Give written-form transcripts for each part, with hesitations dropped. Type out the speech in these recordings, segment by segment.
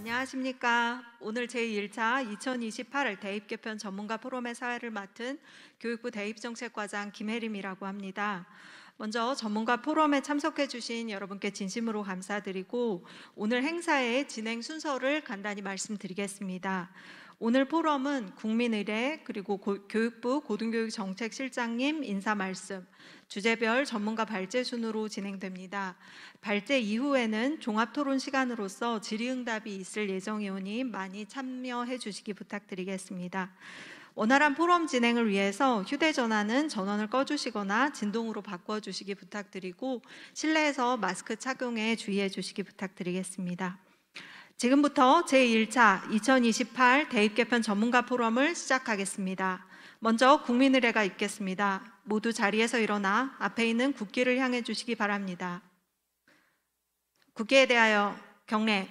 안녕하십니까. 오늘 제1차 2028 대입 개편 전문가 포럼의 사회를 맡은 교육부 대입정책과장 김혜림이라고 합니다. 먼저 전문가 포럼에 참석해 주신 여러분께 진심으로 감사드리고 오늘 행사의 진행 순서를 간단히 말씀드리겠습니다. 오늘 포럼은 국민의례 그리고 교육부 고등교육정책실장님 인사 말씀, 주제별 전문가 발제 순으로 진행됩니다. 발제 이후에는 종합토론 시간으로서 질의응답이 있을 예정이오니 많이 참여해 주시기 부탁드리겠습니다. 원활한 포럼 진행을 위해서 휴대전화는 전원을 꺼주시거나 진동으로 바꿔주시기 부탁드리고 실내에서 마스크 착용에 주의해 주시기 부탁드리겠습니다. 지금부터 제1차 2028 대입 개편 전문가 포럼을 시작하겠습니다. 먼저 국민의례가 있겠습니다. 모두 자리에서 일어나 앞에 있는 국기를 향해 주시기 바랍니다. 국기에 대하여 경례.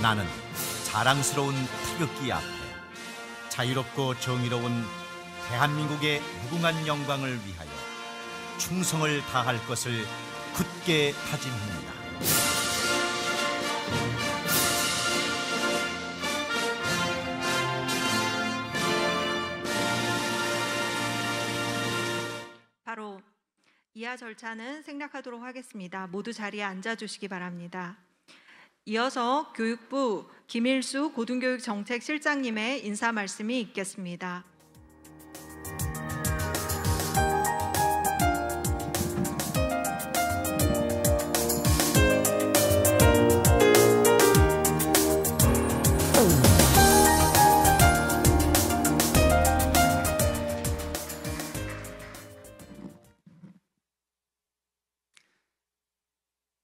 나는 자랑스러운 태극기 앞에 자유롭고 정의로운 대한민국의 무궁한 영광을 위하여 충성을 다할 것을 굳게 다짐합니다. 바로 이하 절차는 생략하도록 하겠습니다. 모두 자리에 앉아주시기 바랍니다. 이어서 교육부 김일수 고등교육정책실장님의 인사 말씀이 있겠습니다.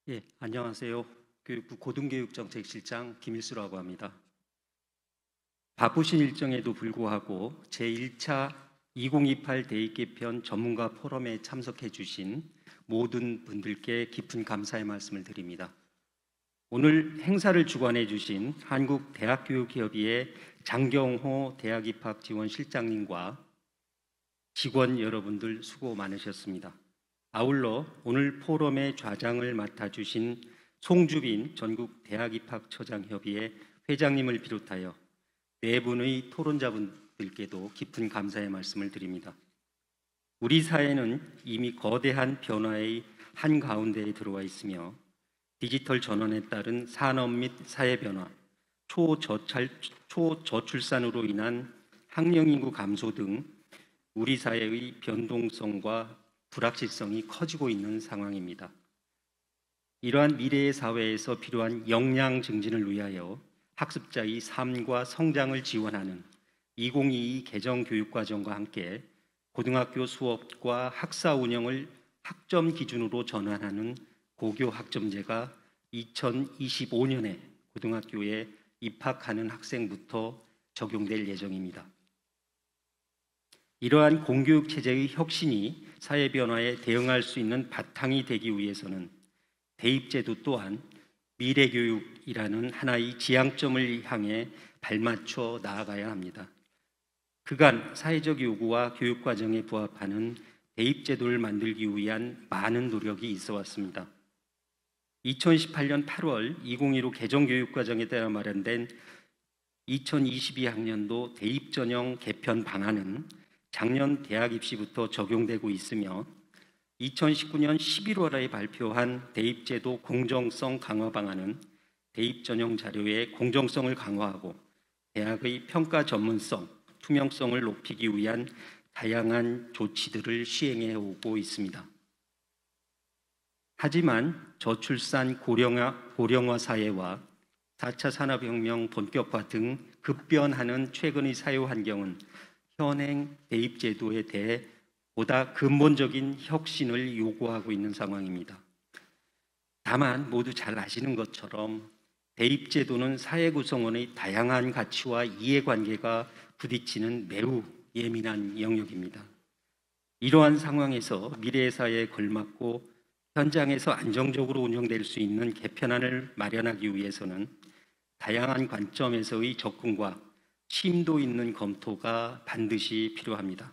예, 안녕하세요. 교육부 고등교육정책실장 김일수라고 합니다. 바쁘신 일정에도 불구하고 제1차 2028 대입 개편 전문가 포럼에 참석해 주신 모든 분들께 깊은 감사의 말씀을 드립니다. 오늘 행사를 주관해 주신 한국대학교육협의회 장경호 대학입학지원실장님과 직원 여러분들 수고 많으셨습니다. 아울러 오늘 포럼의 좌장을 맡아주신 송주빈 전국대학입학처장협의회 회장님을 비롯하여 네 분의 토론자분들께도 깊은 감사의 말씀을 드립니다. 우리 사회는 이미 거대한 변화의 한가운데에 들어와 있으며 디지털 전환에 따른 산업 및 사회 변화, 초저출산으로 인한 학령인구 감소 등 우리 사회의 변동성과 불확실성이 커지고 있는 상황입니다. 이러한 미래의 사회에서 필요한 역량 증진을 위하여 학습자의 삶과 성장을 지원하는 2022 개정 교육과정과 함께 고등학교 수업과 학사 운영을 학점 기준으로 전환하는 고교 학점제가 2025년에 고등학교에 입학하는 학생부터 적용될 예정입니다. 이러한 공교육 체제의 혁신이 사회 변화에 대응할 수 있는 바탕이 되기 위해서는 대입제도 또한 미래교육이라는 하나의 지향점을 향해 발맞춰 나아가야 합니다. 그간 사회적 요구와 교육과정에 부합하는 대입제도를 만들기 위한 많은 노력이 있어 왔습니다. 2018년 8월 2015 개정교육과정에 따라 마련된 2022학년도 대입전형 개편 방안은 작년 대학 입시부터 적용되고 있으며 2019년 11월에 발표한 대입제도 공정성 강화 방안은 대입 전형 자료의 공정성을 강화하고 대학의 평가 전문성, 투명성을 높이기 위한 다양한 조치들을 시행해 오고 있습니다. 하지만 저출산 고령화 사회와 4차 산업혁명 본격화 등 급변하는 최근의 사회 환경은 현행 대입제도에 대해 보다 근본적인 혁신을 요구하고 있는 상황입니다. 다만 모두 잘 아시는 것처럼 대입제도는 사회 구성원의 다양한 가치와 이해관계가 부딪히는 매우 예민한 영역입니다. 이러한 상황에서 미래의 사회에 걸맞고 현장에서 안정적으로 운영될 수 있는 개편안을 마련하기 위해서는 다양한 관점에서의 접근과 심도 있는 검토가 반드시 필요합니다.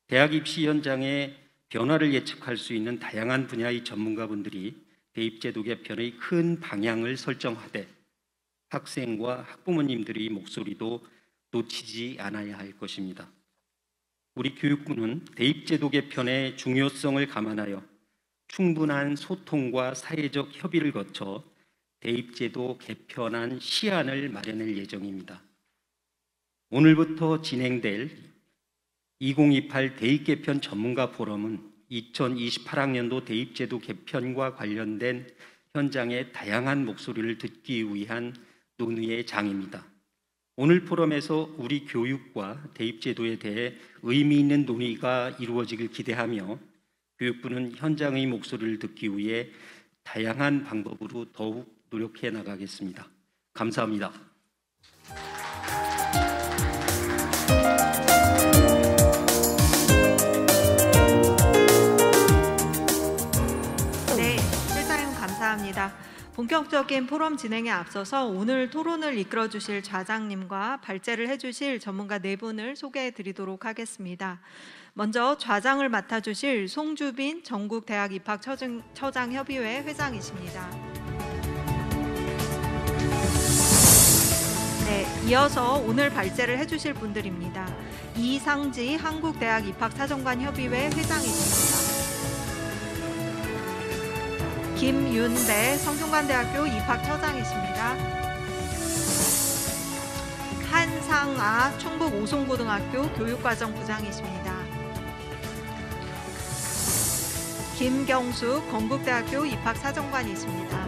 대학 입시 현장에 변화를 예측할 수 있는 다양한 분야의 전문가분들이 대입제도 개편의 큰 방향을 설정하되 학생과 학부모님들의 목소리도 놓치지 않아야 할 것입니다. 우리 교육부는 대입제도 개편의 중요성을 감안하여 충분한 소통과 사회적 협의를 거쳐 대입제도 개편안 시안을 마련할 예정입니다. 오늘부터 진행될 2028 대입개편 전문가 포럼은 2028학년도 대입제도 개편과 관련된 현장의 다양한 목소리를 듣기 위한 논의의 장입니다. 오늘 포럼에서 우리 교육과 대입제도에 대해 의미 있는 논의가 이루어지길 기대하며 교육부는 현장의 목소리를 듣기 위해 다양한 방법으로 더욱 노력해 나가겠습니다. 감사합니다. 네, 실장님 감사합니다. 본격적인 포럼 진행에 앞서서 오늘 토론을 이끌어 주실 좌장님과 발제를 해주실 전문가 네 분을 소개해 드리도록 하겠습니다. 먼저 좌장을 맡아주실 송주빈 전국대학입학처장협의회 회장이십니다. 네, 이어서 오늘 발제를 해주실 분들입니다. 이상지 한국대학입학사정관협의회 회장이십니다. 김윤배 성균관대학교 입학처장이십니다. 한상아 충북 오송고등학교 교육과정부장이십니다. 김경숙 건국대학교 입학사정관이십니다.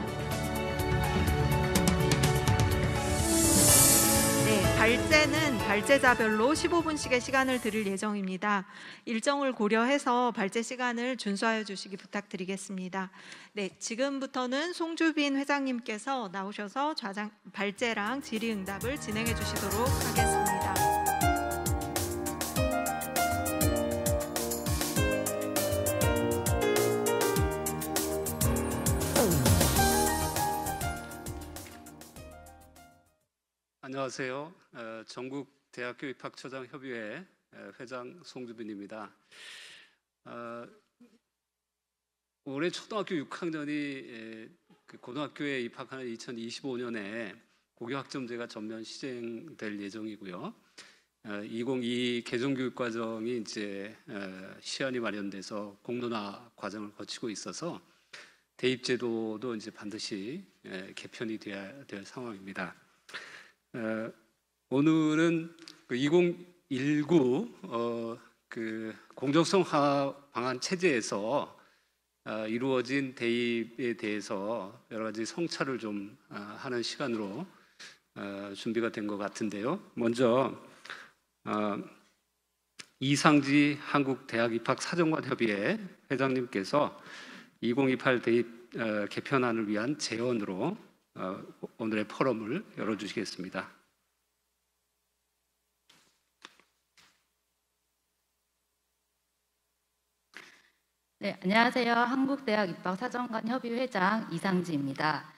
네, 발제는 발제자별로 15분씩의 시간을 드릴 예정입니다. 일정을 고려해서 발제 시간을 준수하여 주시기 부탁드리겠습니다. 네, 지금부터는 송주빈 회장님께서 나오셔서 발제랑 질의응답을 진행해 주시도록 하겠습니다. 안녕하세요. 전국대학교 입학처장협의회 회장 송주빈입니다. 올해 초등학교 6학년이 고등학교에 입학하는 2025년에 고교학점제가 전면 시행될 예정이고요. 2022 개정교육과정이 이제 시안이 마련돼서 공론화 과정을 거치고 있어서 대입제도도 이제 반드시 개편이 돼야 될 상황입니다. 오늘은 2019 공정성 화합 방안 체제에서 이루어진 대입에 대해서 여러 가지 성찰을 좀 하는 시간으로 준비가 된 것 같은데요. 먼저 이상지 한국대학입학사정관협의회 회장님께서 2028 대입 개편안을 위한 제언으로 오늘의 포럼을 열어주시겠습니다. 네, 안녕하세요. 한국대학 입학사정관협의회 회장 이상지입니다.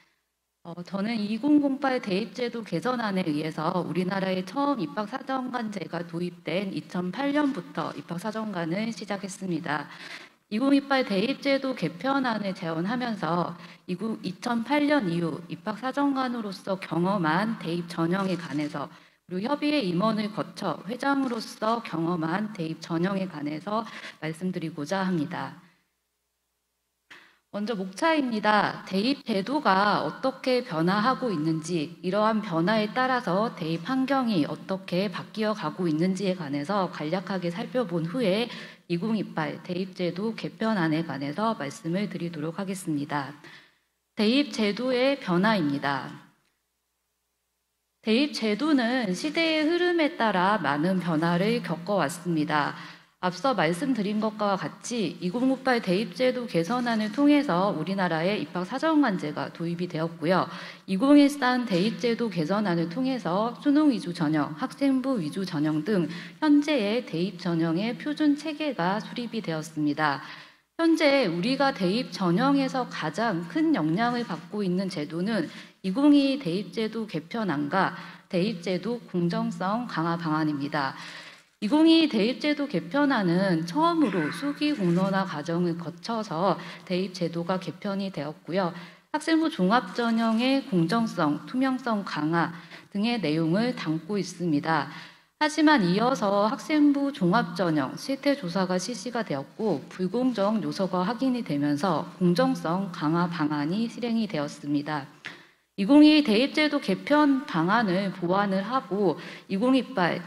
저는 2008 대입제도 개선안에 의해서 우리나라에 처음 입학사정관제가 도입된 2008년부터 입학사정관을 시작했습니다. 2028 대입제도 개편안을 제언하면서 2008년 이후 입학사정관으로서 경험한 대입 전형에 관해서 그리고 협의회 임원을 거쳐 회장으로서 경험한 대입 전형에 관해서 말씀드리고자 합니다. 먼저 목차입니다. 대입 제도가 어떻게 변화하고 있는지, 이러한 변화에 따라서 대입 환경이 어떻게 바뀌어 가고 있는지에 관해서 간략하게 살펴본 후에 2028 대입제도 개편안에 관해서 말씀을 드리도록 하겠습니다. 대입제도의 변화입니다. 대입제도는 시대의 흐름에 따라 많은 변화를 겪어왔습니다. 앞서 말씀드린 것과 같이 2058 대입제도 개선안을 통해서 우리나라에 입학사정관제가 도입이 되었고요. 2013 대입제도 개선안을 통해서 수능 위주 전형, 학생부 위주 전형 등 현재의 대입 전형의 표준 체계가 수립이 되었습니다. 현재 우리가 대입 전형에서 가장 큰 영향을 받고 있는 제도는 2022 대입제도 개편안과 대입제도 공정성 강화 방안입니다. 2022 대입제도 개편안은 처음으로 수기 공론화 과정을 거쳐서 대입제도가 개편이 되었고요. 학생부 종합전형의 공정성, 투명성 강화 등의 내용을 담고 있습니다. 하지만 이어서 학생부 종합전형 실태조사가 실시가 되었고 불공정 요소가 확인이 되면서 공정성 강화 방안이 실행이 되었습니다. 2022 대입제도 개편 방안을 보완을 하고 2028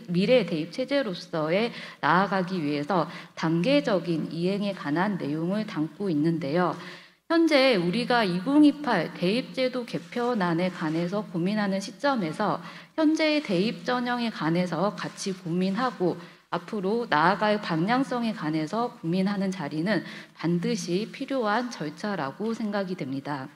미래 대입체제로서의 나아가기 위해서 단계적인 이행에 관한 내용을 담고 있는데요. 현재 우리가 2028 대입제도 개편안에 관해서 고민하는 시점에서 현재의 대입 전형에 관해서 같이 고민하고 앞으로 나아갈 방향성에 관해서 고민하는 자리는 반드시 필요한 절차라고 생각이 됩니다.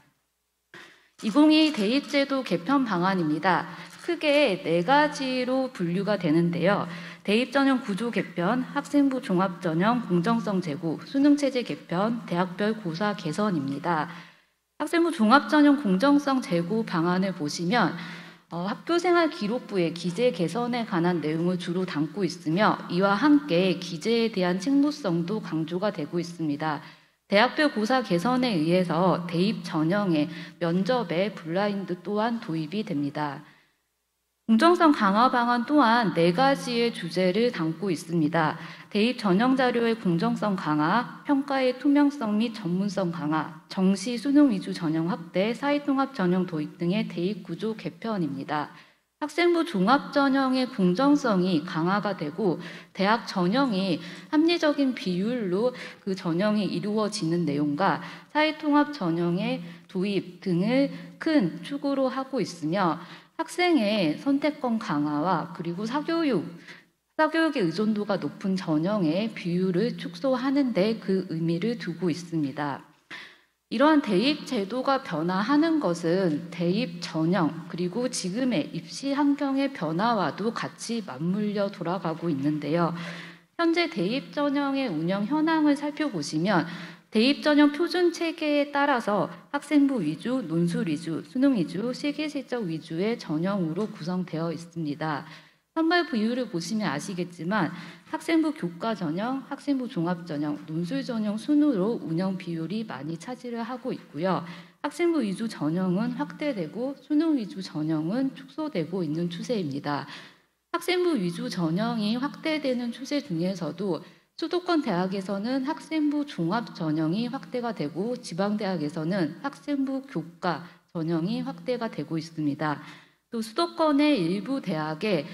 2022 대입제도 개편 방안입니다. 크게 4가지로 분류가 되는데요. 대입 전형 구조 개편, 학생부 종합 전형 공정성 제고, 수능체제 개편, 대학별 고사 개선입니다. 학생부 종합 전형 공정성 제고 방안을 보시면 학교생활 기록부의 기재 개선에 관한 내용을 주로 담고 있으며 이와 함께 기재에 대한 책무성도 강조가 되고 있습니다. 대학별 고사 개선에 의해서 대입 전형의 면접의 블라인드 또한 도입이 됩니다. 공정성 강화 방안 또한 4가지의 주제를 담고 있습니다. 대입 전형 자료의 공정성 강화, 평가의 투명성 및 전문성 강화, 정시 수능 위주 전형 확대, 사회통합 전형 도입 등의 대입 구조 개편입니다. 학생부 종합 전형의 공정성이 강화가 되고 대학 전형이 합리적인 비율로 그 전형이 이루어지는 내용과 사회통합 전형의 도입 등을 큰 축으로 하고 있으며 학생의 선택권 강화와 그리고 사교육의 의존도가 높은 전형의 비율을 축소하는 데 그 의미를 두고 있습니다. 이러한 대입 제도가 변화하는 것은 대입 전형 그리고 지금의 입시 환경의 변화와도 같이 맞물려 돌아가고 있는데요. 현재 대입 전형의 운영 현황을 살펴보시면 대입 전형 표준 체계에 따라서 학생부 위주, 논술 위주, 수능 위주, 실기 실적 위주의 전형으로 구성되어 있습니다. 선발 비율을 보시면 아시겠지만 학생부 교과 전형, 학생부 종합 전형, 논술 전형 순으로 운영 비율이 많이 차지를 하고 있고요. 학생부 위주 전형은 확대되고 수능 위주 전형은 축소되고 있는 추세입니다. 학생부 위주 전형이 확대되는 추세 중에서도 수도권 대학에서는 학생부 종합 전형이 확대가 되고 지방대학에서는 학생부 교과 전형이 확대가 되고 있습니다. 또 수도권의 일부 대학에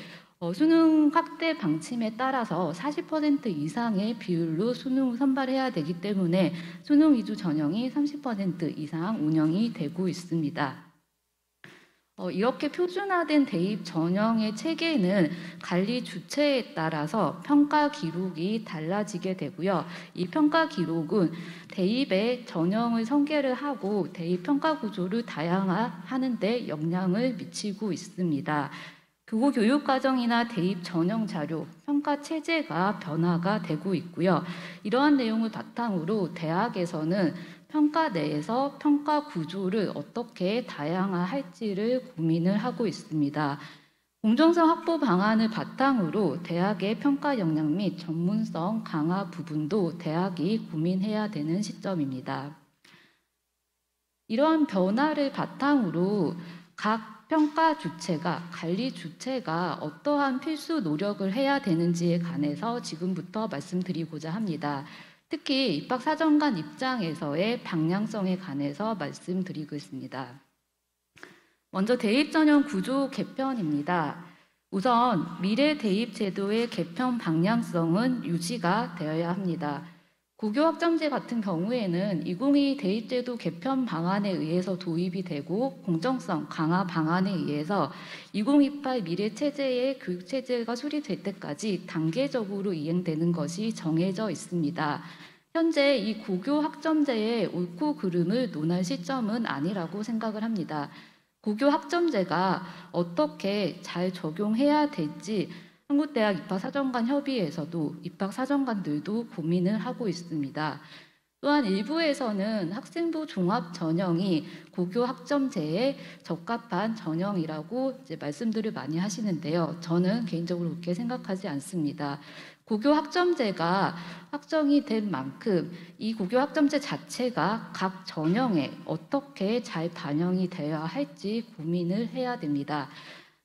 수능 확대 방침에 따라서 40% 이상의 비율로 수능을 선발해야 되기 때문에 수능 위주 전형이 30% 이상 운영이 되고 있습니다. 이렇게 표준화된 대입 전형의 체계는 관리 주체에 따라서 평가 기록이 달라지게 되고요. 이 평가 기록은 대입의 전형을 설계를 하고 대입 평가 구조를 다양화하는 데 영향을 미치고 있습니다. 교고 교육과정이나 대입 전형 자료, 평가 체제가 변화가 되고 있고요. 이러한 내용을 바탕으로 대학에서는 평가 내에서 평가 구조를 어떻게 다양화할지를 고민을 하고 있습니다. 공정성 확보 방안을 바탕으로 대학의 평가 역량 및 전문성 강화 부분도 대학이 고민해야 되는 시점입니다. 이러한 변화를 바탕으로 각 평가 주체가, 관리 주체가 어떠한 필수 노력을 해야 되는지에 관해서 지금부터 말씀드리고자 합니다. 특히 입학사정관 입장에서의 방향성에 관해서 말씀드리겠습니다. 먼저 대입 전형 구조 개편입니다. 우선 미래 대입 제도의 개편 방향성은 유지가 되어야 합니다. 고교학점제 같은 경우에는 2022 대입제도 개편 방안에 의해서 도입이 되고 공정성 강화 방안에 의해서 2028 미래체제의 교육체제가 수립될 때까지 단계적으로 이행되는 것이 정해져 있습니다. 현재 이 고교학점제의 옳고 그름을 논할 시점은 아니라고 생각을 합니다. 고교학점제가 어떻게 잘 적용해야 될지 한국대학 입학사정관 협의회에서도 입학사정관들도 고민을 하고 있습니다. 또한 일부에서는 학생부 종합 전형이 고교 학점제에 적합한 전형이라고 이제 말씀들을 많이 하시는데요. 저는 개인적으로 그렇게 생각하지 않습니다. 고교 학점제가 확정이 된 만큼 이 고교 학점제 자체가 각 전형에 어떻게 잘 반영이 되어야 할지 고민을 해야 됩니다.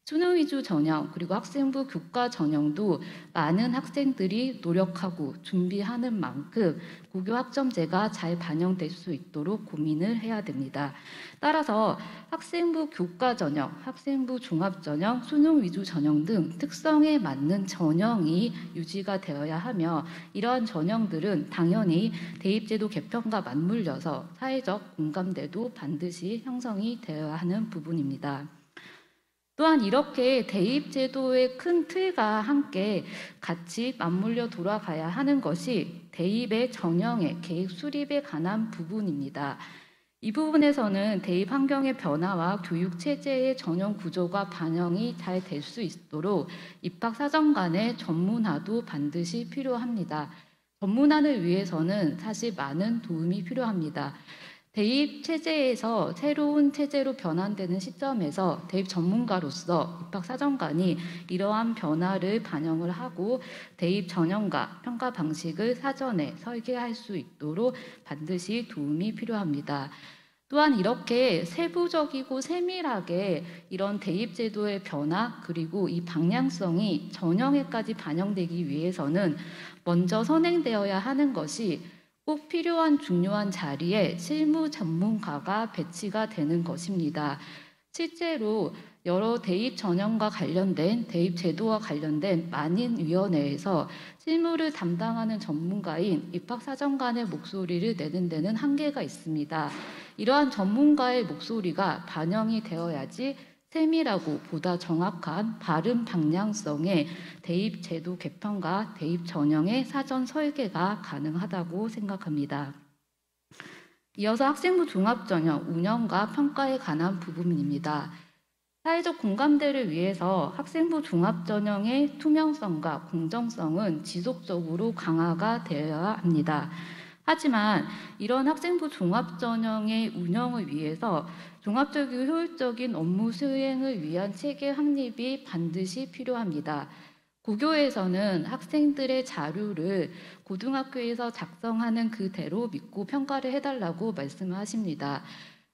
수능 위주 전형 그리고 학생부 교과 전형도 많은 학생들이 노력하고 준비하는 만큼 고교 학점제가 잘 반영될 수 있도록 고민을 해야 됩니다. 따라서 학생부 교과 전형, 학생부 종합 전형, 수능 위주 전형 등 특성에 맞는 전형이 유지가 되어야 하며 이러한 전형들은 당연히 대입제도 개편과 맞물려서 사회적 공감대도 반드시 형성이 되어야 하는 부분입니다. 또한 이렇게 대입제도의 큰 틀과 함께 같이 맞물려 돌아가야 하는 것이 대입의 전형의 계획 수립에 관한 부분입니다. 이 부분에서는 대입 환경의 변화와 교육 체제의 전형 구조가 반영이 잘 될 수 있도록 입학사정관의 전문화도 반드시 필요합니다. 전문화를 위해서는 사실 많은 도움이 필요합니다. 대입 체제에서 새로운 체제로 변환되는 시점에서 대입 전문가로서 입학사정관이 이러한 변화를 반영을 하고 대입 전형과 평가 방식을 사전에 설계할 수 있도록 반드시 도움이 필요합니다. 또한 이렇게 세부적이고 세밀하게 이런 대입 제도의 변화 그리고 이 방향성이 전형에까지 반영되기 위해서는 먼저 선행되어야 하는 것이 꼭 필요한 중요한 자리에 실무 전문가가 배치가 되는 것입니다. 실제로 여러 대입 전형과 관련된 대입 제도와 관련된 많은 위원회에서 실무를 담당하는 전문가인 입학사정관의 목소리를 내는 데는 한계가 있습니다. 이러한 전문가의 목소리가 반영이 되어야지 세밀하고 보다 정확한 바른 방향성의 대입 제도 개편과 대입 전형의 사전 설계가 가능하다고 생각합니다. 이어서 학생부 종합전형 운영과 평가에 관한 부분입니다. 사회적 공감대를 위해서 학생부 종합전형의 투명성과 공정성은 지속적으로 강화가 되어야 합니다. 하지만 이런 학생부 종합전형의 운영을 위해서 종합적이고 효율적인 업무 수행을 위한 체계 확립이 반드시 필요합니다. 고교에서는 학생들의 자료를 고등학교에서 작성하는 그대로 믿고 평가를 해달라고 말씀을 하십니다.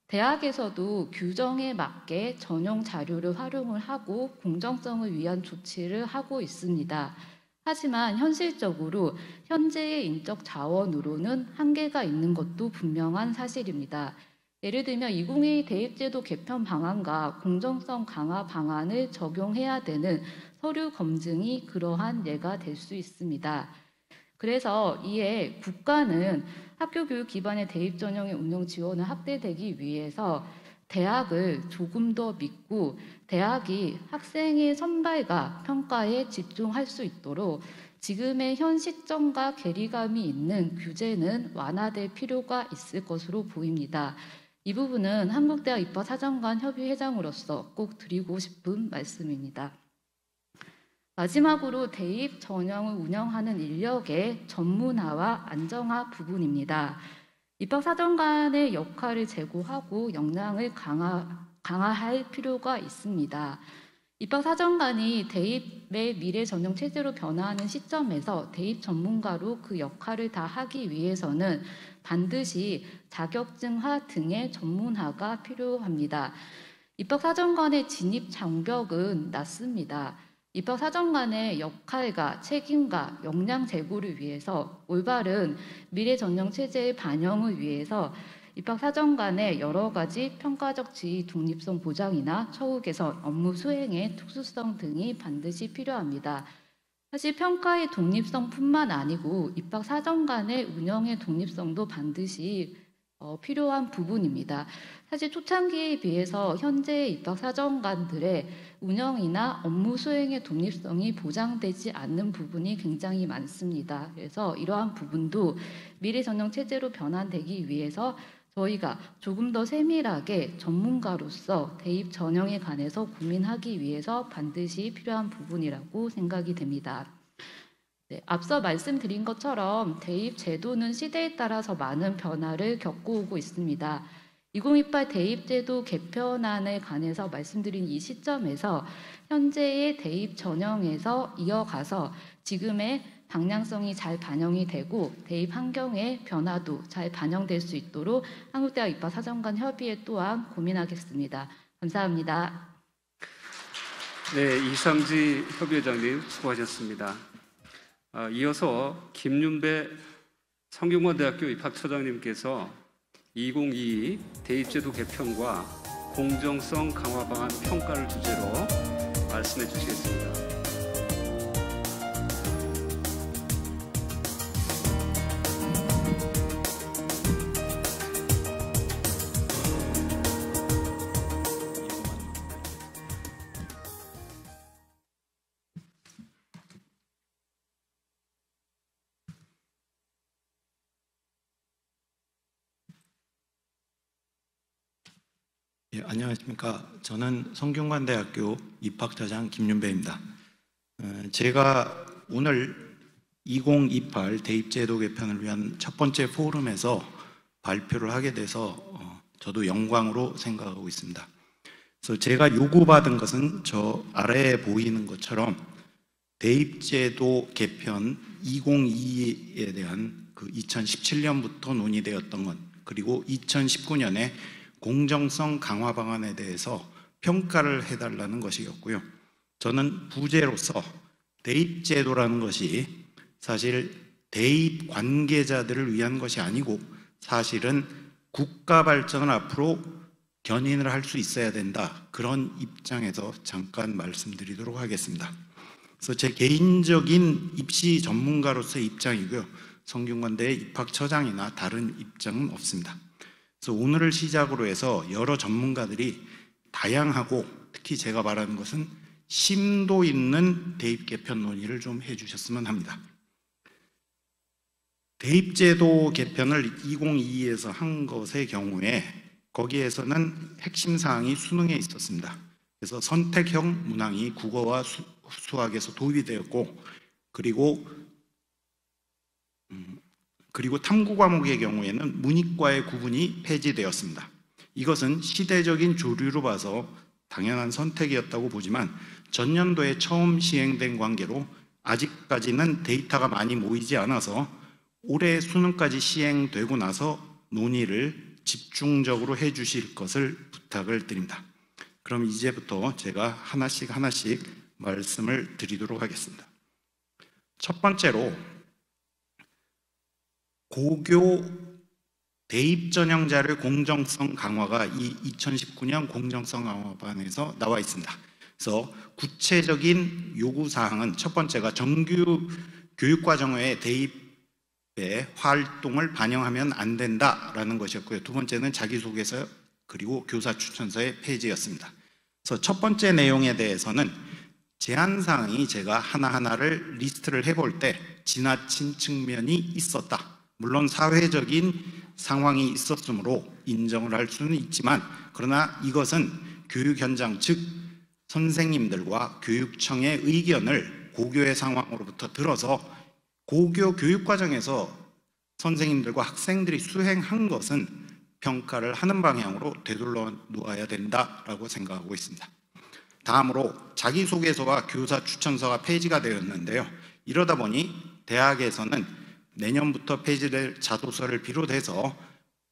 대학에서도 규정에 맞게 전용 자료를 활용을 하고 공정성을 위한 조치를 하고 있습니다. 하지만 현실적으로 현재의 인적 자원으로는 한계가 있는 것도 분명한 사실입니다. 예를 들면 2022 대입제도 개편 방안과 공정성 강화 방안을 적용해야 되는 서류 검증이 그러한 예가 될 수 있습니다. 그래서 이에 국가는 학교 교육 기반의 대입 전형의 운영 지원을 확대되기 위해서 대학을 조금 더 믿고 대학이 학생의 선발과 평가에 집중할 수 있도록 지금의 현 시점과 괴리감이 있는 규제는 완화될 필요가 있을 것으로 보입니다. 이 부분은 한국대학 입학사정관 협의회장으로서 꼭 드리고 싶은 말씀입니다. 마지막으로 대입 전형을 운영하는 인력의 전문화와 안정화 부분입니다. 입학사정관의 역할을 제고하고 역량을 강화할 필요가 있습니다. 입학사정관이 대입의 미래 전형 체제로 변화하는 시점에서 대입 전문가로 그 역할을 다 하기 위해서는 반드시 자격증화 등의 전문화가 필요합니다. 입학사정관의 진입 장벽은 낮습니다. 입학사정관의 역할과 책임과 역량 제고를 위해서 올바른 미래 전형 체제의 반영을 위해서 입학사정관의 여러 가지 평가적 지위 독립성 보장이나 처우 개선, 업무 수행의 특수성 등이 반드시 필요합니다. 사실 평가의 독립성뿐만 아니고 입학사정관의 운영의 독립성도 반드시 필요한 부분입니다. 사실 초창기에 비해서 현재의 입학사정관들의 운영이나 업무 수행의 독립성이 보장되지 않는 부분이 굉장히 많습니다. 그래서 이러한 부분도 미래 전형 체제로 변환되기 위해서 저희가 조금 더 세밀하게 전문가로서 대입 전형에 관해서 고민하기 위해서 반드시 필요한 부분이라고 생각이 됩니다. 네, 앞서 말씀드린 것처럼 대입 제도는 시대에 따라서 많은 변화를 겪어오고 있습니다. 2028 대입제도 개편안에 관해서 말씀드린 이 시점에서 현재의 대입 전형에서 이어가서 지금의 방향성이 잘 반영이 되고 대입 환경의 변화도 잘 반영될 수 있도록 한국대학 입학사정관 협의회 또한 고민하겠습니다. 감사합니다. 네, 이상지 협의회장님 수고하셨습니다. 이어서 김윤배 성균관대학교 입학처장님께서 2022 대입제도 개편과 공정성 강화 방안 평가를 주제로 말씀해 주시겠습니다. 예, 안녕하십니까. 저는 성균관대학교 입학처장 김윤배입니다. 제가 오늘 2028 대입제도 개편을 위한 첫 번째 포럼에서 발표를 하게 돼서 저도 영광으로 생각하고 있습니다. 그래서 제가 요구받은 것은 저 아래에 보이는 것처럼 대입제도 개편 2022에 대한 그 2017년부터 논의되었던 것, 그리고 2019년에 공정성 강화 방안에 대해서 평가를 해달라는 것이었고요. 저는 부제로서 대입제도라는 것이 사실 대입 관계자들을 위한 것이 아니고 사실은 국가 발전을 앞으로 견인을 할 수 있어야 된다, 그런 입장에서 잠깐 말씀드리도록 하겠습니다. 그래서 제 개인적인 입시 전문가로서의 입장이고요, 성균관대의 입학처장이나 다른 입장은 없습니다. 그래서 오늘을 시작으로 해서 여러 전문가들이 다양하고, 특히 제가 말하는 것은 심도 있는 대입 개편 논의를 좀 해주셨으면 합니다. 대입제도 개편을 2022에서 한 것의 경우에 거기에서는 핵심 사항이 수능에 있었습니다. 그래서 선택형 문항이 국어와 수학에서 도입이 되었고, 그리고 탐구 과목의 경우에는 문이과의 구분이 폐지되었습니다. 이것은 시대적인 조류로 봐서 당연한 선택이었다고 보지만 전년도에 처음 시행된 관계로 아직까지는 데이터가 많이 모이지 않아서 올해 수능까지 시행되고 나서 논의를 집중적으로 해주실 것을 부탁을 드립니다. 그럼 이제부터 제가 하나씩 말씀을 드리도록 하겠습니다. 첫 번째로 고교 대입 전형 자료 공정성 강화가 이 2019년 공정성 강화반에서 나와 있습니다. 그래서 구체적인 요구 사항은 첫 번째가 정규 교육과정의 대입의 활동을 반영하면 안 된다라는 것이었고요. 두 번째는 자기소개서 그리고 교사 추천서의 폐지였습니다. 그래서 첫 번째 내용에 대해서는 제한 사항이 제가 하나하나를 리스트를 해볼 때 지나친 측면이 있었다. 물론 사회적인 상황이 있었으므로 인정을 할 수는 있지만, 그러나 이것은 교육 현장 즉 선생님들과 교육청의 의견을 고교의 상황으로부터 들어서 고교 교육과정에서 선생님들과 학생들이 수행한 것은 평가를 하는 방향으로 되돌려 놓아야 된다라고 생각하고 있습니다. 다음으로 자기소개서와 교사 추천서가 폐지가 되었는데요. 이러다 보니 대학에서는 내년부터 폐지될 자소서를 비롯해서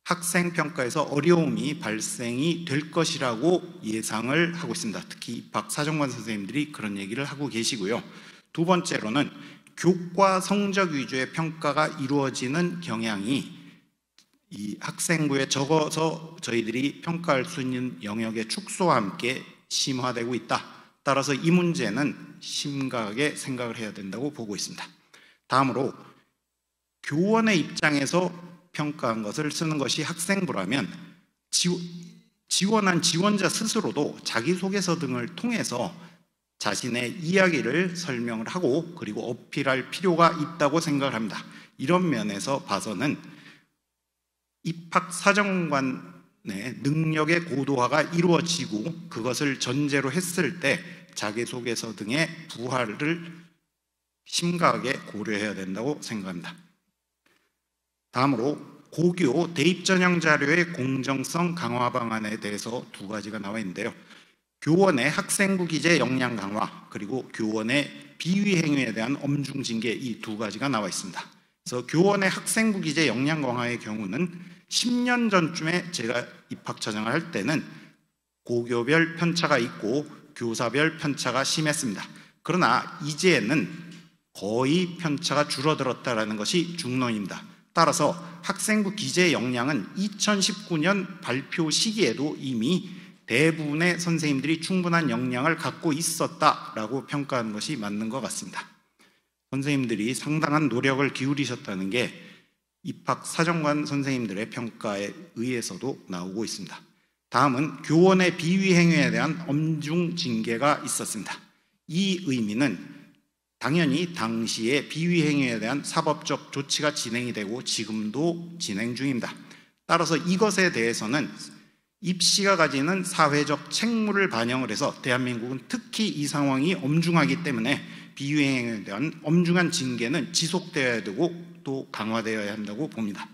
학생평가에서 어려움이 발생이 될 것이라고 예상을 하고 있습니다. 특히 입학사정관 선생님들이 그런 얘기를 하고 계시고요. 두 번째로는 교과 성적 위주의 평가가 이루어지는 경향이 이 학생부에 적어서 저희들이 평가할 수 있는 영역의 축소와 함께 심화되고 있다. 따라서 이 문제는 심각하게 생각을 해야 된다고 보고 있습니다. 다음으로 교원의 입장에서 평가한 것을 쓰는 것이 학생부라면 지원한 지원자 스스로도 자기소개서 등을 통해서 자신의 이야기를 설명을 하고 그리고 어필할 필요가 있다고 생각을 합니다. 이런 면에서 봐서는 입학사정관의 능력의 고도화가 이루어지고 그것을 전제로 했을 때 자기소개서 등의 부활을 심각하게 고려해야 된다고 생각합니다. 다음으로 고교 대입 전형 자료의 공정성 강화 방안에 대해서 두 가지가 나와 있는데요. 교원의 학생부 기재 역량 강화, 그리고 교원의 비위 행위에 대한 엄중 징계, 이 두 가지가 나와 있습니다. 그래서 교원의 학생부 기재 역량 강화의 경우는 10년 전쯤에 제가 입학 처장을 할 때는 고교별 편차가 있고 교사별 편차가 심했습니다. 그러나 이제는 거의 편차가 줄어들었다는 것이 중론입니다. 따라서 학생부 기재 역량은 2019년 발표 시기에도 이미 대부분의 선생님들이 충분한 역량을 갖고 있었다라고 평가하는 것이 맞는 것 같습니다. 선생님들이 상당한 노력을 기울이셨다는 게 입학 사정관 선생님들의 평가에 의해서도 나오고 있습니다. 다음은 교원의 비위 행위에 대한 엄중 징계가 있었습니다. 이 의미는 당연히 당시에 비위 행위에 대한 사법적 조치가 진행이 되고 지금도 진행 중입니다. 따라서 이것에 대해서는 입시가 가지는 사회적 책무를 반영을 해서 대한민국은 특히 이 상황이 엄중하기 때문에 비위 행위에 대한 엄중한 징계는 지속되어야 되고 또 강화되어야 한다고 봅니다.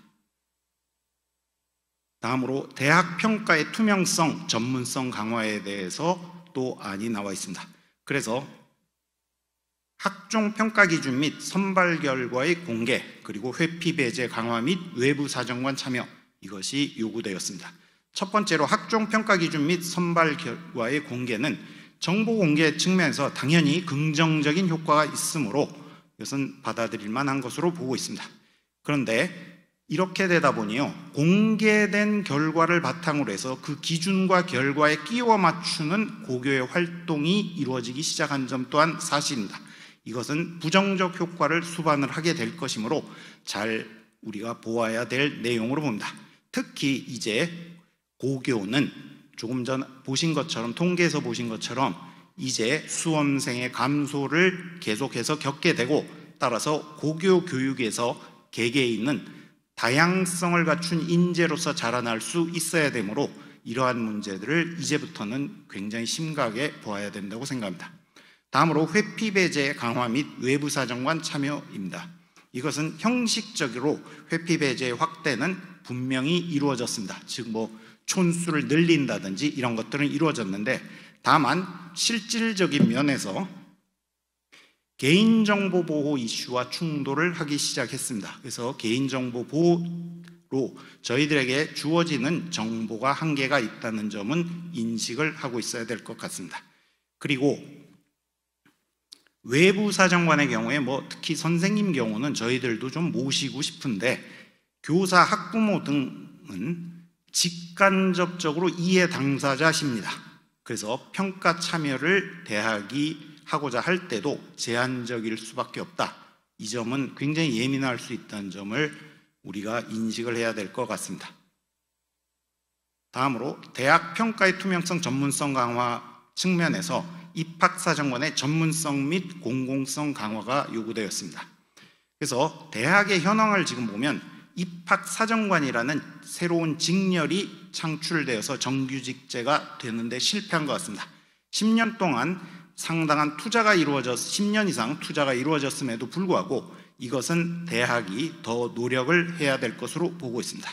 다음으로 대학 평가의 투명성, 전문성 강화에 대해서 또 안이 나와 있습니다. 그래서 학종 평가 기준 및 선발 결과의 공개, 그리고 회피 배제 강화 및 외부 사정관 참여, 이것이 요구되었습니다. 첫 번째로 학종 평가 기준 및 선발 결과의 공개는 정보 공개 측면에서 당연히 긍정적인 효과가 있으므로 이것은 받아들일 만한 것으로 보고 있습니다. 그런데 이렇게 되다 보니요, 공개된 결과를 바탕으로 해서 그 기준과 결과에 끼워 맞추는 고교의 활동이 이루어지기 시작한 점 또한 사실입니다. 이것은 부정적 효과를 수반을 하게 될 것이므로 잘 우리가 보아야 될 내용으로 봅니다. 특히 이제 고교는 조금 전 보신 것처럼, 통계에서 보신 것처럼 이제 수험생의 감소를 계속해서 겪게 되고, 따라서 고교 교육에서 개개인은 다양성을 갖춘 인재로서 자라날 수 있어야 되므로 이러한 문제들을 이제부터는 굉장히 심각하게 보아야 된다고 생각합니다. 다음으로 회피 배제 강화 및 외부 사정관 참여입니다. 이것은 형식적으로 회피 배제의 확대는 분명히 이루어졌습니다. 즉 촌수를 늘린다든지 이런 것들은 이루어졌는데, 다만 실질적인 면에서 개인정보 보호 이슈와 충돌을 하기 시작했습니다. 그래서 개인정보 보호로 저희들에게 주어지는 정보가 한계가 있다는 점은 인식을 하고 있어야 될 것 같습니다. 그리고 외부 사정관의 경우에 특히 선생님 경우는 저희들도 좀 모시고 싶은데, 교사, 학부모 등은 직간접적으로 이해 당사자십니다. 그래서 평가 참여를 대학이 하고자 할 때도 제한적일 수밖에 없다. 이 점은 굉장히 예민할 수 있다는 점을 우리가 인식을 해야 될 것 같습니다. 다음으로 대학 평가의 투명성, 전문성 강화 측면에서 입학사정관의 전문성 및 공공성 강화가 요구되었습니다. 그래서 대학의 현황을 지금 보면 입학사정관이라는 새로운 직렬이 창출되어서 정규직제가 되는데 실패한 것 같습니다. 10년 동안 상당한 투자가 10년 이상 투자가 이루어졌음에도 불구하고 이것은 대학이 더 노력을 해야 될 것으로 보고 있습니다.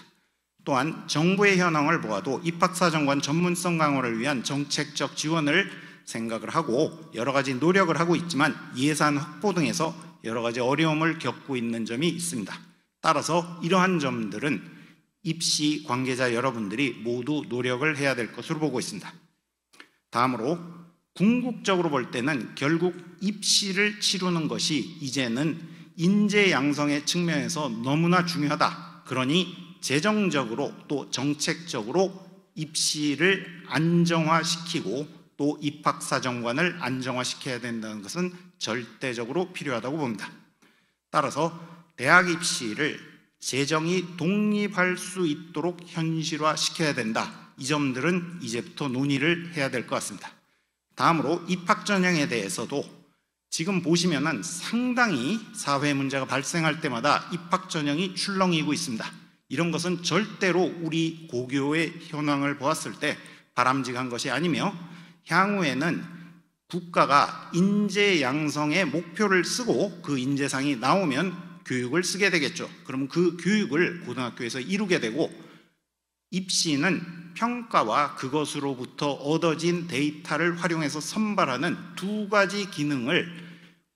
또한 정부의 현황을 보아도 입학사정관 전문성 강화를 위한 정책적 지원을 생각을 하고 여러 가지 노력을 하고 있지만 예산 확보 등에서 여러 가지 어려움을 겪고 있는 점이 있습니다. 따라서 이러한 점들은 입시 관계자 여러분들이 모두 노력을 해야 될 것으로 보고 있습니다. 다음으로 궁극적으로 볼 때는 결국 입시를 치르는 것이 이제는 인재 양성의 측면에서 너무나 중요하다. 그러니 재정적으로 또 정책적으로 입시를 안정화시키고 또 입학사정관을 안정화시켜야 된다는 것은 절대적으로 필요하다고 봅니다. 따라서 대학 입시를 재정이 독립할 수 있도록 현실화시켜야 된다. 이 점들은 이제부터 논의를 해야 될 것 같습니다. 다음으로 입학 전형에 대해서도 지금 보시면은 상당히 사회 문제가 발생할 때마다 입학 전형이 출렁이고 있습니다. 이런 것은 절대로 우리 고교의 현황을 보았을 때 바람직한 것이 아니며, 향후에는 국가가 인재 양성의 목표를 쓰고 그 인재상이 나오면 교육을 쓰게 되겠죠. 그럼 그 교육을 고등학교에서 이루게 되고, 입시는 평가와 그것으로부터 얻어진 데이터를 활용해서 선발하는 두 가지 기능을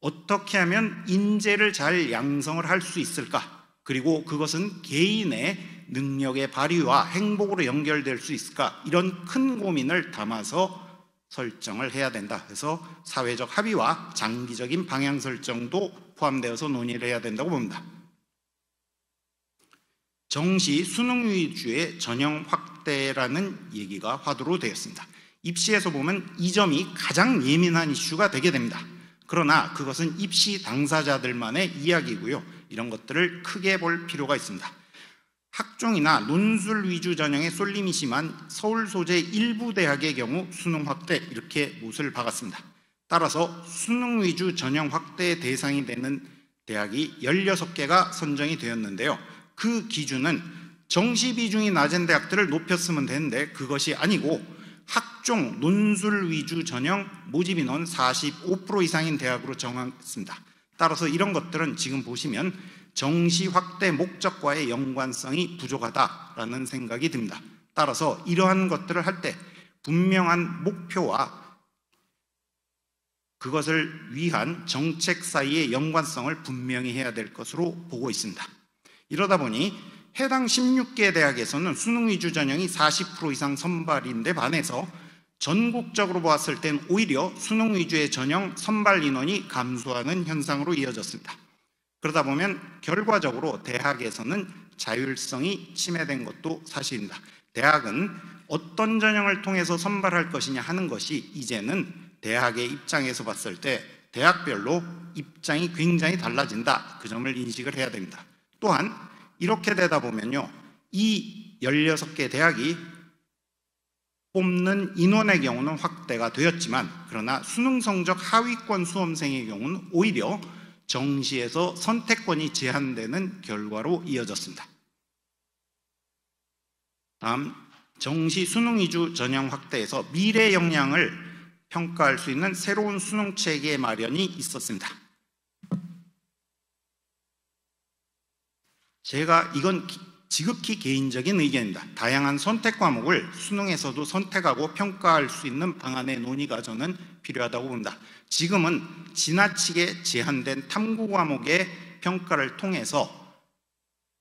어떻게 하면 인재를 잘 양성을 할 수 있을까? 그리고 그것은 개인의 능력의 발휘와 행복으로 연결될 수 있을까? 이런 큰 고민을 담아서 설정을 해야 된다. 그래서 사회적 합의와 장기적인 방향 설정도 포함되어서 논의를 해야 된다고 봅니다. 정시 수능 위주의 전형 확대라는 얘기가 화두로 되었습니다. 입시에서 보면 이 점이 가장 예민한 이슈가 되게 됩니다. 그러나 그것은 입시 당사자들만의 이야기고요. 이런 것들을 크게 볼 필요가 있습니다. 학종이나 논술 위주 전형에 쏠림이 심한 서울 소재 일부 대학의 경우 수능 확대 이렇게 못을 박았습니다. 따라서 수능 위주 전형 확대의 대상이 되는 대학이 16개가 선정이 되었는데요. 그 기준은 정시 비중이 낮은 대학들을 높였으면 되는데 그것이 아니고 학종, 논술 위주 전형 모집 인원 45% 이상인 대학으로 정했습니다. 따라서 이런 것들은 지금 보시면 정시 확대 목적과의 연관성이 부족하다라는 생각이 듭니다. 따라서 이러한 것들을 할 때 분명한 목표와 그것을 위한 정책 사이의 연관성을 분명히 해야 될 것으로 보고 있습니다. 이러다 보니 해당 16개 대학에서는 수능 위주 전형이 40% 이상 선발인데 반해서 전국적으로 보았을 땐 오히려 수능 위주의 전형 선발 인원이 감소하는 현상으로 이어졌습니다. 그러다 보면 결과적으로 대학에서는 자율성이 침해된 것도 사실입니다. 대학은 어떤 전형을 통해서 선발할 것이냐 하는 것이 이제는 대학의 입장에서 봤을 때 대학별로 입장이 굉장히 달라진다. 그 점을 인식을 해야 됩니다. 또한 이렇게 되다 보면요, 이 16개 대학이 뽑는 인원의 경우는 확대가 되었지만, 그러나 수능 성적 하위권 수험생의 경우는 오히려 정시에서 선택권이 제한되는 결과로 이어졌습니다. 다음, 정시 수능 위주 전형 확대에서 미래 역량을 평가할 수 있는 새로운 수능 체계 마련이 있었습니다. 제가 이건 지극히 개인적인 의견입니다. 다양한 선택 과목을 수능에서도 선택하고 평가할 수 있는 방안의 논의가 저는 필요하다고 봅니다. 지금은 지나치게 제한된 탐구 과목의 평가를 통해서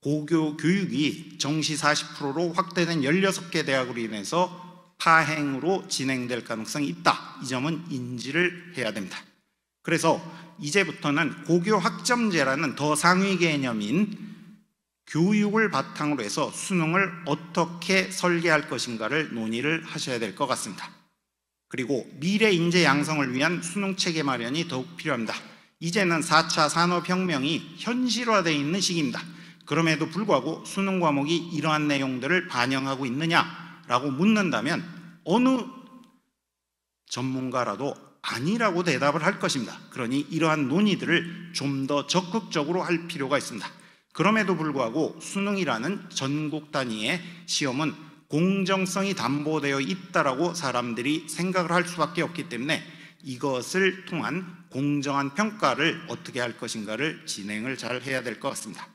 고교 교육이 정시 40%로 확대된 16개 대학으로 인해서 파행으로 진행될 가능성이 있다. 이 점은 인지를 해야 됩니다. 그래서 이제부터는 고교 학점제라는 더 상위 개념인 교육을 바탕으로 해서 수능을 어떻게 설계할 것인가를 논의를 하셔야 될 것 같습니다. 그리고 미래 인재 양성을 위한 수능 체계 마련이 더욱 필요합니다. 이제는 4차 산업혁명이 현실화되어 있는 시기입니다. 그럼에도 불구하고 수능 과목이 이러한 내용들을 반영하고 있느냐라고 묻는다면 어느 전문가라도 아니라고 대답을 할 것입니다. 그러니 이러한 논의들을 좀 더 적극적으로 할 필요가 있습니다. 그럼에도 불구하고 수능이라는 전국 단위의 시험은 공정성이 담보되어 있다라고 사람들이 생각을 할 수밖에 없기 때문에 이것을 통한 공정한 평가를 어떻게 할 것인가를 진행을 잘 해야 될 것 같습니다.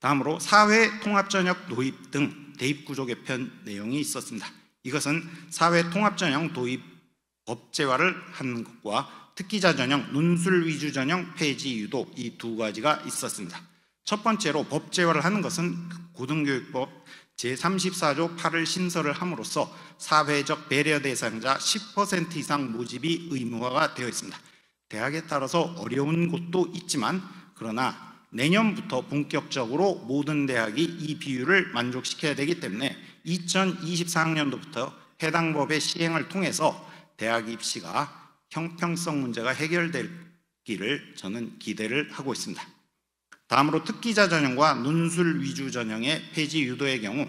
다음으로 사회 통합전형 도입 등 대입구조 개편 내용이 있었습니다. 이것은 사회 통합전형 도입 법제화를 하는 것과 특기자 전형, 논술 위주 전형 폐지 유도 이 두 가지가 있었습니다. 첫 번째로 법제화를 하는 것은 고등교육법 제34조 8을 신설을 함으로써 사회적 배려 대상자 10% 이상 모집이 의무화가 되어 있습니다. 대학에 따라서 어려운 곳도 있지만 그러나 내년부터 본격적으로 모든 대학이 이 비율을 만족시켜야 되기 때문에 2024학년도부터 해당 법의 시행을 통해서 대학 입시가 형평성 문제가 해결되기를 저는 기대를 하고 있습니다. 다음으로 특기자 전형과 논술 위주 전형의 폐지 유도의 경우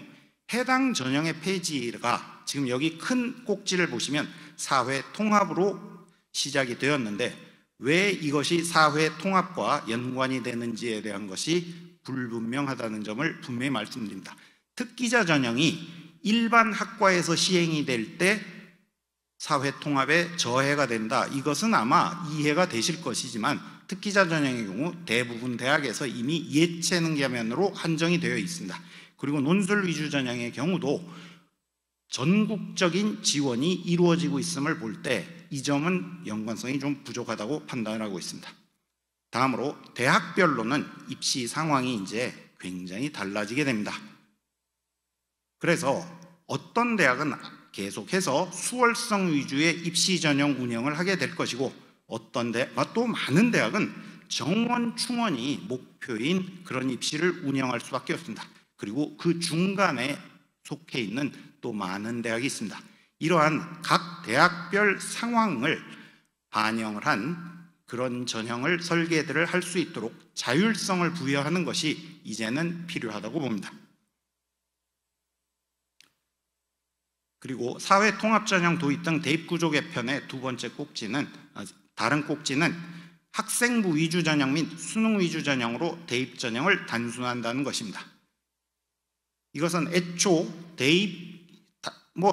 해당 전형의 폐지가 지금 여기 큰 꼭지를 보시면 사회 통합으로 시작이 되었는데 왜 이것이 사회 통합과 연관이 되는지에 대한 것이 불분명하다는 점을 분명히 말씀드립니다. 특기자 전형이 일반 학과에서 시행이 될 때 사회 통합에 저해가 된다. 이것은 아마 이해가 되실 것이지만 특기자 전형의 경우 대부분 대학에서 이미 예체능 겸연으로 한정이 되어 있습니다. 그리고 논술 위주 전형의 경우도 전국적인 지원이 이루어지고 있음을 볼 때 이 점은 연관성이 좀 부족하다고 판단을 하고 있습니다. 다음으로 대학별로는 입시 상황이 이제 굉장히 달라지게 됩니다. 그래서 어떤 대학은 계속해서 수월성 위주의 입시 전형 운영을 하게 될 것이고 어떤 대학과 또 많은 대학은 정원 충원이 목표인 그런 입시를 운영할 수밖에 없습니다. 그리고 그 중간에 속해 있는 또 많은 대학이 있습니다. 이러한 각 대학별 상황을 반영을 한 그런 전형을 설계들을 할 수 있도록 자율성을 부여하는 것이 이제는 필요하다고 봅니다. 그리고 사회통합전형 도입 등 대입구조 개편의 두 번째 꼭지는 다른 꼭지는 학생부 위주 전형 및 수능 위주 전형으로 대입 전형을 단순화한다는 것입니다. 이것은 애초 대입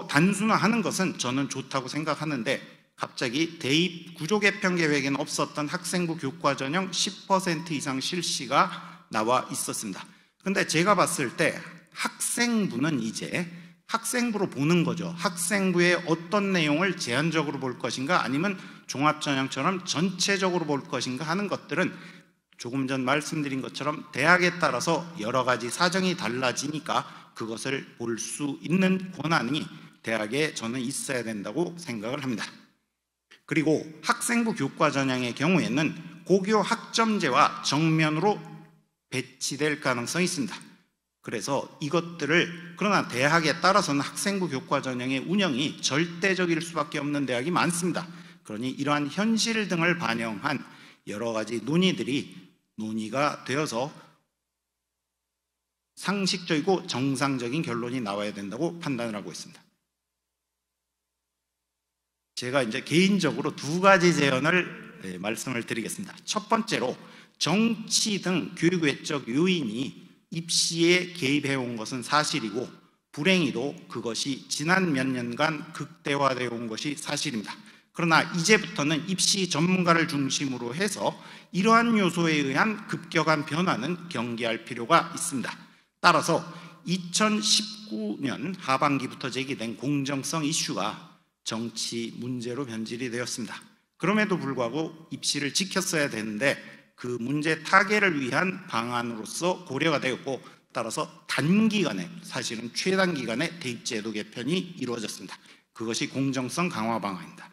단순화하는 것은 저는 좋다고 생각하는데 갑자기 대입 구조 개편 계획에는 없었던 학생부 교과 전형 10% 이상 실시가 나와 있었습니다. 그런데 제가 봤을 때 학생부는 이제 학생부로 보는 거죠. 학생부의 어떤 내용을 제한적으로 볼 것인가 아니면 종합전형처럼 전체적으로 볼 것인가 하는 것들은 조금 전 말씀드린 것처럼 대학에 따라서 여러 가지 사정이 달라지니까 그것을 볼 수 있는 권한이 대학에 저는 있어야 된다고 생각을 합니다. 그리고 학생부 교과 전형의 경우에는 고교 학점제와 정면으로 배치될 가능성이 있습니다. 그래서 이것들을 그러나 대학에 따라서는 학생부 교과 전형의 운영이 절대적일 수밖에 없는 대학이 많습니다. 그러니 이러한 현실 등을 반영한 여러 가지 논의가 되어서 상식적이고 정상적인 결론이 나와야 된다고 판단을 하고 있습니다. 제가 이제 개인적으로 두 가지 제언을 말씀을 드리겠습니다. 첫 번째로 정치 등 교육 외적 요인이 입시에 개입해 온 것은 사실이고 불행히도 그것이 지난 몇 년간 극대화되어 온 것이 사실입니다. 그러나 이제부터는 입시 전문가를 중심으로 해서 이러한 요소에 의한 급격한 변화는 경계할 필요가 있습니다. 따라서 2019년 하반기부터 제기된 공정성 이슈가 정치 문제로 변질이 되었습니다. 그럼에도 불구하고 입시를 지켰어야 되는데 그 문제 타개를 위한 방안으로서 고려가 되었고 따라서 단기간에 사실은 최단기간에 대입제도 개편이 이루어졌습니다. 그것이 공정성 강화 방안입니다.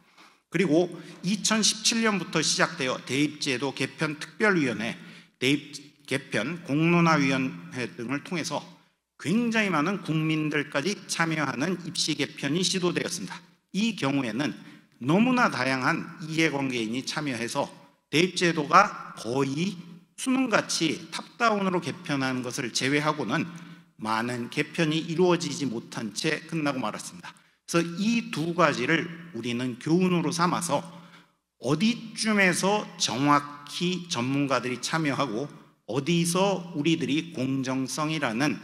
그리고 2017년부터 시작되어 대입제도 개편 특별위원회, 대입 개편 공론화위원회 등을 통해서 굉장히 많은 국민들까지 참여하는 입시 개편이 시도되었습니다. 이 경우에는 너무나 다양한 이해관계인이 참여해서 대입제도가 거의 수능같이 탑다운으로 개편하는 것을 제외하고는 많은 개편이 이루어지지 못한 채 끝나고 말았습니다. 그래서 이 두 가지를 우리는 교훈으로 삼아서 어디쯤에서 정확히 전문가들이 참여하고 어디서 우리들이 공정성이라는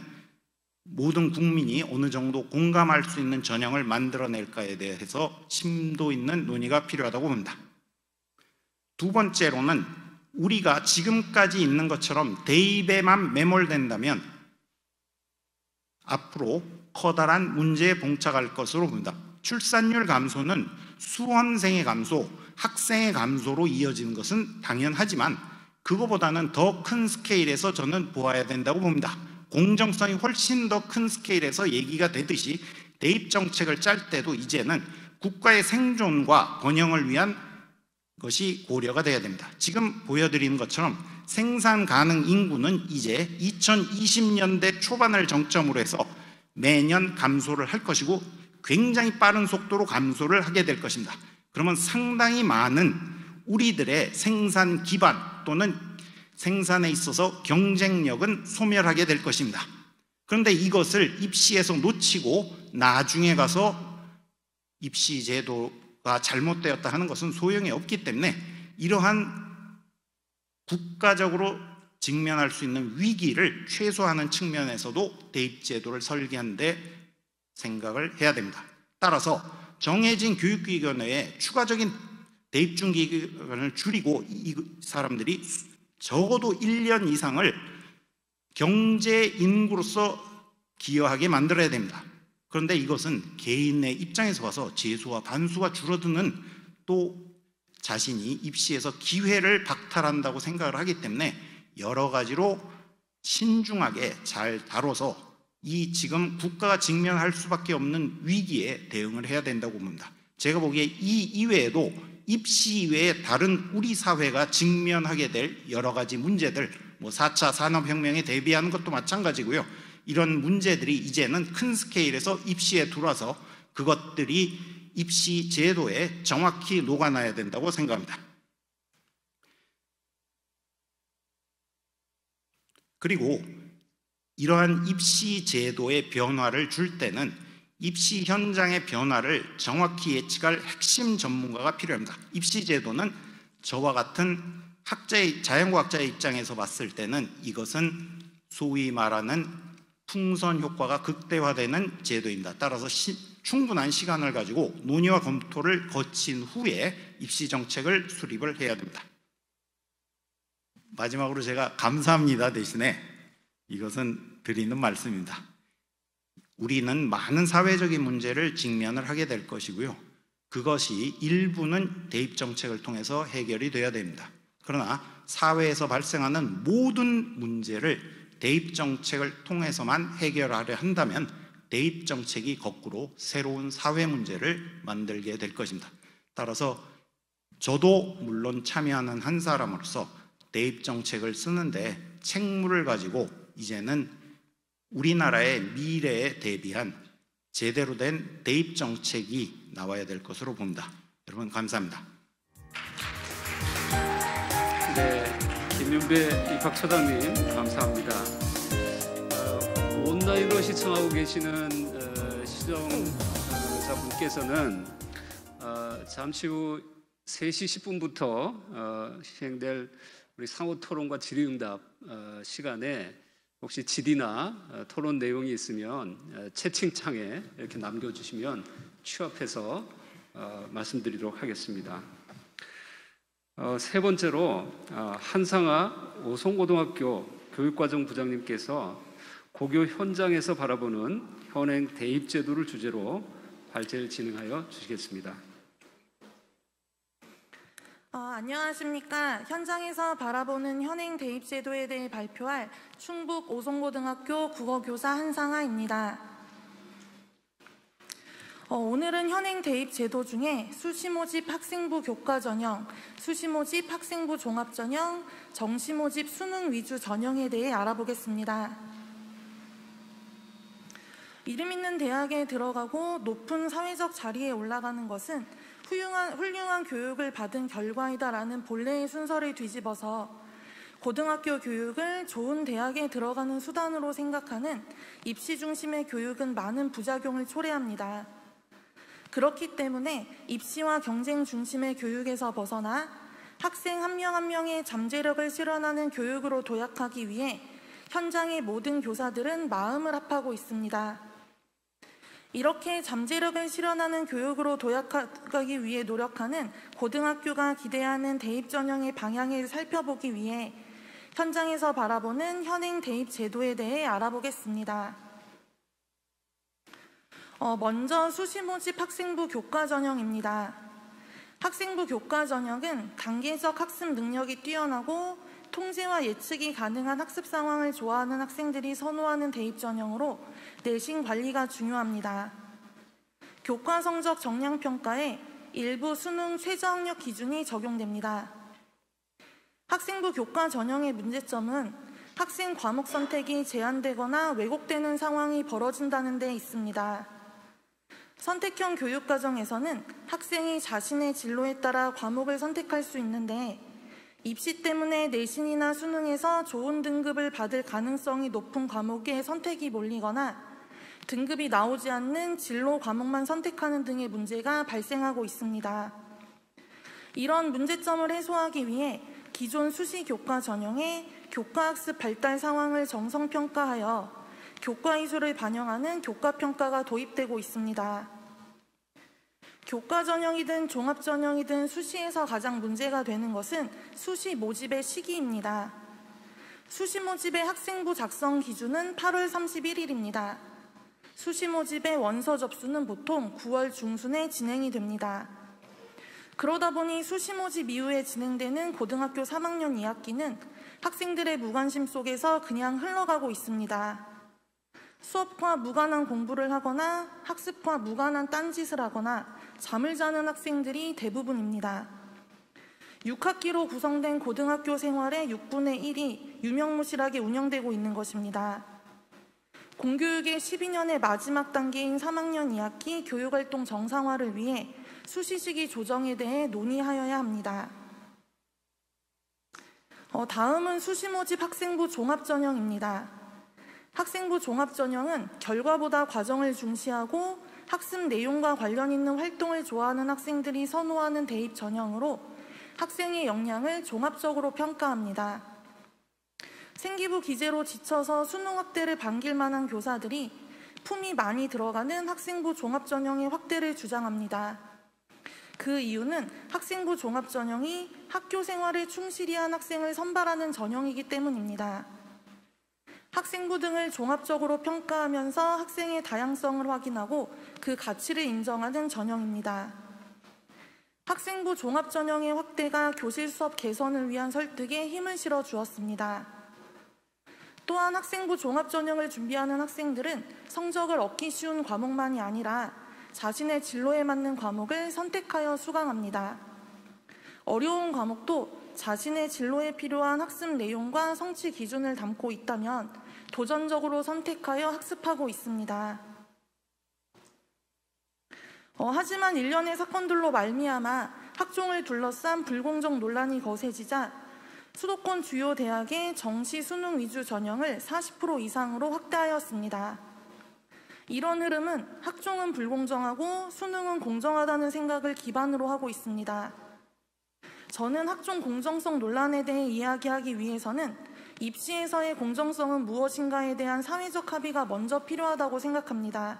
모든 국민이 어느 정도 공감할 수 있는 전형을 만들어낼까에 대해서 심도 있는 논의가 필요하다고 봅니다. 두 번째로는 우리가 지금까지 있는 것처럼 대입에만 매몰된다면 앞으로 커다란 문제에 봉착할 것으로 봅니다. 출산율 감소는 수험생의 감소, 학생의 감소로 이어지는 것은 당연하지만 그거보다는 더 큰 스케일에서 저는 보아야 된다고 봅니다. 공정성이 훨씬 더 큰 스케일에서 얘기가 되듯이 대입 정책을 짤 때도 이제는 국가의 생존과 번영을 위한 것이 고려가 돼야 됩니다. 지금 보여드리는 것처럼 생산 가능 인구는 이제 2020년대 초반을 정점으로 해서 매년 감소를 할 것이고 굉장히 빠른 속도로 감소를 하게 될 것입니다. 그러면 상당히 많은 우리들의 생산 기반 또는 생산에 있어서 경쟁력은 소멸하게 될 것입니다. 그런데 이것을 입시에서 놓치고 나중에 가서 입시 제도가 잘못되었다 하는 것은 소용이 없기 때문에 이러한 국가적으로 직면할 수 있는 위기를 최소화하는 측면에서도 대입제도를 설계하는데 생각을 해야 됩니다. 따라서 정해진 교육기관 외에 추가적인 대입 기간을 줄이고 이 사람들이 적어도 1년 이상을 경제 인구로서 기여하게 만들어야 됩니다. 그런데 이것은 개인의 입장에서 봐서 재수와 반수가 줄어드는, 또 자신이 입시에서 기회를 박탈한다고 생각을 하기 때문에 여러 가지로 신중하게 잘 다뤄서 이 지금 국가가 직면할 수밖에 없는 위기에 대응을 해야 된다고 봅니다. 제가 보기에 이 이외에도 입시 이외에 다른 우리 사회가 직면하게 될 여러 가지 문제들, 4차 산업혁명에 대비하는 것도 마찬가지고요. 이런 문제들이 이제는 큰 스케일에서 입시에 들어와서 그것들이 입시 제도에 정확히 녹아나야 된다고 생각합니다. 그리고 이러한 입시 제도의 변화를 줄 때는 입시 현장의 변화를 정확히 예측할 핵심 전문가가 필요합니다. 입시 제도는 저와 같은 자연과학자의 입장에서 봤을 때는 이것은 소위 말하는 풍선 효과가 극대화되는 제도입니다. 따라서 충분한 시간을 가지고 논의와 검토를 거친 후에 입시 정책을 수립을 해야 됩니다. 마지막으로 제가 감사합니다 대신에 이것은 드리는 말씀입니다. 우리는 많은 사회적인 문제를 직면을 하게 될 것이고요. 그것이 일부는 대입 정책을 통해서 해결이 돼야 됩니다. 그러나 사회에서 발생하는 모든 문제를 대입 정책을 통해서만 해결하려 한다면 대입 정책이 거꾸로 새로운 사회 문제를 만들게 될 것입니다. 따라서 저도 물론 참여하는 한 사람으로서 대입 정책을 쓰는데 책무를 가지고 이제는 우리나라의 미래에 대비한 제대로 된 대입 정책이 나와야 될 것으로 봅니다. 여러분 감사합니다. 네, 김윤배 입학처장님 감사합니다. 온라인으로 시청하고 계시는 시청자분께서는 잠시 후 3시 10분부터 시행될 우리 상호 토론과 질의응답 시간에 혹시 질의나 토론 내용이 있으면 채팅창에 이렇게 남겨주시면 취합해서 말씀드리도록 하겠습니다. 세 번째로 한상아 오송고등학교 교육과정 부장님께서 고교 현장에서 바라보는 현행 대입제도를 주제로 발제를 진행하여 주시겠습니다. 안녕하십니까. 현장에서 바라보는 현행 대입제도에 대해 발표할 충북 오송고등학교 국어교사 한상아입니다. 오늘은 현행 대입제도 중에 수시모집 학생부 교과전형, 수시모집 학생부 종합전형, 정시모집 수능 위주 전형에 대해 알아보겠습니다. 이름 있는 대학에 들어가고 높은 사회적 자리에 올라가는 것은 훌륭한 교육을 받은 결과이다라는 본래의 순서를 뒤집어서 고등학교 교육을 좋은 대학에 들어가는 수단으로 생각하는 입시 중심의 교육은 많은 부작용을 초래합니다. 그렇기 때문에 입시와 경쟁 중심의 교육에서 벗어나 학생 한 명 한 명의 잠재력을 실현하는 교육으로 도약하기 위해 현장의 모든 교사들은 마음을 합하고 있습니다. 이렇게 잠재력을 실현하는 교육으로 도약하기 위해 노력하는 고등학교가 기대하는 대입 전형의 방향을 살펴보기 위해 현장에서 바라보는 현행 대입 제도에 대해 알아보겠습니다. 먼저 수시모집 학생부 교과 전형입니다. 학생부 교과 전형은 단계적 학습 능력이 뛰어나고 통제와 예측이 가능한 학습 상황을 좋아하는 학생들이 선호하는 대입 전형으로 내신 관리가 중요합니다. 교과 성적 정량 평가에 일부 수능 최저학력 기준이 적용됩니다. 학생부 교과 전형의 문제점은 학생 과목 선택이 제한되거나 왜곡되는 상황이 벌어진다는 데 있습니다. 선택형 교육 과정에서는 학생이 자신의 진로에 따라 과목을 선택할 수 있는데 입시 때문에 내신이나 수능에서 좋은 등급을 받을 가능성이 높은 과목에 선택이 몰리거나 등급이 나오지 않는 진로 과목만 선택하는 등의 문제가 발생하고 있습니다. 이런 문제점을 해소하기 위해 기존 수시 교과 전형에 교과학습 발달 상황을 정성평가하여 교과 이수를 반영하는 교과평가가 도입되고 있습니다. 교과 전형이든 종합 전형이든 수시에서 가장 문제가 되는 것은 수시 모집의 시기입니다. 수시 모집의 학생부 작성 기준은 8월 31일입니다. 수시 모집의 원서 접수는 보통 9월 중순에 진행이 됩니다. 그러다 보니 수시 모집 이후에 진행되는 고등학교 3학년 2학기는 학생들의 무관심 속에서 그냥 흘러가고 있습니다. 수업과 무관한 공부를 하거나 학습과 무관한 딴짓을 하거나 잠을 자는 학생들이 대부분입니다. 6학기로 구성된 고등학교 생활의 6분의 1이 유명무실하게 운영되고 있는 것입니다. 공교육의 12년의 마지막 단계인 3학년 2학기 교육활동 정상화를 위해 수시 시기 조정에 대해 논의하여야 합니다. 다음은 수시 모집 학생부 종합 전형입니다. 학생부 종합 전형은 결과보다 과정을 중시하고 학습 내용과 관련 있는 활동을 좋아하는 학생들이 선호하는 대입 전형으로 학생의 역량을 종합적으로 평가합니다. 생기부 기재로 지쳐서 수능 확대를 반길 만한 교사들이 품이 많이 들어가는 학생부 종합 전형의 확대를 주장합니다. 그 이유는 학생부 종합 전형이 학교 생활에 충실히 한 학생을 선발하는 전형이기 때문입니다. 학생부 등을 종합적으로 평가하면서 학생의 다양성을 확인하고 그 가치를 인정하는 전형입니다. 학생부 종합 전형의 확대가 교실 수업 개선을 위한 설득에 힘을 실어 주었습니다. 또한 학생부 종합 전형을 준비하는 학생들은 성적을 얻기 쉬운 과목만이 아니라 자신의 진로에 맞는 과목을 선택하여 수강합니다. 어려운 과목도 자신의 진로에 필요한 학습 내용과 성취 기준을 담고 있다면 도전적으로 선택하여 학습하고 있습니다. 하지만 일련의 사건들로 말미암아 학종을 둘러싼 불공정 논란이 거세지자 수도권 주요 대학의 정시 수능 위주 전형을 40% 이상으로 확대하였습니다. 이런 흐름은 학종은 불공정하고 수능은 공정하다는 생각을 기반으로 하고 있습니다. 저는 학종 공정성 논란에 대해 이야기하기 위해서는 입시에서의 공정성은 무엇인가에 대한 사회적 합의가 먼저 필요하다고 생각합니다.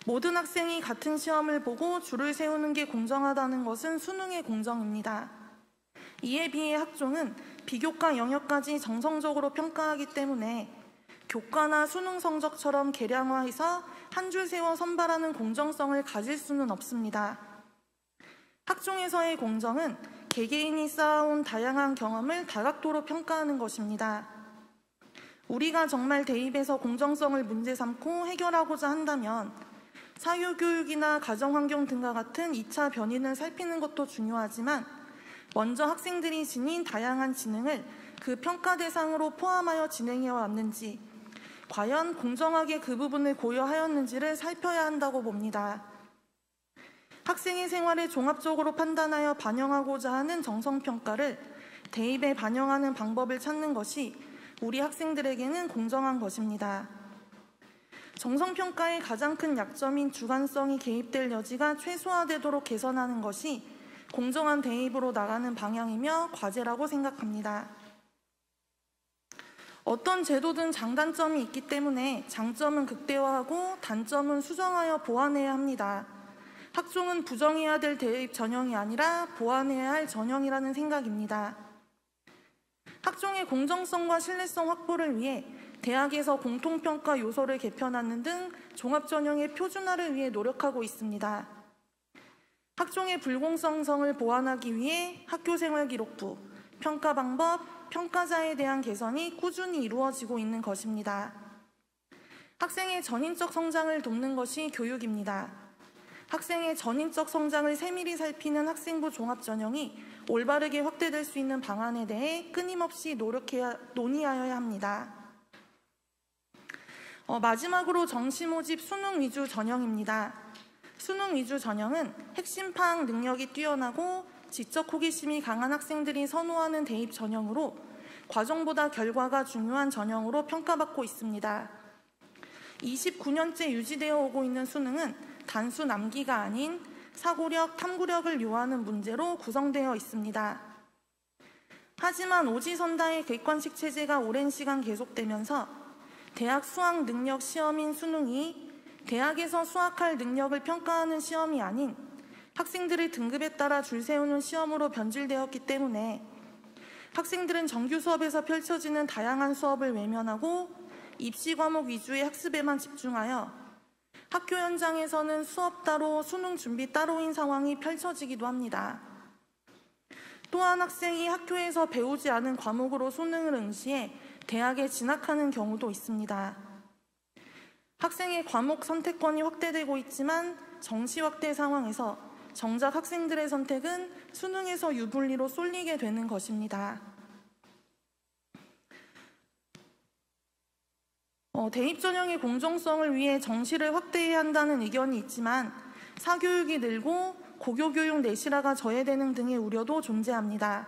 모든 학생이 같은 시험을 보고 줄을 세우는 게 공정하다는 것은 수능의 공정입니다. 이에 비해 학종은 비교과 영역까지 정성적으로 평가하기 때문에 교과나 수능 성적처럼 계량화해서 한 줄 세워 선발하는 공정성을 가질 수는 없습니다. 학종에서의 공정은 개개인이 쌓아온 다양한 경험을 다각도로 평가하는 것입니다. 우리가 정말 대입에서 공정성을 문제 삼고 해결하고자 한다면 사교교육이나 가정환경 등과 같은 2차 변인을 살피는 것도 중요하지만 먼저 학생들이 지닌 다양한 지능을 그 평가 대상으로 포함하여 진행해 왔는지 과연 공정하게 그 부분을 고려하였는지를 살펴야 한다고 봅니다. 학생의 생활을 종합적으로 판단하여 반영하고자 하는 정성평가를 대입에 반영하는 방법을 찾는 것이 우리 학생들에게는 공정한 것입니다. 정성평가의 가장 큰 약점인 주관성이 개입될 여지가 최소화되도록 개선하는 것이 공정한 대입으로 나가는 방향이며 과제라고 생각합니다. 어떤 제도든 장단점이 있기 때문에 장점은 극대화하고 단점은 수정하여 보완해야 합니다. 학종은 부정해야 될 대입 전형이 아니라 보완해야 할 전형이라는 생각입니다. 학종의 공정성과 신뢰성 확보를 위해 대학에서 공통평가 요소를 개편하는 등 종합전형의 표준화를 위해 노력하고 있습니다. 학종의 불공정성을 보완하기 위해 학교생활기록부, 평가 방법, 평가자에 대한 개선이 꾸준히 이루어지고 있는 것입니다. 학생의 전인적 성장을 돕는 것이 교육입니다. 학생의 전인적 성장을 세밀히 살피는 학생부 종합전형이 올바르게 확대될 수 있는 방안에 대해 끊임없이 논의하여야 합니다. 마지막으로 정시 모집 수능 위주 전형입니다. 수능 위주 전형은 핵심 파악 능력이 뛰어나고 지적 호기심이 강한 학생들이 선호하는 대입 전형으로 과정보다 결과가 중요한 전형으로 평가받고 있습니다. 29년째 유지되어 오고 있는 수능은 단순 암기가 아닌 사고력, 탐구력을 요하는 문제로 구성되어 있습니다. 하지만 오지선다의 객관식 체제가 오랜 시간 계속되면서 대학 수학 능력 시험인 수능이 대학에서 수학할 능력을 평가하는 시험이 아닌 학생들의 등급에 따라 줄 세우는 시험으로 변질되었기 때문에 학생들은 정규 수업에서 펼쳐지는 다양한 수업을 외면하고 입시 과목 위주의 학습에만 집중하여 학교 현장에서는 수업 따로 수능 준비 따로인 상황이 펼쳐지기도 합니다. 또한 학생이 학교에서 배우지 않은 과목으로 수능을 응시해 대학에 진학하는 경우도 있습니다. 학생의 과목 선택권이 확대되고 있지만 정시 확대 상황에서 정작 학생들의 선택은 수능에서 유불리로 쏠리게 되는 것입니다. 대입 전형의 공정성을 위해 정시를 확대해야 한다는 의견이 있지만 사교육이 늘고 고교교육 내실화가 저해되는 등의 우려도 존재합니다.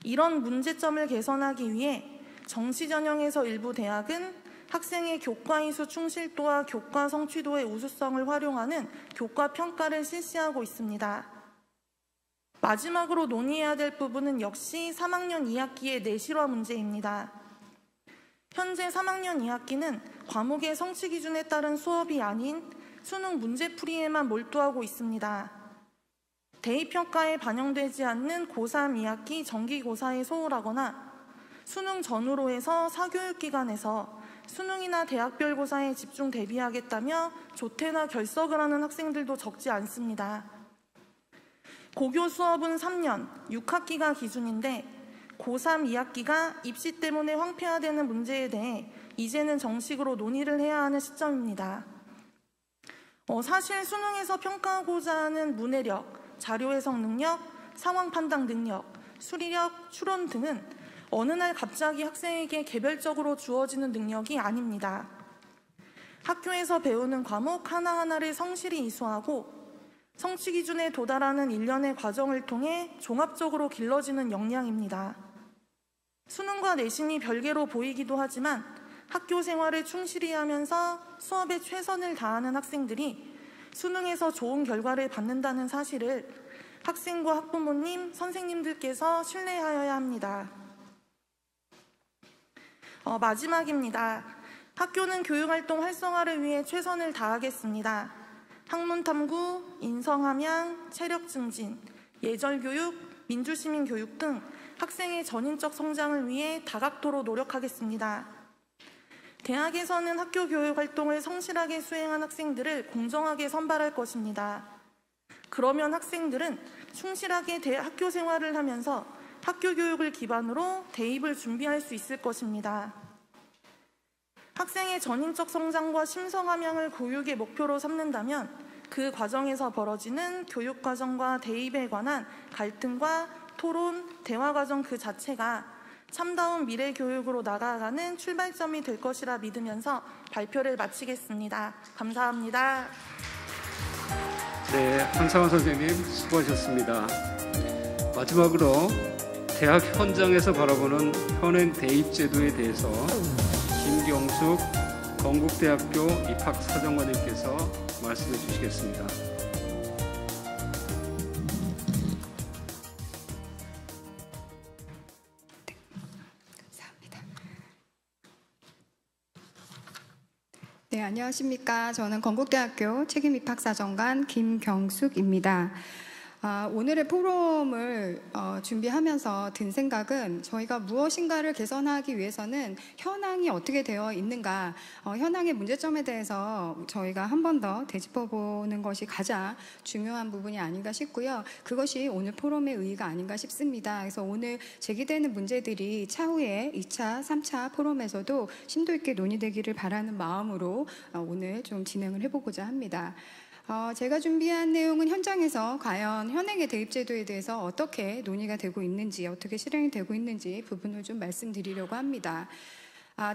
이런 문제점을 개선하기 위해 정시 전형에서 일부 대학은 학생의 교과이수 충실도와 교과 성취도의 우수성을 활용하는 교과 평가를 실시하고 있습니다. 마지막으로 논의해야 될 부분은 역시 3학년 2학기의 내실화 문제입니다. 현재 3학년 2학기는 과목의 성취 기준에 따른 수업이 아닌 수능 문제풀이에만 몰두하고 있습니다. 대입평가에 반영되지 않는 고3 2학기 정기고사에 소홀하거나 수능 전후로 해서 사교육기관에서 수능이나 대학별 고사에 집중 대비하겠다며 조퇴나 결석을 하는 학생들도 적지 않습니다. 고교 수업은 3년, 6학기가 기준인데 고3 2학기가 입시 때문에 황폐화되는 문제에 대해 이제는 정식으로 논의를 해야 하는 시점입니다. 사실 수능에서 평가하고자 하는 문해력, 자료 해석 능력, 상황 판단 능력, 수리력, 추론 등은 어느 날 갑자기 학생에게 개별적으로 주어지는 능력이 아닙니다. 학교에서 배우는 과목 하나하나를 성실히 이수하고 성취 기준에 도달하는 일련의 과정을 통해 종합적으로 길러지는 역량입니다. 수능과 내신이 별개로 보이기도 하지만 학교 생활을 충실히 하면서 수업에 최선을 다하는 학생들이 수능에서 좋은 결과를 받는다는 사실을 학생과 학부모님, 선생님들께서 신뢰하여야 합니다. 마지막입니다. 학교는 교육활동 활성화를 위해 최선을 다하겠습니다. 학문탐구, 인성함양, 체력증진, 예절교육, 민주시민교육 등 학생의 전인적 성장을 위해 다각도로 노력하겠습니다. 대학에서는 학교 교육활동을 성실하게 수행한 학생들을 공정하게 선발할 것입니다. 그러면 학생들은 충실하게 학교 생활을 하면서 학교 교육을 기반으로 대입을 준비할 수 있을 것입니다. 학생의 전인적 성장과 심성함양을 교육의 목표로 삼는다면 그 과정에서 벌어지는 교육과정과 대입에 관한 갈등과 토론, 대화과정 그 자체가 참다운 미래 교육으로 나아가는 출발점이 될 것이라 믿으면서 발표를 마치겠습니다. 감사합니다. 네, 한상원 선생님 수고하셨습니다. 마지막으로 대학 현장에서 바라보는 현행 대입제도에 대해서 김경숙 건국대학교 입학사정관님께서 말씀해 주시겠습니다. 네, 안녕하십니까. 저는 건국대학교 책임입학사정관 김경숙입니다. 오늘의 포럼을 준비하면서 든 생각은 저희가 무엇인가를 개선하기 위해서는 현황이 어떻게 되어 있는가, 현황의 문제점에 대해서 저희가 한 번 더 되짚어보는 것이 가장 중요한 부분이 아닌가 싶고요. 그것이 오늘 포럼의 의의가 아닌가 싶습니다. 그래서 오늘 제기되는 문제들이 차후에 2차, 3차 포럼에서도 심도 있게 논의되기를 바라는 마음으로 오늘 좀 진행을 해보고자 합니다. 제가 준비한 내용은 현장에서 과연 현행의 대입제도에 대해서 어떻게 논의가 되고 있는지, 어떻게 실행이 되고 있는지 부분을 좀 말씀드리려고 합니다.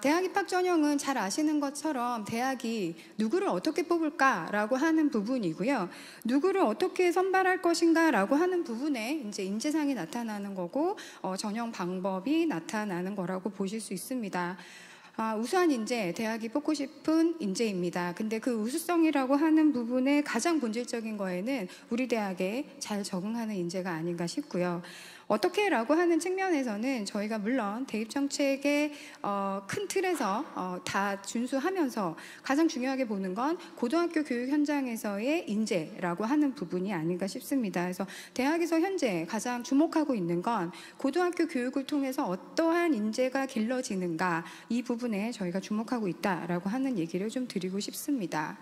대학 입학 전형은 잘 아시는 것처럼 대학이 누구를 어떻게 뽑을까라고 하는 부분이고요. 누구를 어떻게 선발할 것인가라고 하는 부분에 이제 인재상이 나타나는 거고, 전형 방법이 나타나는 거라고 보실 수 있습니다. 우수한 인재, 대학이 뽑고 싶은 인재입니다. 근데 그 우수성이라고 하는 부분의 가장 본질적인 거에는 우리 대학에 잘 적응하는 인재가 아닌가 싶고요. 어떻게라고 하는 측면에서는 저희가 물론 대입 정책의 큰 틀에서 다 준수하면서 가장 중요하게 보는 건 고등학교 교육 현장에서의 인재라고 하는 부분이 아닌가 싶습니다. 그래서 대학에서 현재 가장 주목하고 있는 건 고등학교 교육을 통해서 어떠한 인재가 길러지는가, 이 부분에 저희가 주목하고 있다라고 하는 얘기를 좀 드리고 싶습니다.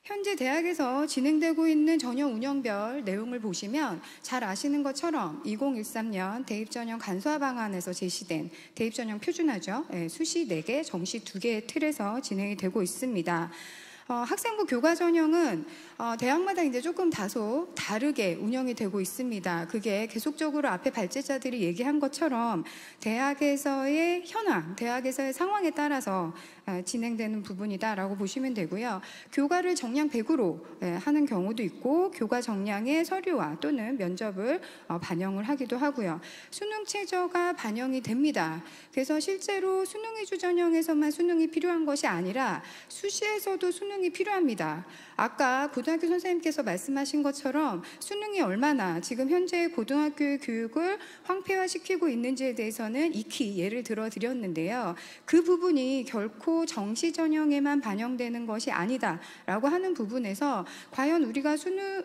현재 대학에서 진행되고 있는 전형 운영별 내용을 보시면 잘 아시는 것처럼 2013년 대입전형 간소화 방안에서 제시된 대입전형 표준화죠. 수시 4개, 정시 2개의 틀에서 진행이 되고 있습니다. 학생부 교과 전형은 대학마다 이제 조금 다소 다르게 운영이 되고 있습니다. 그게 계속적으로 앞에 발제자들이 얘기한 것처럼 대학에서의 현황, 대학에서의 상황에 따라서 진행되는 부분이다라고 보시면 되고요. 교과를 정량 100으로 하는 경우도 있고 교과 정량의 서류와 또는 면접을 반영을 하기도 하고요. 수능 최저가 반영이 됩니다. 그래서 실제로 수능 위주 전형에서만 수능이 필요한 것이 아니라 수시에서도 수능이 필요합니다. 아까 고등학교 선생님께서 말씀하신 것처럼 수능이 얼마나 지금 현재 고등학교의 교육을 황폐화시키고 있는지에 대해서는 익히 예를 들어 드렸는데요. 그 부분이 결코 정시 전형에만 반영되는 것이 아니다라고 하는 부분에서 과연 우리가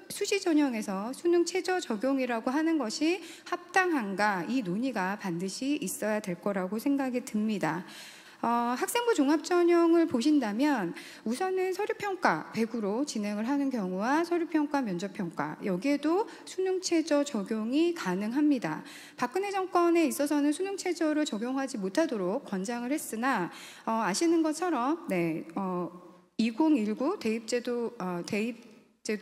수시 전형에서 수능 최저 적용이라고 하는 것이 합당한가, 이 논의가 반드시 있어야 될 거라고 생각이 듭니다. 학생부 종합전형을 보신다면 우선은 서류평가 100으로 진행을 하는 경우와 서류평가, 면접평가, 여기에도 수능 최저 적용이 가능합니다. 박근혜 정권에 있어서는 수능 최저를 적용하지 못하도록 권장을 했으나 아시는 것처럼 2019 대입제도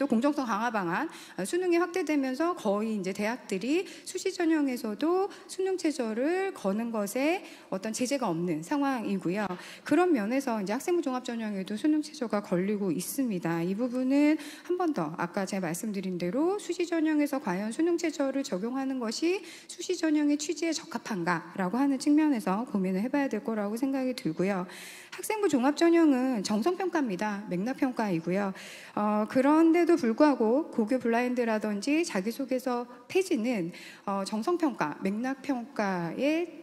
공정성 강화 방안 수능이 확대되면서 거의 이제 대학들이 수시 전형에서도 수능 최저를 거는 것에 어떤 제재가 없는 상황이고요. 그런 면에서 이제 학생부 종합 전형에도 수능 최저가 걸리고 있습니다. 이 부분은 한 번 더 아까 제가 말씀드린 대로 수시 전형에서 과연 수능 최저를 적용하는 것이 수시 전형의 취지에 적합한가라고 하는 측면에서 고민을 해봐야 될 거라고 생각이 들고요. 학생부 종합 전형은 정성평가입니다. 맥락평가이고요. 그런데도 불구하고 고교 블라인드라든지 자기소개서 페이지는 정성평가, 맥락평가를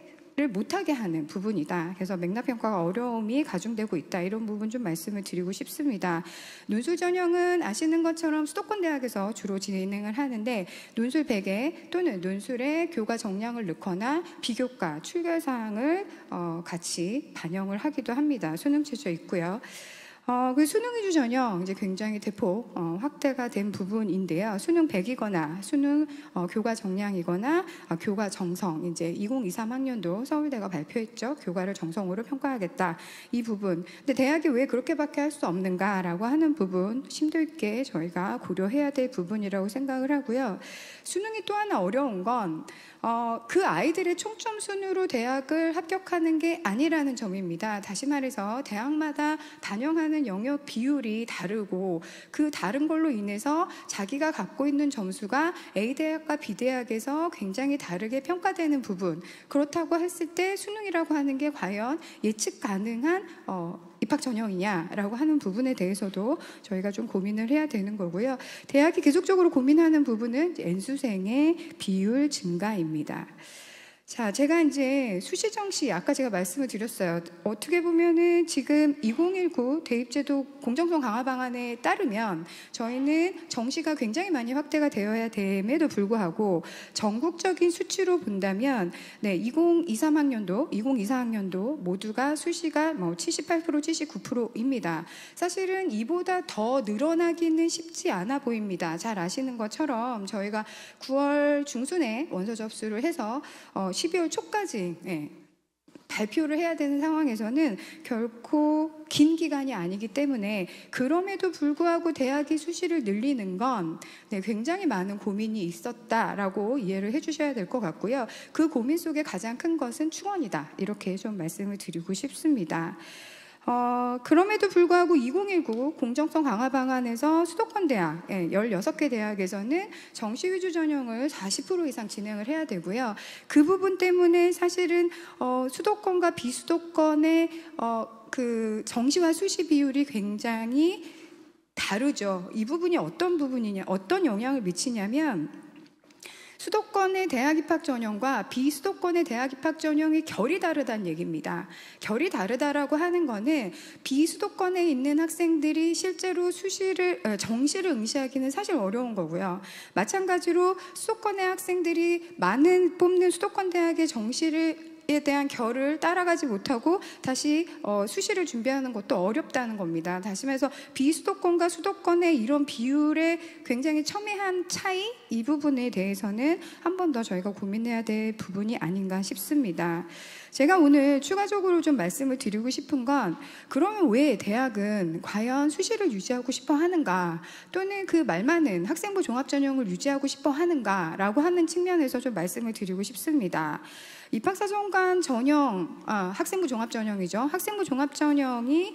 못하게 하는 부분이다. 그래서 맥락평가가 어려움이 가중되고 있다. 이런 부분 좀 말씀을 드리고 싶습니다. 논술 전형은 아시는 것처럼 수도권 대학에서 주로 진행을 하는데 논술 100에 또는 논술에 교과 정량을 넣거나 비교과, 출결사항을 같이 반영을 하기도 합니다. 수능 최저 있고요. 그 수능 위주 전형 이제 굉장히 대폭 확대가 된 부분인데요. 수능 100이거나 수능 교과 정량이거나 교과 정성, 이제 2023 학년도 서울대가 발표했죠. 교과를 정성으로 평가하겠다. 이 부분. 근데 대학이 왜 그렇게밖에 할 수 없는가라고 하는 부분 심도 있게 저희가 고려해야 될 부분이라고 생각을 하고요. 수능이 또 하나 어려운 건 그 아이들의 총점 순으로 대학을 합격하는 게 아니라는 점입니다. 다시 말해서 대학마다 반영하는 영역 비율이 다르고 그 다른 걸로 인해서 자기가 갖고 있는 점수가 A대학과 B대학에서 굉장히 다르게 평가되는 부분, 그렇다고 했을 때 수능이라고 하는 게 과연 예측 가능한 입학 전형이냐라고 하는 부분에 대해서도 저희가 좀 고민을 해야 되는 거고요. 대학이 계속적으로 고민하는 부분은 N수생의 비율 증가입니다. 자, 제가 이제 수시 정시 아까 제가 말씀을 드렸어요. 어떻게 보면은 지금 2019 대입제도 공정성 강화 방안에 따르면 저희는 정시가 굉장히 많이 확대가 되어야 됨에도 불구하고 전국적인 수치로 본다면 2023학년도, 2024학년도 모두가 수시가 78%, 79%입니다. 사실은 이보다 더 늘어나기는 쉽지 않아 보입니다. 잘 아시는 것처럼 저희가 9월 중순에 원서 접수를 해서 12월 초까지 발표를 해야 되는 상황에서는 결코 긴 기간이 아니기 때문에 그럼에도 불구하고 대학이 수시를 늘리는 건 굉장히 많은 고민이 있었다라고 이해를 해주셔야 될 것 같고요. 그 고민 속에 가장 큰 것은 충원이다. 이렇게 좀 말씀을 드리고 싶습니다. 그럼에도 불구하고 2019 공정성 강화 방안에서 수도권 대학 16개 대학에서는 정시 위주 전형을 40% 이상 진행을 해야 되고요. 그 부분 때문에 사실은 수도권과 비수도권의 그 정시와 수시 비율이 굉장히 다르죠. 이 부분이 어떤 부분이냐, 어떤 영향을 미치냐면 수도권의 대학 입학 전형과 비수도권의 대학 입학 전형이 결이 다르다는 얘기입니다. 결이 다르다라고 하는 거는 비수도권에 있는 학생들이 실제로 정시를 응시하기는 사실 어려운 거고요. 마찬가지로 수도권의 학생들이 많은 뽑는 수도권 대학의 정시를 에 대한 결을 따라가지 못하고 다시 수시를 준비하는 것도 어렵다는 겁니다. 다시 말해서 비수도권과 수도권의 이런 비율의 굉장히 첨예한 차이, 이 부분에 대해서는 한 번 더 저희가 고민해야 될 부분이 아닌가 싶습니다. 제가 오늘 추가적으로 좀 말씀을 드리고 싶은 건, 그러면 왜 대학은 과연 수시를 유지하고 싶어 하는가, 또는 그 말 많은 학생부 종합전형을 유지하고 싶어 하는가라고 하는 측면에서 좀 말씀을 드리고 싶습니다. 입학사정관 전형, 학생부 종합전형이죠. 학생부 종합전형이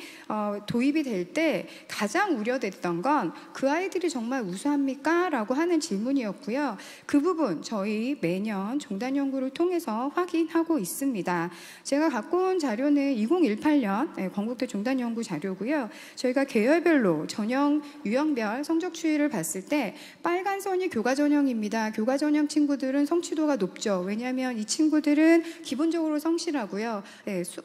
도입이 될 때 가장 우려됐던 건 그 아이들이 정말 우수합니까? 라고 하는 질문이었고요. 그 부분 저희 매년 종단 연구를 통해서 확인하고 있습니다. 제가 갖고 온 자료는 2018년 건국대 종단 연구 자료고요. 저희가 계열별로 전형 유형별 성적 추이를 봤을 때 빨간 선이 교과 전형입니다. 교과 전형 친구들은 성취도가 높죠. 왜냐하면 이 친구들은 기본적으로 성실하고요.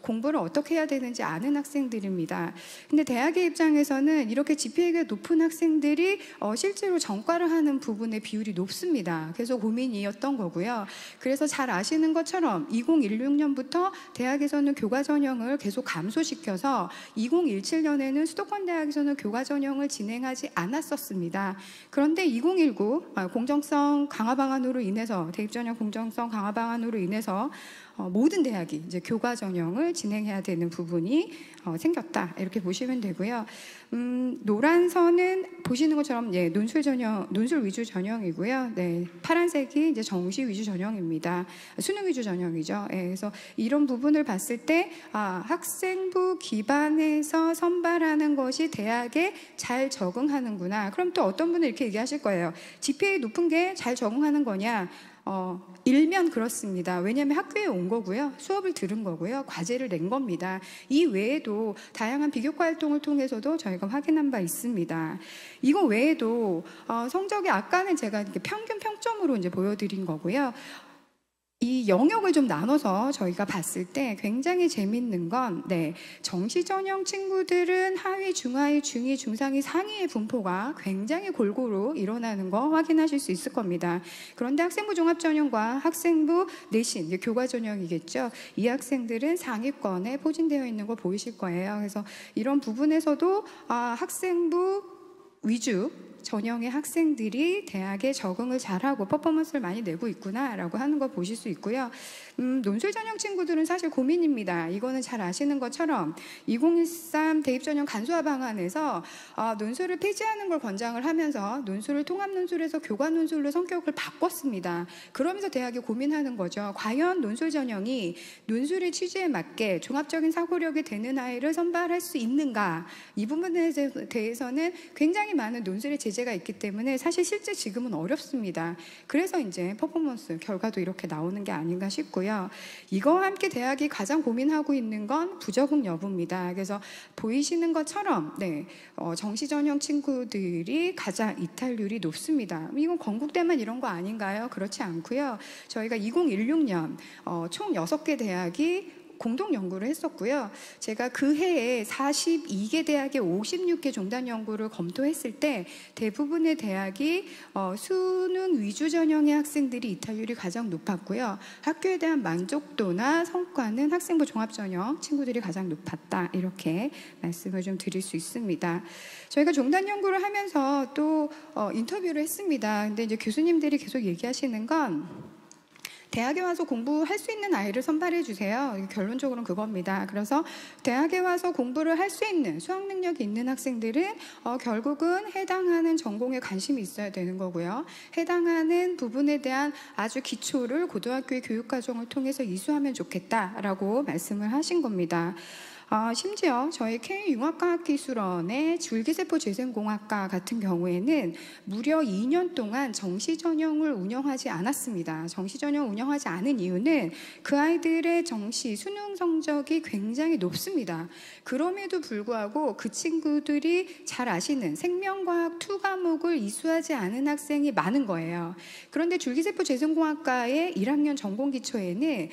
공부를 어떻게 해야 되는지 아는 학생들입니다. 근데 대학의 입장에서는 이렇게 GPA가 높은 학생들이 실제로 전과를 하는 부분의 비율이 높습니다. 그래서 고민이었던 거고요. 그래서 잘 아시는 것처럼 2016년부터 대학에서는 교과 전형을 계속 감소시켜서 2017년에는 수도권 대학에서는 교과 전형을 진행하지 않았었습니다. 그런데 2019 공정성 강화 방안으로 인해서, 대입 전형 공정성 강화 방안으로 인해서 모든 대학이 이제 교과 전형을 진행해야 되는 부분이 생겼다, 이렇게 보시면 되고요. 노란 선은 보시는 것처럼 논술 전형, 논술 위주 전형이고요. 네, 파란색이 이제 정시 위주 전형입니다. 수능 위주 전형이죠. 그래서 이런 부분을 봤을 때 학생부 기반에서 선발하는 것이 대학에 잘 적응하는구나. 그럼 또 어떤 분은 이렇게 얘기하실 거예요. GPA 높은 게 잘 적응하는 거냐? 일면 그렇습니다. 왜냐하면 학교에 온 거고요. 수업을 들은 거고요. 과제를 낸 겁니다. 이 외에도 다양한 비교과 활동을 통해서도 저희가 확인한 바 있습니다. 이거 외에도 성적이 아까는 제가 이렇게 평균 평점으로 이제 보여드린 거고요. 이 영역을 좀 나눠서 저희가 봤을 때 굉장히 재밌는 건, 정시 전형 친구들은 하위, 중하위, 중위, 중상위, 상위의 분포가 굉장히 골고루 일어나는 거 확인하실 수 있을 겁니다. 그런데 학생부 종합전형과 학생부 내신, 교과 전형이겠죠. 이 학생들은 상위권에 포진되어 있는 거 보이실 거예요. 그래서 이런 부분에서도 학생부 위주 전형의 학생들이 대학에 적응을 잘하고 퍼포먼스를 많이 내고 있구나라고 하는 거 보실 수 있고요. 논술 전형 친구들은 사실 고민입니다. 이거는 잘 아시는 것처럼 2013 대입 전형 간소화 방안에서 논술을 폐지하는 걸 권장을 하면서 논술을 통합 논술에서 교과 논술로 성격을 바꿨습니다. 그러면서 대학이 고민하는 거죠. 과연 논술 전형이 논술의 취지에 맞게 종합적인 사고력이 되는 아이를 선발할 수 있는가? 이 부분에 대해서는 굉장히 많은 논술의 제재가 있기 때문에 사실 실제 지금은 어렵습니다. 그래서 이제 퍼포먼스 결과도 이렇게 나오는 게 아닌가 싶고요. 이거와 함께 대학이 가장 고민하고 있는 건 부적응 여부입니다. 그래서 보이시는 것처럼 정시 전형 친구들이 가장 이탈률이 높습니다. 이건 건국대만 이런 거 아닌가요? 그렇지 않고요. 저희가 2016년 총 6개 대학이 공동 연구를 했었고요. 제가 그 해에 42개 대학의 56개 종단 연구를 검토했을 때 대부분의 대학이 수능 위주 전형의 학생들이 이탈률이 가장 높았고요. 학교에 대한 만족도나 성과는 학생부 종합 전형 친구들이 가장 높았다, 이렇게 말씀을 좀 드릴 수 있습니다. 저희가 종단 연구를 하면서 또 인터뷰를 했습니다. 근데 이제 교수님들이 계속 얘기하시는 건 대학에 와서 공부할 수 있는 아이를 선발해 주세요. 결론적으로는 그겁니다. 그래서 대학에 와서 공부를 할 수 있는 수학 능력이 있는 학생들은 결국은 해당하는 전공에 관심이 있어야 되는 거고요. 해당하는 부분에 대한 아주 기초를 고등학교의 교육과정을 통해서 이수하면 좋겠다라고 말씀을 하신 겁니다. 심지어 저희 K융합과학기술원의 줄기세포 재생공학과 같은 경우에는 무려 2년 동안 정시전형을 운영하지 않았습니다. 정시전형 운영하지 않은 이유는 그 아이들의 정시 수능 성적이 굉장히 높습니다. 그럼에도 불구하고 그 친구들이 잘 아시는 생명과학 2과목을 이수하지 않은 학생이 많은 거예요. 그런데 줄기세포 재생공학과의 1학년 전공기초에는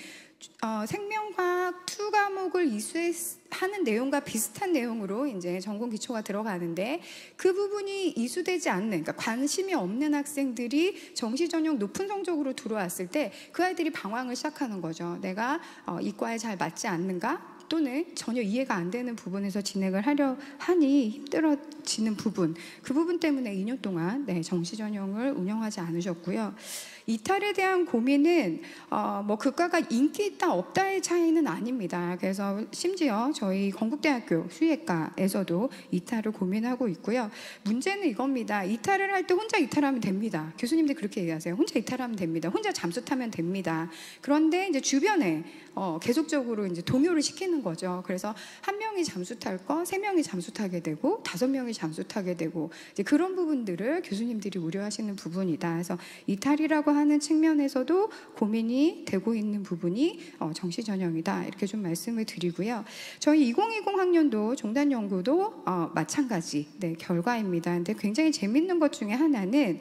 생명과학 2과목을 이수하는 내용과 비슷한 내용으로 이제 전공 기초가 들어가는데 그 부분이 이수되지 않는, 그러니까 관심이 없는 학생들이 정시 전형 높은 성적으로 들어왔을 때 그 아이들이 방황을 시작하는 거죠. 내가 이과에 잘 맞지 않는가? 또는 전혀 이해가 안 되는 부분에서 진행을 하려 하니 힘들어지는 부분, 그 부분 때문에 2년 동안 정시 전형을 운영하지 않으셨고요. 이탈에 대한 고민은 뭐 그과가 인기 있다 없다의 차이는 아닙니다. 그래서 심지어 저희 건국대학교 수의과에서도 이탈을 고민하고 있고요. 문제는 이겁니다. 이탈을 할 때 혼자 이탈하면 됩니다. 교수님들 그렇게 얘기하세요. 혼자 이탈하면 됩니다. 혼자 잠수 타면 됩니다. 그런데 이제 주변에 계속적으로 이제 동요를 시키는 거죠. 그래서 한 명이 잠수 탈 거, 3명이 잠수 타게 되고 5명이 잠수 타게 되고 이제 그런 부분들을 교수님들이 우려하시는 부분이다. 그래서 이탈이라고 하는 측면에서도 고민이 되고 있는 부분이 정시 전형이다. 이렇게 좀 말씀을 드리고요. 저희 2020 학년도 종단 연구도 마찬가지 결과입니다. 근데 굉장히 재밌는 것 중에 하나는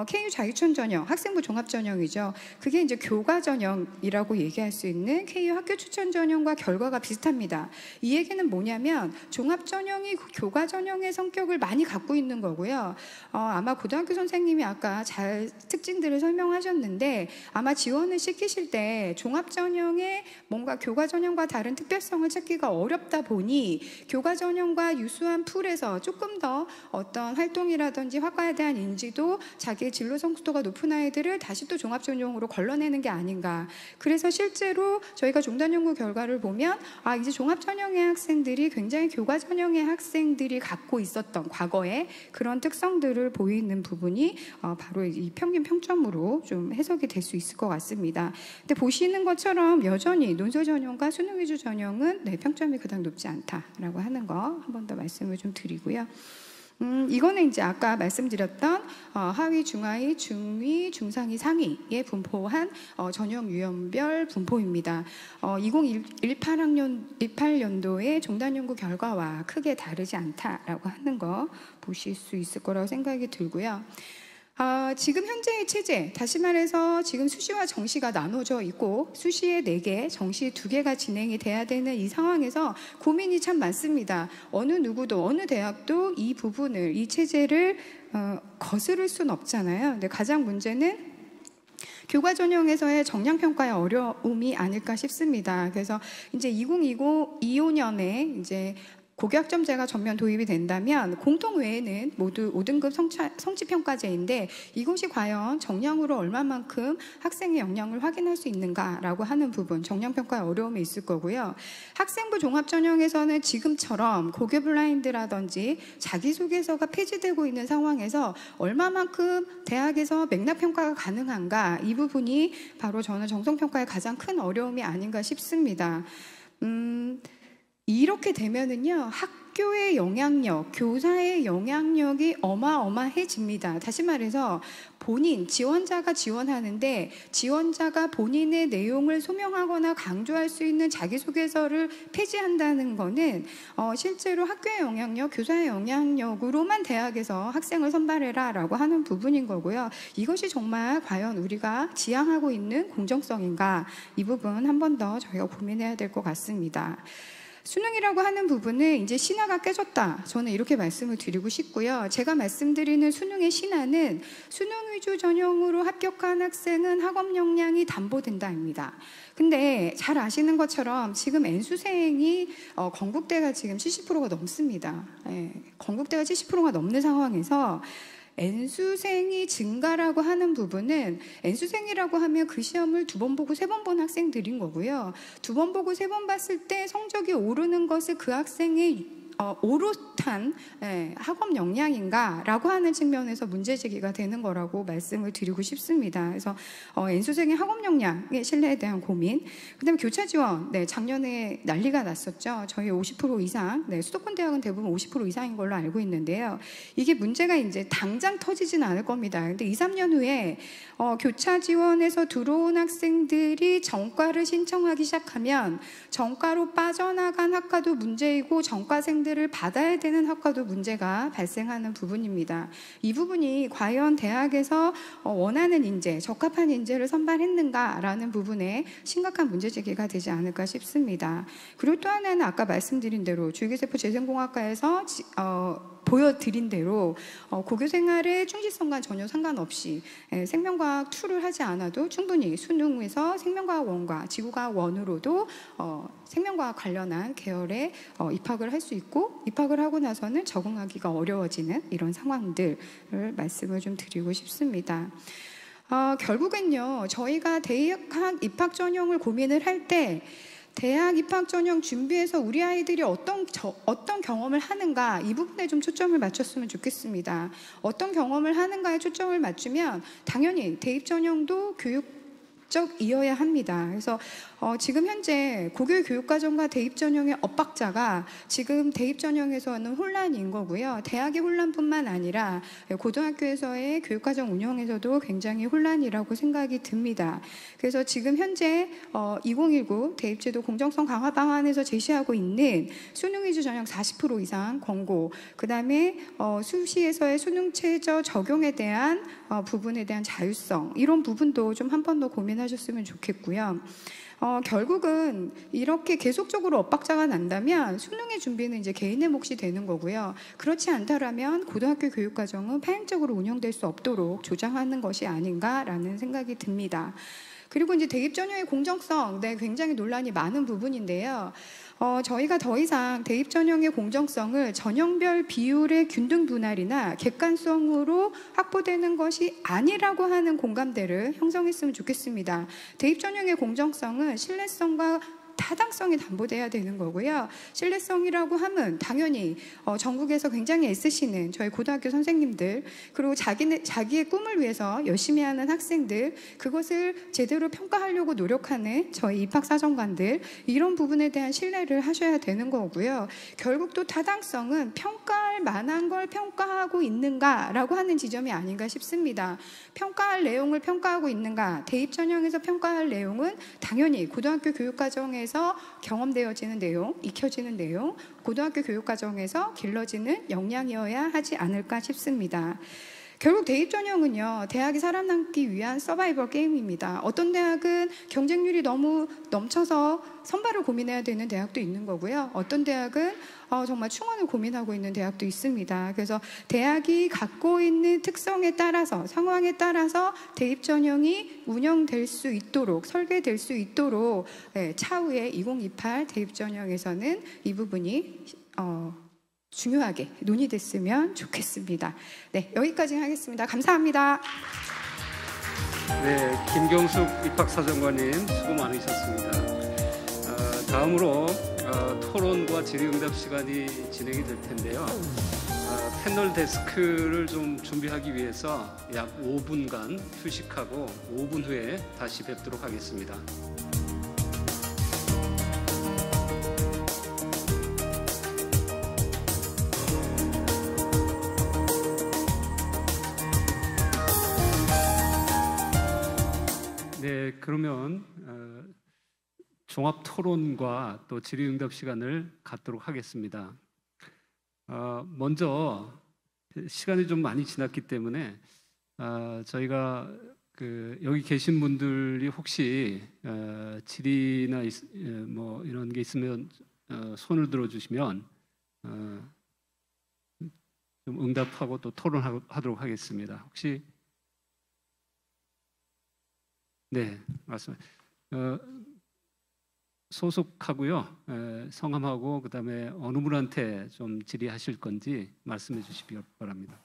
KU 자유촌 전형, 학생부 종합 전형이죠. 그게 이제 교과 전형이라고 얘기할 수 있는 KU 학교 추천 전형과 결과가 비슷합니다. 이 얘기는 뭐냐면 종합 전형이 교과 전형의 성격을 많이 갖고 있는 거고요. 아마 고등학교 선생님이 아까 잘 특징들을 설명하셨는데 아마 지원을 시키실 때 종합 전형에 뭔가 교과 전형과 다른 특별성을 찾기가 어렵다 보니 교과 전형과 유수한 풀에서 조금 더 어떤 활동이라든지 학과에 대한 인지도, 자기의 진로 성숙도가 높은 아이들을 다시 또 종합 전형으로 걸러내는 게 아닌가. 그래서 실제로 저희가 종단 연구 결과를 보면 이제 종합 전형의 학생들이 굉장히 교과 전형의 학생들이 갖고 있었던 과거의 그런 특성들을 보이는 부분이 바로 이 평균 평점으로 좀 해석이 될 수 있을 것 같습니다. 근데 보시는 것처럼 여전히 논술 전형과 수능 위주 전형은 평점이 그닥 높지 않다라고 하는 거 한 번 더 말씀을 좀 드리고요. 이거는 이제 아까 말씀드렸던 하위, 중하위, 중위, 중상위, 상위에 분포한 전형 유형별 분포입니다. 2018년도의 종단 연구 결과와 크게 다르지 않다라고 하는 거 보실 수 있을 거라고 생각이 들고요. 지금 현재의 체제, 다시 말해서 지금 수시와 정시가 나눠져 있고 수시에 4개, 정시 2개가 진행이 돼야 되는 이 상황에서 고민이 참 많습니다. 어느 누구도, 어느 대학도 이 부분을, 이 체제를 거스를 수는 없잖아요. 근데 가장 문제는 교과 전형에서의 정량평가의 어려움이 아닐까 싶습니다. 그래서 이제 2025년에 이제 고교학점제가 전면 도입이 된다면 공통 외에는 모두 5등급 성취평가제인데 이것이 과연 정량으로 얼마만큼 학생의 역량을 확인할 수 있는가라고 하는 부분, 정량평가의 어려움이 있을 거고요. 학생부 종합전형에서는 지금처럼 고교 블라인드라든지 자기소개서가 폐지되고 있는 상황에서 얼마만큼 대학에서 맥락평가가 가능한가, 이 부분이 바로 저는 정성평가의 가장 큰 어려움이 아닌가 싶습니다. 이렇게 되면은요, 학교의 영향력, 교사의 영향력이 어마어마해집니다. 다시 말해서 지원자가 지원하는데 지원자가 본인의 내용을 소명하거나 강조할 수 있는 자기소개서를 폐지한다는 거는 실제로 학교의 영향력, 교사의 영향력으로만 대학에서 학생을 선발해라 라고 하는 부분인 거고요. 이것이 정말 과연 우리가 지향하고 있는 공정성인가, 이 부분 한 번 더 저희가 고민해야 될 것 같습니다. 수능이라고 하는 부분은 이제 신화가 깨졌다, 저는 이렇게 말씀을 드리고 싶고요. 제가 말씀드리는 수능의 신화는 수능 위주 전형으로 합격한 학생은 학업 역량이 담보된다입니다. 근데 잘 아시는 것처럼 지금 N수생이 건국대가 지금 70%가 넘습니다. 건국대가 70%가 넘는 상황에서 N수생이 증가라고 하는 부분은, N수생이라고 하면 그 시험을 2번 보고 3번 본 학생들인 거고요. 2번 보고 3번 봤을 때 성적이 오르는 것을 그 학생의 오롯한 학업 역량인가라고 하는 측면에서 문제 제기가 되는 거라고 말씀을 드리고 싶습니다. 그래서 N수생의 학업 역량의 신뢰에 대한 고민, 그다음에 교차 지원, 작년에 난리가 났었죠. 저희 50% 이상, 수도권 대학은 대부분 50% 이상인 걸로 알고 있는데요. 이게 문제가 이제 당장 터지진 않을 겁니다. 근데 2, 3년 후에 교차 지원에서 들어온 학생들이 전과를 신청하기 시작하면 전과로 빠져나간 학과도 문제이고 전과생들을 받아야 되는 학과도 문제가 발생하는 부분입니다. 이 부분이 과연 대학에서 원하는 인재, 적합한 인재를 선발했는가라는 부분에 심각한 문제 제기가 되지 않을까 싶습니다. 그리고 또 하나는 아까 말씀드린 대로 줄기세포 재생공학과에서 보여드린 대로 고교 생활의 충실성과 전혀 상관없이 생명과학 2를 하지 않아도 충분히 수능에서 생명과학 1과 지구과학 1으로도 생명과학 관련한 계열에 입학을 할 수 있고, 입학을 하고 나서는 적응하기가 어려워지는 이런 상황들을 말씀을 좀 드리고 싶습니다. 결국엔요, 저희가 대학 입학 전형을 고민을 할 때 대학 입학 전형 준비해서 우리 아이들이 어떤 경험을 하는가, 이 부분에 좀 초점을 맞췄으면 좋겠습니다. 어떤 경험을 하는가에 초점을 맞추면 당연히 대입 전형도 교육적이어야 합니다. 그래서 지금 현재 고교 교육과정과 대입 전형의 엇박자가 지금 대입 전형에서는 혼란인 거고요. 대학의 혼란뿐만 아니라 고등학교에서의 교육과정 운영에서도 굉장히 혼란이라고 생각이 듭니다. 그래서 지금 현재 2019 대입제도 공정성 강화 방안에서 제시하고 있는 수능 위주 전형 40% 이상 권고, 그 다음에 수시에서의 수능 최저 적용에 대한 부분에 대한 자율성, 이런 부분도 좀 한 번 더 고민하셨으면 좋겠고요. 결국은 이렇게 계속적으로 엇박자가 난다면 수능의 준비는 이제 개인의 몫이 되는 거고요. 그렇지 않다라면 고등학교 교육과정은 파행적으로 운영될 수 없도록 조장하는 것이 아닌가라는 생각이 듭니다. 그리고 이제 대입 전형의 공정성, 굉장히 논란이 많은 부분인데요. 저희가 더 이상 대입 전형의 공정성을 전형별 비율의 균등 분할이나 객관성으로 확보되는 것이 아니라고 하는 공감대를 형성했으면 좋겠습니다. 대입 전형의 공정성은 신뢰성과 타당성이 담보돼야 되는 거고요. 신뢰성이라고 하면 당연히 전국에서 굉장히 애쓰시는 저희 고등학교 선생님들, 그리고 자기의 꿈을 위해서 열심히 하는 학생들, 그것을 제대로 평가하려고 노력하는 저희 입학사정관들, 이런 부분에 대한 신뢰를 하셔야 되는 거고요. 결국 또 타당성은 평가할 만한 걸 평가하고 있는가라고 하는 지점이 아닌가 싶습니다. 평가할 내용을 평가하고 있는가, 대입 전형에서 평가할 내용은 당연히 고등학교 교육과정에서 경험되어지는 내용, 익혀지는 내용, 고등학교 교육과정에서 길러지는 역량이어야 하지 않을까 싶습니다. 결국 대입 전형은요, 대학이 살아남기 위한 서바이벌 게임입니다. 어떤 대학은 경쟁률이 너무 넘쳐서 선발을 고민해야 되는 대학도 있는 거고요. 어떤 대학은 정말 충원을 고민하고 있는 대학도 있습니다. 그래서 대학이 갖고 있는 특성에 따라서, 상황에 따라서 대입 전형이 운영될 수 있도록, 설계될 수 있도록 차후에 2028 대입 전형에서는 이 부분이 중요하게 논의됐으면 좋겠습니다. 여기까지 하겠습니다. 감사합니다. 네, 김경숙 입학사정관님 수고 많으셨습니다. 다음으로 토론과 질의응답 시간이 진행이 될 텐데요. 패널 데스크를 좀 준비하기 위해서 약 5분간 휴식하고 5분 후에 다시 뵙도록 하겠습니다. 네, 그러면 종합 토론과 또 질의응답 시간을 갖도록 하겠습니다. 먼저 시간이 좀 많이 지났기 때문에 저희가 여기 계신 분들이 혹시 질의나 뭐 이런 게 있으면 손을 들어주시면 좀 응답하고 또 토론하도록 하겠습니다. 혹시 네, 맞습니다. 소속하고요, 성함하고 그다음에 어느 분한테 좀 질의하실 건지 말씀해 주시기 바랍니다.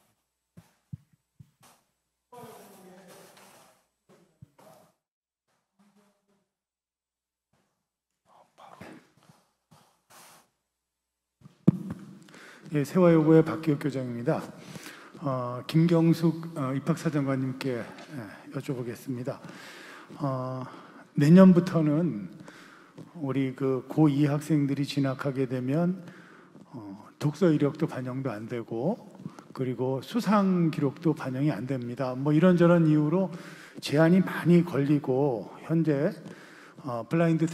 예, 세화여고의 박기혁 교장입니다. 김경숙 입학사정관님께 여쭤보겠습니다. 내년부터는 우리 그 고2 학생들이 진학하게 되면 독서 이력도 반영도 안 되고 그리고 수상 기록도 반영이 안 됩니다. 뭐 이런저런 이유로 제한이 많이 걸리고 현재 블라인드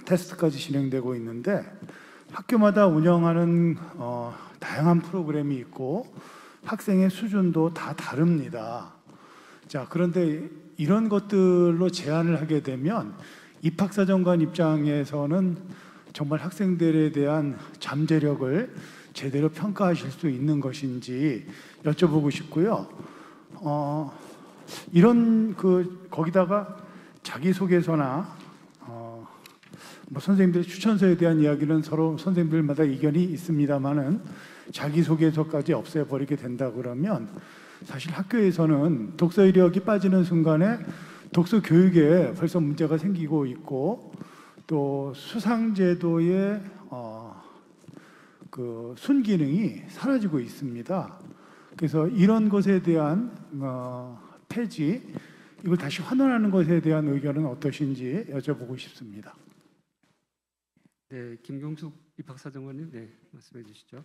테스트까지 진행되고 있는데 학교마다 운영하는 다양한 프로그램이 있고 학생의 수준도 다 다릅니다. 자, 그런데 이런 것들로 제한을 하게 되면 입학사정관 입장에서는 정말 학생들에 대한 잠재력을 제대로 평가하실 수 있는 것인지 여쭤보고 싶고요. 이런 거기다가 자기소개서나 뭐 선생님들의 추천서에 대한 이야기는 서로 선생님들마다 의견이 있습니다만은 자기소개서까지 없애버리게 된다 그러면 사실 학교에서는 독서 이력이 빠지는 순간에 독서 교육에 벌써 문제가 생기고 있고 또 수상제도의 그 순기능이 사라지고 있습니다. 그래서 이런 것에 대한 폐지, 이걸 다시 환원하는 것에 대한 의견은 어떠신지 여쭤보고 싶습니다. 네, 김경숙 입학사정관님, 네, 말씀해 주시죠.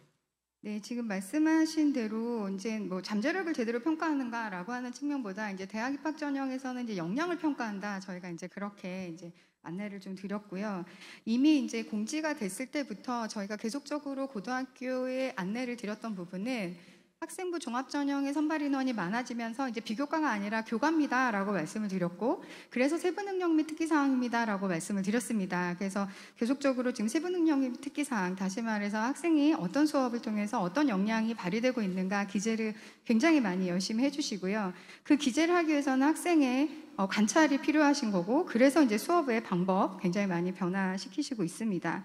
네, 지금 말씀하신 대로 이제 뭐 잠재력을 제대로 평가하는가라고 하는 측면보다 이제 대학 입학 전형에서는 이제 역량을 평가한다. 저희가 이제 그렇게 이제 안내를 좀 드렸고요. 이미 이제 공지가 됐을 때부터 저희가 계속적으로 고등학교에 안내를 드렸던 부분은 학생부 종합전형의 선발 인원이 많아지면서 이제 비교과가 아니라 교과입니다라고 말씀을 드렸고, 그래서 세부능력 및 특기사항입니다라고 말씀을 드렸습니다. 그래서 계속적으로 지금 세부능력 및 특기사항, 다시 말해서 학생이 어떤 수업을 통해서 어떤 역량이 발휘되고 있는가 기재를 굉장히 많이 열심히 해주시고요. 그 기재를 하기 위해서는 학생의 관찰이 필요하신 거고, 그래서 이제 수업의 방법 굉장히 많이 변화시키시고 있습니다.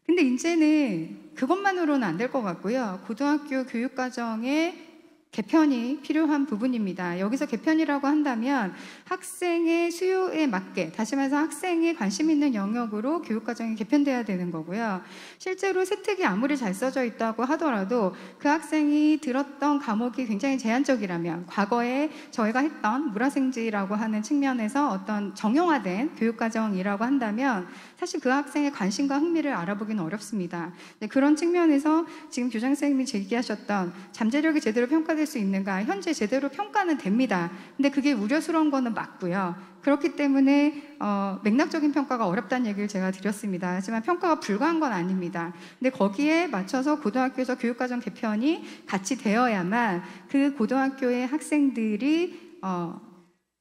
근데 이제는 그것만으로는 안 될 것 같고요. 고등학교 교육과정의 개편이 필요한 부분입니다. 여기서 개편이라고 한다면 학생의 수요에 맞게, 다시 말해서 학생이 관심 있는 영역으로 교육과정이 개편돼야 되는 거고요. 실제로 세특이 아무리 잘 써져 있다고 하더라도 그 학생이 들었던 과목이 굉장히 제한적이라면, 과거에 저희가 했던 물화생지라고 하는 측면에서 어떤 정형화된 교육과정이라고 한다면 사실 그 학생의 관심과 흥미를 알아보기는 어렵습니다. 그런 측면에서 지금 교장 선생님이 제기하셨던 잠재력이 제대로 평가될 수 있는가, 현재 제대로 평가는 됩니다. 근데 그게 우려스러운 거는 맞고요. 그렇기 때문에 맥락적인 평가가 어렵다는 얘기를 제가 드렸습니다. 하지만 평가가 불가한 건 아닙니다. 근데 거기에 맞춰서 고등학교에서 교육과정 개편이 같이 되어야만 그 고등학교의 학생들이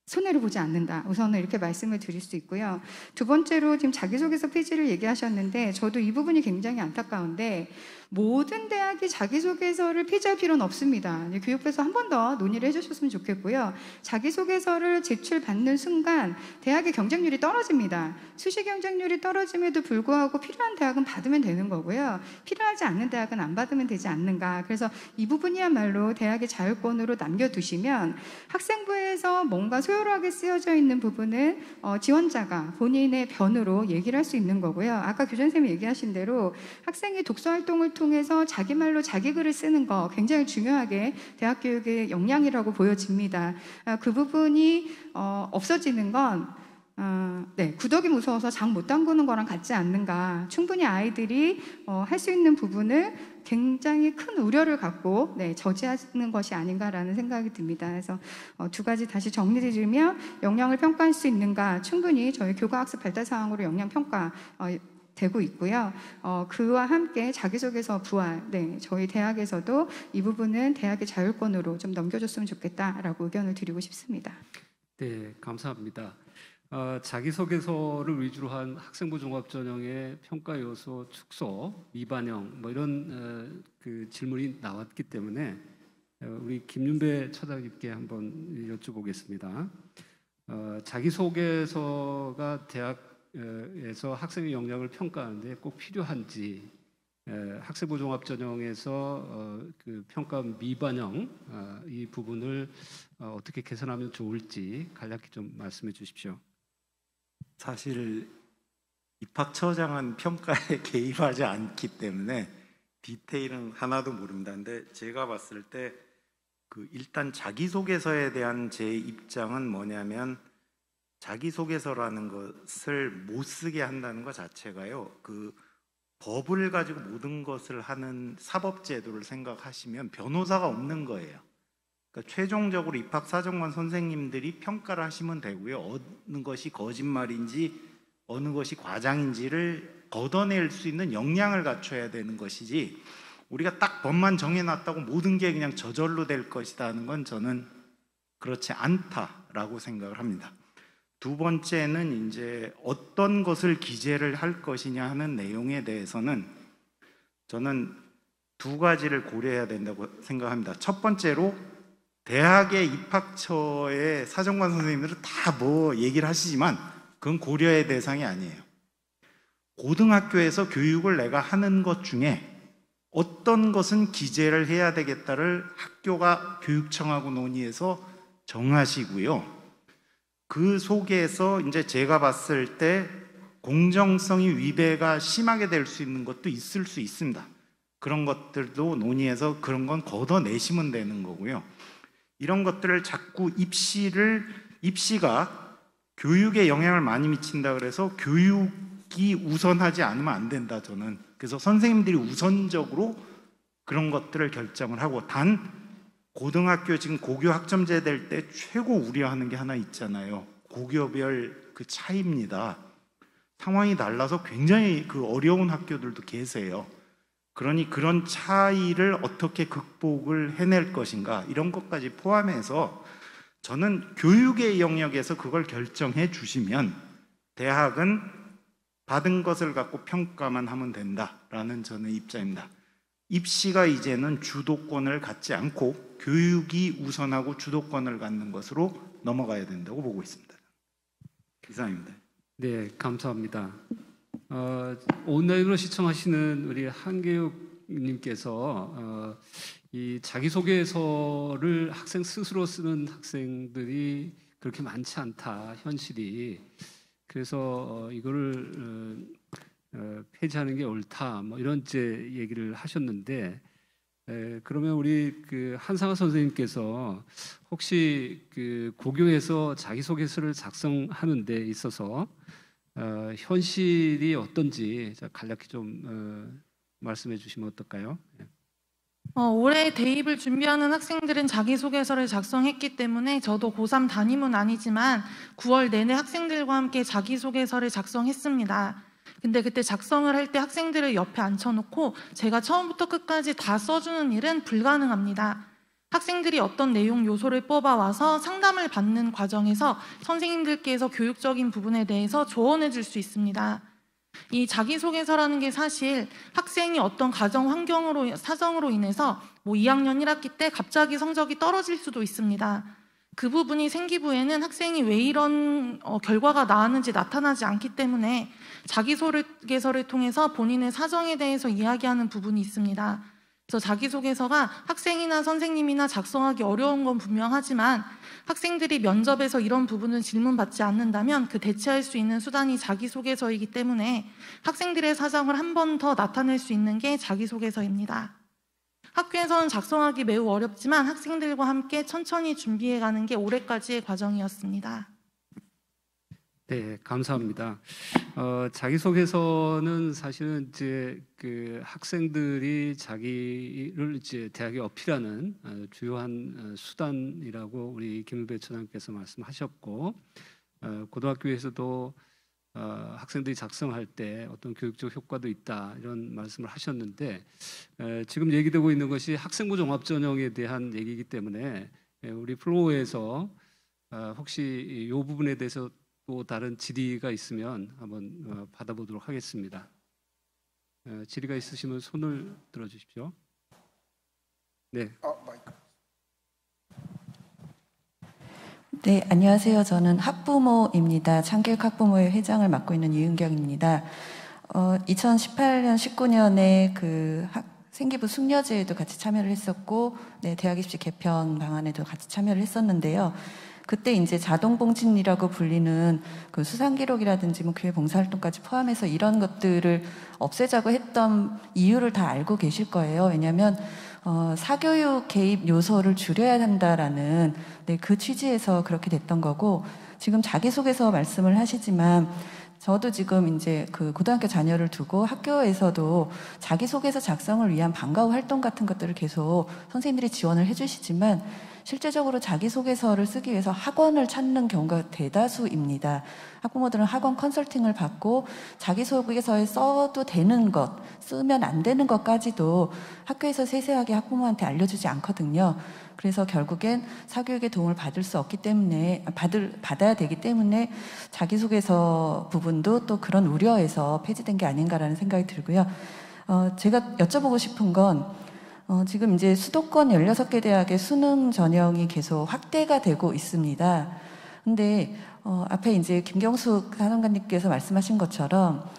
손해를 보지 않는다. 우선은 이렇게 말씀을 드릴 수 있고요. 두 번째로 지금 자기소개서 폐지를 얘기하셨는데 저도 이 부분이 굉장히 안타까운데, 모든 대학이 자기소개서를 폐지할 필요는 없습니다. 교육부에서 한 번 더 논의를 해주셨으면 좋겠고요. 자기소개서를 제출받는 순간 대학의 경쟁률이 떨어집니다. 수시 경쟁률이 떨어짐에도 불구하고 필요한 대학은 받으면 되는 거고요. 필요하지 않는 대학은 안 받으면 되지 않는가. 그래서 이 부분이야말로 대학의 자율권으로 남겨두시면 학생부에서 뭔가 소요하게 쓰여져 있는 부분은 지원자가 본인의 변으로 얘기를 할 수 있는 거고요. 아까 교장 선생님이 얘기하신 대로 학생이 독서활동을 통해서 자기 말로 자기 글을 쓰는 거 굉장히 중요하게 대학 교육의 역량이라고 보여집니다. 그 부분이 없어지는 건 구더기 무서워서 장 못 담그는 거랑 같지 않는가. 충분히 아이들이 할 수 있는 부분을 굉장히 큰 우려를 갖고 저지하는 것이 아닌가라는 생각이 듭니다. 그래서 두 가지 다시 정리드리면, 역량을 평가할 수 있는가, 충분히 저희 교과학습 발달 사항으로 역량 평가 되고 있고요. 그와 함께 자기소개서 부활, 저희 대학에서도 이 부분은 대학의 자율권으로 좀 넘겨줬으면 좋겠다라고 의견을 드리고 싶습니다. 네, 감사합니다. 자기소개서를 위주로 한 학생부 종합전형의 평가 요소 축소, 미반영 뭐 이런 그 질문이 나왔기 때문에 우리 김윤배 차장님께 한번 여쭤보겠습니다. 자기소개서가 대학에서 학생의 역량을 평가하는데 꼭 필요한지, 학생부 종합전형에서 그 평가 미반영 이 부분을 어떻게 개선하면 좋을지 간략히 좀 말씀해 주십시오. 사실 입학처장은 평가에 개입하지 않기 때문에 디테일은 하나도 모릅니다. 근데 제가 봤을 때 일단 자기소개서에 대한 제 입장은 뭐냐면, 자기소개서라는 것을 못 쓰게 한다는 것 자체가요, 법을 가지고 모든 것을 하는 사법제도를 생각하시면 변호사가 없는 거예요. 그러니까 최종적으로 입학사정관 선생님들이 평가를 하시면 되고요, 어느 것이 거짓말인지 어느 것이 과장인지를 걷어낼 수 있는 역량을 갖춰야 되는 것이지, 우리가 딱 법만 정해놨다고 모든 게 그냥 저절로 될 것이라는 건 저는 그렇지 않다라고 생각을 합니다. 두 번째는 이제 어떤 것을 기재를 할 것이냐 하는 내용에 대해서는 저는 두 가지를 고려해야 된다고 생각합니다. 첫 번째로, 대학의 입학처의 사정관 선생님들은 다 뭐 얘기를 하시지만 그건 고려의 대상이 아니에요. 고등학교에서 교육을 내가 하는 것 중에 어떤 것은 기재를 해야 되겠다를 학교가 교육청하고 논의해서 정하시고요. 그 속에서 이제 제가 봤을 때 공정성이 위배가 심하게 될 수 있는 것도 있을 수 있습니다. 그런 것들도 논의해서 그런 건 걷어내시면 되는 거고요. 이런 것들을 자꾸 입시가 교육에 영향을 많이 미친다 그래서 교육이 우선하지 않으면 안 된다, 저는. 그래서 선생님들이 우선적으로 그런 것들을 결정을 하고, 단 고등학교 지금 고교 학점제 될 때 최고 우려하는 게 하나 있잖아요. 고교별 그 차이입니다. 상황이 달라서 굉장히 어려운 학교들도 계세요. 그러니 그런 차이를 어떻게 극복을 해낼 것인가, 이런 것까지 포함해서 저는 교육의 영역에서 그걸 결정해 주시면 대학은 받은 것을 갖고 평가만 하면 된다라는 저는 입장입니다. 입시가 이제는 주도권을 갖지 않고 교육이 우선하고 주도권을 갖는 것으로 넘어가야 된다고 보고 있습니다. 이상입니다. 네, 감사합니다. 온라인으로 시청하시는 우리 한계욱님께서 이 자기소개서를 학생 스스로 쓰는 학생들이 그렇게 많지 않다, 현실이. 그래서 이거를 폐지하는 게 옳다, 뭐 이런 얘기를 하셨는데, 그러면 우리 한상아 선생님께서 혹시 고교에서 자기소개서를 작성하는 데 있어서 현실이 어떤지 간략히 좀 말씀해 주시면 어떨까요? 올해 대입을 준비하는 학생들은 자기소개서를 작성했기 때문에 저도 고3 담임은 아니지만 9월 내내 학생들과 함께 자기소개서를 작성했습니다. 근데 그때 작성을 할 때 학생들을 옆에 앉혀놓고 제가 처음부터 끝까지 다 써주는 일은 불가능합니다. 학생들이 어떤 내용 요소를 뽑아와서 상담을 받는 과정에서 선생님들께서 교육적인 부분에 대해서 조언해 줄 수 있습니다. 이 자기소개서라는 게 사실 학생이 어떤 가정 환경으로, 사정으로 인해서 2학년 1학기 때 갑자기 성적이 떨어질 수도 있습니다. 그 부분이 생기부에는 학생이 왜 이런 결과가 나왔는지 나타나지 않기 때문에 자기소개서를 통해서 본인의 사정에 대해서 이야기하는 부분이 있습니다. 그래서 자기소개서가 학생이나 선생님이나 작성하기 어려운 건 분명하지만 학생들이 면접에서 이런 부분을 질문받지 않는다면 그 대체할 수 있는 수단이 자기소개서이기 때문에 학생들의 사정을 한 번 더 나타낼 수 있는 게 자기소개서입니다. 학교에서는 작성하기 매우 어렵지만 학생들과 함께 천천히 준비해가는 게 올해까지의 과정이었습니다. 네, 감사합니다. 자기소개서는 사실은 학생들이 자기를 대학에 어필하는 주요한 수단이라고 우리 김은배 처장님께서 말씀하셨고, 고등학교에서도 학생들이 작성할 때 어떤 교육적 효과도 있다, 이런 말씀을 하셨는데, 지금 얘기되고 있는 것이 학생부 종합전형에 대한 얘기이기 때문에 우리 플로어에서 혹시 이 부분에 대해서 또 다른 질의가 있으면 한번 받아보도록 하겠습니다. 질의가 있으시면 손을 들어주십시오. 네. 네, 안녕하세요. 저는 학부모입니다. 창교육 학부모회 회장을 맡고 있는 이은경입니다. 2018년, 19년에 생기부 숙려제에도 같이 참여를 했었고, 네, 대학 입시 개편 방안에도 같이 참여를 했었는데요. 그때 이제 자동봉진이라고 불리는 그 수상기록이라든지 뭐 교회 봉사활동까지 포함해서 이런 것들을 없애자고 했던 이유를 다 알고 계실 거예요. 왜냐하면 사교육 개입 요소를 줄여야 한다라는 그 취지에서 그렇게 됐던 거고, 지금 자기소개서 말씀을 하시지만 저도 지금 이제 그 고등학교 자녀를 두고 학교에서도 자기소개서 작성을 위한 방과후 활동 같은 것들을 계속 선생님들이 지원을 해주시지만 실제적으로 자기소개서를 쓰기 위해서 학원을 찾는 경우가 대다수입니다. 학부모들은 학원 컨설팅을 받고 자기소개서에 써도 되는 것, 쓰면 안 되는 것까지도 학교에서 세세하게 학부모한테 알려주지 않거든요. 그래서 결국엔 사교육의 도움을 받을 수 없기 때문에 받아야 되기 때문에 자기소개서 부분도 또 그런 우려에서 폐지된 게 아닌가라는 생각이 들고요. 제가 여쭤보고 싶은 건 지금 이제 수도권 16개 대학의 수능 전형이 계속 확대가 되고 있습니다. 근데 앞에 이제 김경숙 사정관님께서 말씀하신 것처럼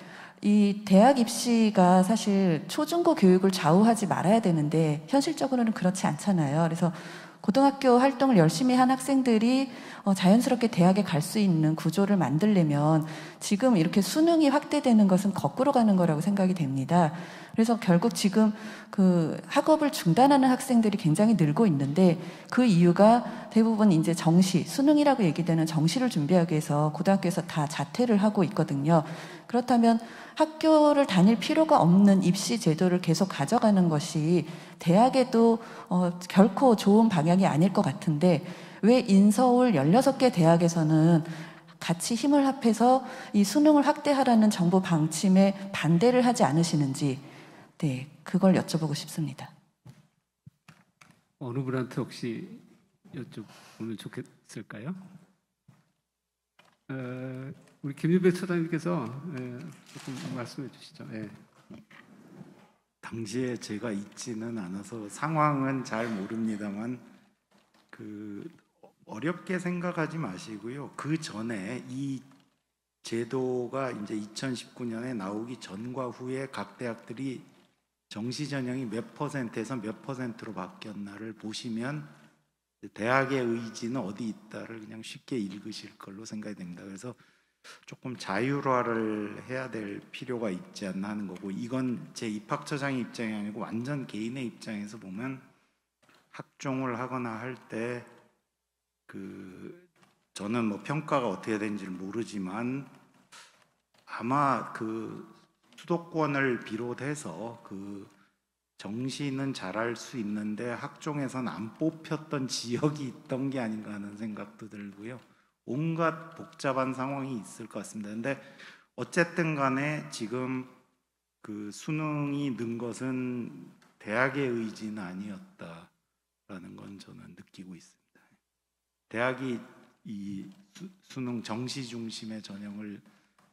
이 대학 입시가 사실 초중고 교육을 좌우하지 말아야 되는데 현실적으로는 그렇지 않잖아요. 그래서 고등학교 활동을 열심히 한 학생들이 자연스럽게 대학에 갈 수 있는 구조를 만들려면 지금 이렇게 수능이 확대되는 것은 거꾸로 가는 거라고 생각이 됩니다. 그래서 결국 지금 그 학업을 중단하는 학생들이 굉장히 늘고 있는데 그 이유가 대부분 이제 정시, 수능이라고 얘기되는 정시를 준비하기 위해서 고등학교에서 다 자퇴를 하고 있거든요. 그렇다면 학교를 다닐 필요가 없는 입시 제도를 계속 가져가는 것이 대학에도 결코 좋은 방향이 아닐 것 같은데 왜 인서울 16개 대학에서는 같이 힘을 합해서 이 수능을 확대하라는 정부 방침에 반대를 하지 않으시는지, 네, 그걸 여쭤보고 싶습니다. 어느 분한테 혹시 여쭤보면 좋겠을까요? 우리 김유배 처장님께서 조금 말씀해 주시죠. 예. 당시에 제가 있지는 않아서 상황은 잘 모릅니다만 어렵게 생각하지 마시고요. 그 전에 이 제도가 이제 2019년에 나오기 전과 후에 각 대학들이 정시 전형이 몇 %에서 몇 %로 바뀌었나를 보시면 대학의 의지는 어디 있다를 그냥 쉽게 읽으실 걸로 생각이 됩니다. 그래서 조금 자율화를 해야 될 필요가 있지 않나 하는 거고, 이건 제 입학처장의 입장이 아니고 완전 개인의 입장에서 보면 학종을 하거나 할 때 저는 뭐 평가가 어떻게 되는지를 모르지만 아마 수도권을 비롯해서 정시는 잘할 수 있는데 학종에서는 안 뽑혔던 지역이 있던 게 아닌가 하는 생각도 들고요. 온갖 복잡한 상황이 있을 것 같습니다. 근데 어쨌든 간에 지금 수능이 는 것은 대학의 의지는 아니었다라는 건 저는 느끼고 있습니다. 대학이 이 수능 정시 중심의 전형을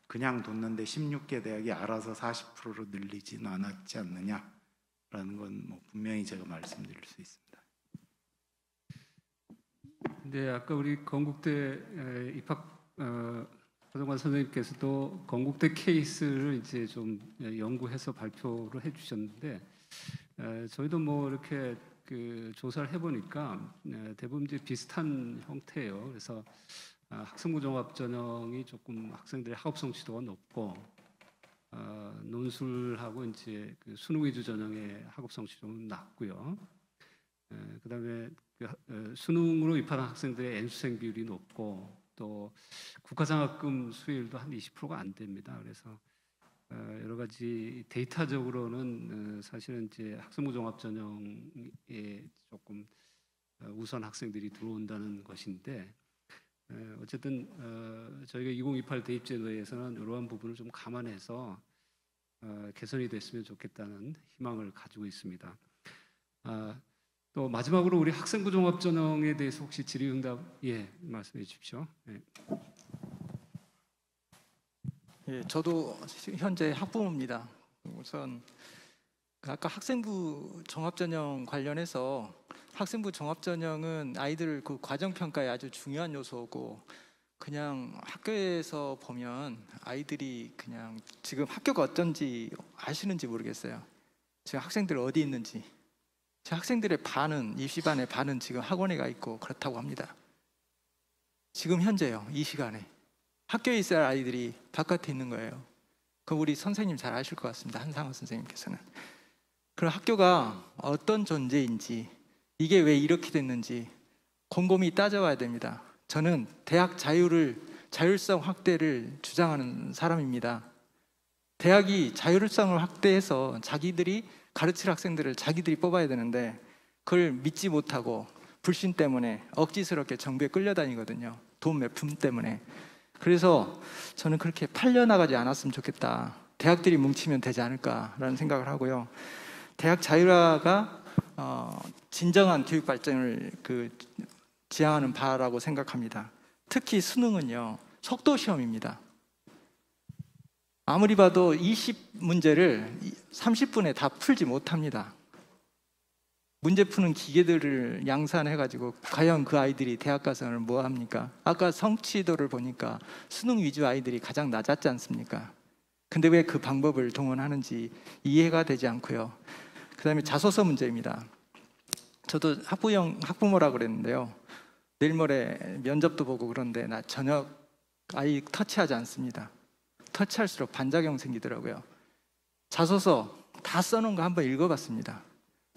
그냥 뒀는데 16개 대학이 알아서 40%로 늘리지는 않았지 않느냐라는 건 뭐 분명히 제가 말씀드릴 수 있습니다. 네, 아까 우리 건국대 입학 사정관 선생님께서도 건국대 케이스를 이제 좀 연구해서 발표를 해주셨는데 저희도 뭐 이렇게 조사를 해보니까 대부분 이제 비슷한 형태예요. 그래서 학생부 종합 전형이 조금 학생들의 학업 성취도가 높고 논술하고 이제 수능 위주 전형의 학업 성취도는 낮고요. 그다음에 수능으로 입학한 학생들의 N수생 비율이 높고 또 국가장학금 수혜율도 한 20%가 안 됩니다. 그래서 여러 가지 데이터적으로는 사실은 이제 학생부 종합 전형에 조금 우선 학생들이 들어온다는 것인데 어쨌든 저희가 2028 대입제도에서는 이러한 부분을 좀 감안해서 개선이 됐으면 좋겠다는 희망을 가지고 있습니다. 또 마지막으로 우리 학생부 종합 전형에 대해서 혹시 질의응답 말씀해 주십시오. 예, 저도 현재 학부모입니다. 우선 아까 학생부 종합전형 관련해서 학생부 종합전형은 아이들 과정 평가에 아주 중요한 요소고, 그냥 학교에서 보면 아이들이 그냥 지금 학교가 어떤지 아시는지 모르겠어요. 지금 학생들 어디 있는지. 제 학생들의 반은 입시반의 반은 지금 학원에 가 있고 그렇다고 합니다. 지금 현재요. 이 시간에 학교에 있을 아이들이 바깥에 있는 거예요. 그 우리 선생님 잘 아실 것 같습니다. 한상호 선생님께서는. 그럼 학교가 어떤 존재인지, 이게 왜 이렇게 됐는지 곰곰이 따져봐야 됩니다. 저는 대학 자율성 확대를 주장하는 사람입니다. 대학이 자율성을 확대해서 자기들이 가르칠 학생들을 자기들이 뽑아야 되는데 그걸 믿지 못하고 불신 때문에 억지스럽게 정부에 끌려다니거든요. 돈 몇 푼 때문에. 그래서 저는 그렇게 팔려나가지 않았으면 좋겠다. 대학들이 뭉치면 되지 않을까라는 생각을 하고요. 대학 자율화가 진정한 교육 발전을 지향하는 바라고 생각합니다. 특히 수능은요, 속도 시험입니다. 아무리 봐도 20문제를 30분에 다 풀지 못합니다. 문제 푸는 기계들을 양산해가지고 과연 그 아이들이 대학 가서는 뭐 합니까? 아까 성취도를 보니까 수능 위주 아이들이 가장 낮았지 않습니까? 근데 왜 그 방법을 동원하는지 이해가 되지 않고요. 그 다음에 자소서 문제입니다. 저도 학부모라고 그랬는데요. 내일 모레 면접도 보고 그런데 나 전혀 아이 터치하지 않습니다. 터치할수록 반작용 생기더라고요. 자소서 다 써놓은 거 한번 읽어봤습니다.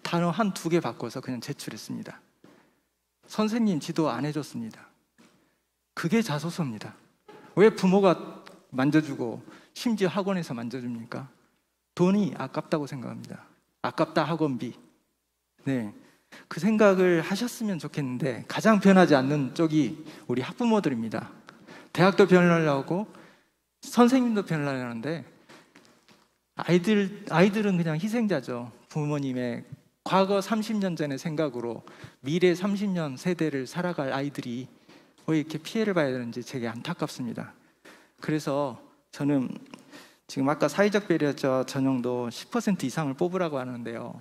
단어 한 2개 바꿔서 그냥 제출했습니다. 선생님 지도 안 해줬습니다. 그게 자소서입니다. 왜 부모가 만져주고 심지어 학원에서 만져줍니까? 돈이 아깝다고 생각합니다. 아깝다 학원비. 네, 그 생각을 하셨으면 좋겠는데 가장 변하지 않는 쪽이 우리 학부모들입니다. 대학도 변하려고 선생님도 변하려는데 아이들은 그냥 희생자죠. 부모님의 과거 30년 전의 생각으로 미래 30년 세대를 살아갈 아이들이 왜 이렇게 피해를 봐야 되는지 되게 안타깝습니다. 그래서 저는 지금 아까 사회적 배려 전형도 10% 이상을 뽑으라고 하는데요.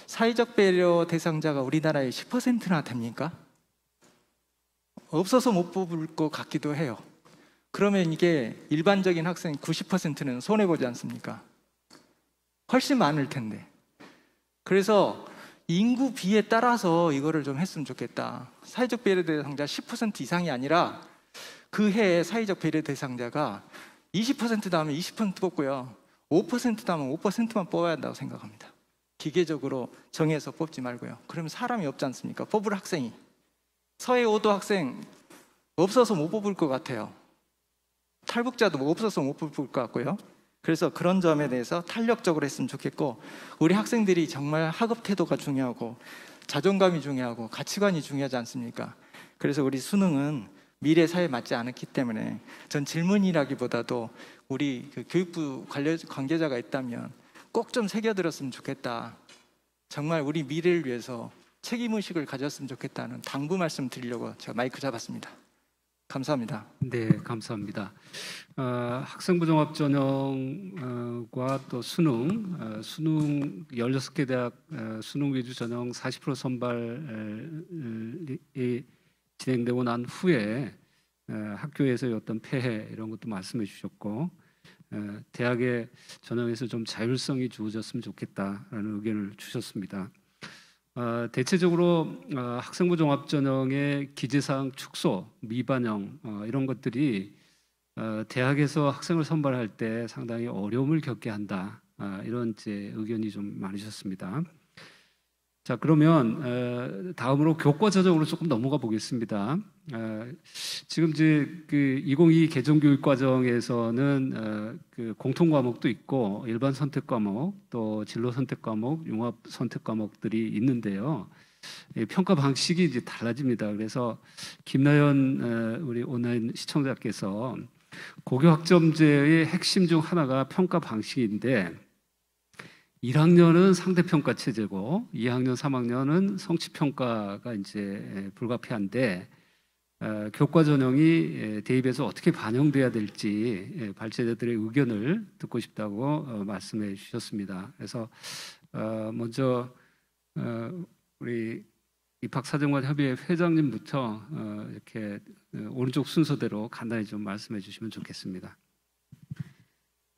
사회적 배려 대상자가 우리나라에 10%나 됩니까? 없어서 못 뽑을 것 같기도 해요. 그러면 이게 일반적인 학생 90%는 손해보지 않습니까? 훨씬 많을 텐데. 그래서 인구 비에 따라서 이거를 좀 했으면 좋겠다. 사회적 배려 대상자 10% 이상이 아니라 그 해에 사회적 배려 대상자가 20% 나오면 20% 뽑고요. 5% 나오면 5%만 뽑아야 한다고 생각합니다. 기계적으로 정해서 뽑지 말고요. 그러면 사람이 없지 않습니까? 뽑을 학생이. 서해 5도 학생 없어서 못 뽑을 것 같아요. 탈북자도 없어서 못 뽑을 것 같고요. 그래서 그런 점에 대해서 탄력적으로 했으면 좋겠고, 우리 학생들이 정말 학업 태도가 중요하고 자존감이 중요하고 가치관이 중요하지 않습니까? 그래서 우리 수능은 미래 사회에 맞지 않았기 때문에 전 질문이라기보다도 우리 그 교육부 관계자가 있다면 꼭 좀 새겨들었으면 좋겠다. 정말 우리 미래를 위해서 책임의식을 가졌으면 좋겠다는 당부 말씀 드리려고 제가 마이크 잡았습니다. 감사합니다. 네, 감사합니다. 학생부 종합 전형과 또 수능 16개 대학 수능 위주 전형 40% 선발이 진행되고 난 후에 학교에서의 어떤 폐해 이런 것도 말씀해 주셨고, 대학의 전형에서 좀 자율성이 주어졌으면 좋겠다라는 의견을 주셨습니다. 대체적으로 학생부 종합 전형의 기재사항 축소, 미반영 이런 것들이 대학에서 학생을 선발할 때 상당히 어려움을 겪게 한다, 이런 이제 의견이 좀 많으셨습니다. 자, 그러면 다음으로 교과 전형으로 조금 넘어가 보겠습니다. 지금 이제 그 2022 개정 교육 과정에서는 그 공통 과목도 있고 일반 선택 과목, 또 진로 선택 과목, 융합 선택 과목들이 있는데요. 평가 방식이 이제 달라집니다. 그래서 김나연 우리 온라인 시청자께서 고교 학점제의 핵심 중 하나가 평가 방식인데, 1학년은 상대평가 체제고 2학년, 3학년은 성취평가가 이제 불가피한데, 교과 전형이 대입에서 어떻게 반영돼야 될지 발제자들의 의견을 듣고 싶다고 말씀해 주셨습니다. 그래서 먼저 우리 입학사정관 협의회 회장님부터 이렇게 오른쪽 순서대로 간단히 좀 말씀해 주시면 좋겠습니다.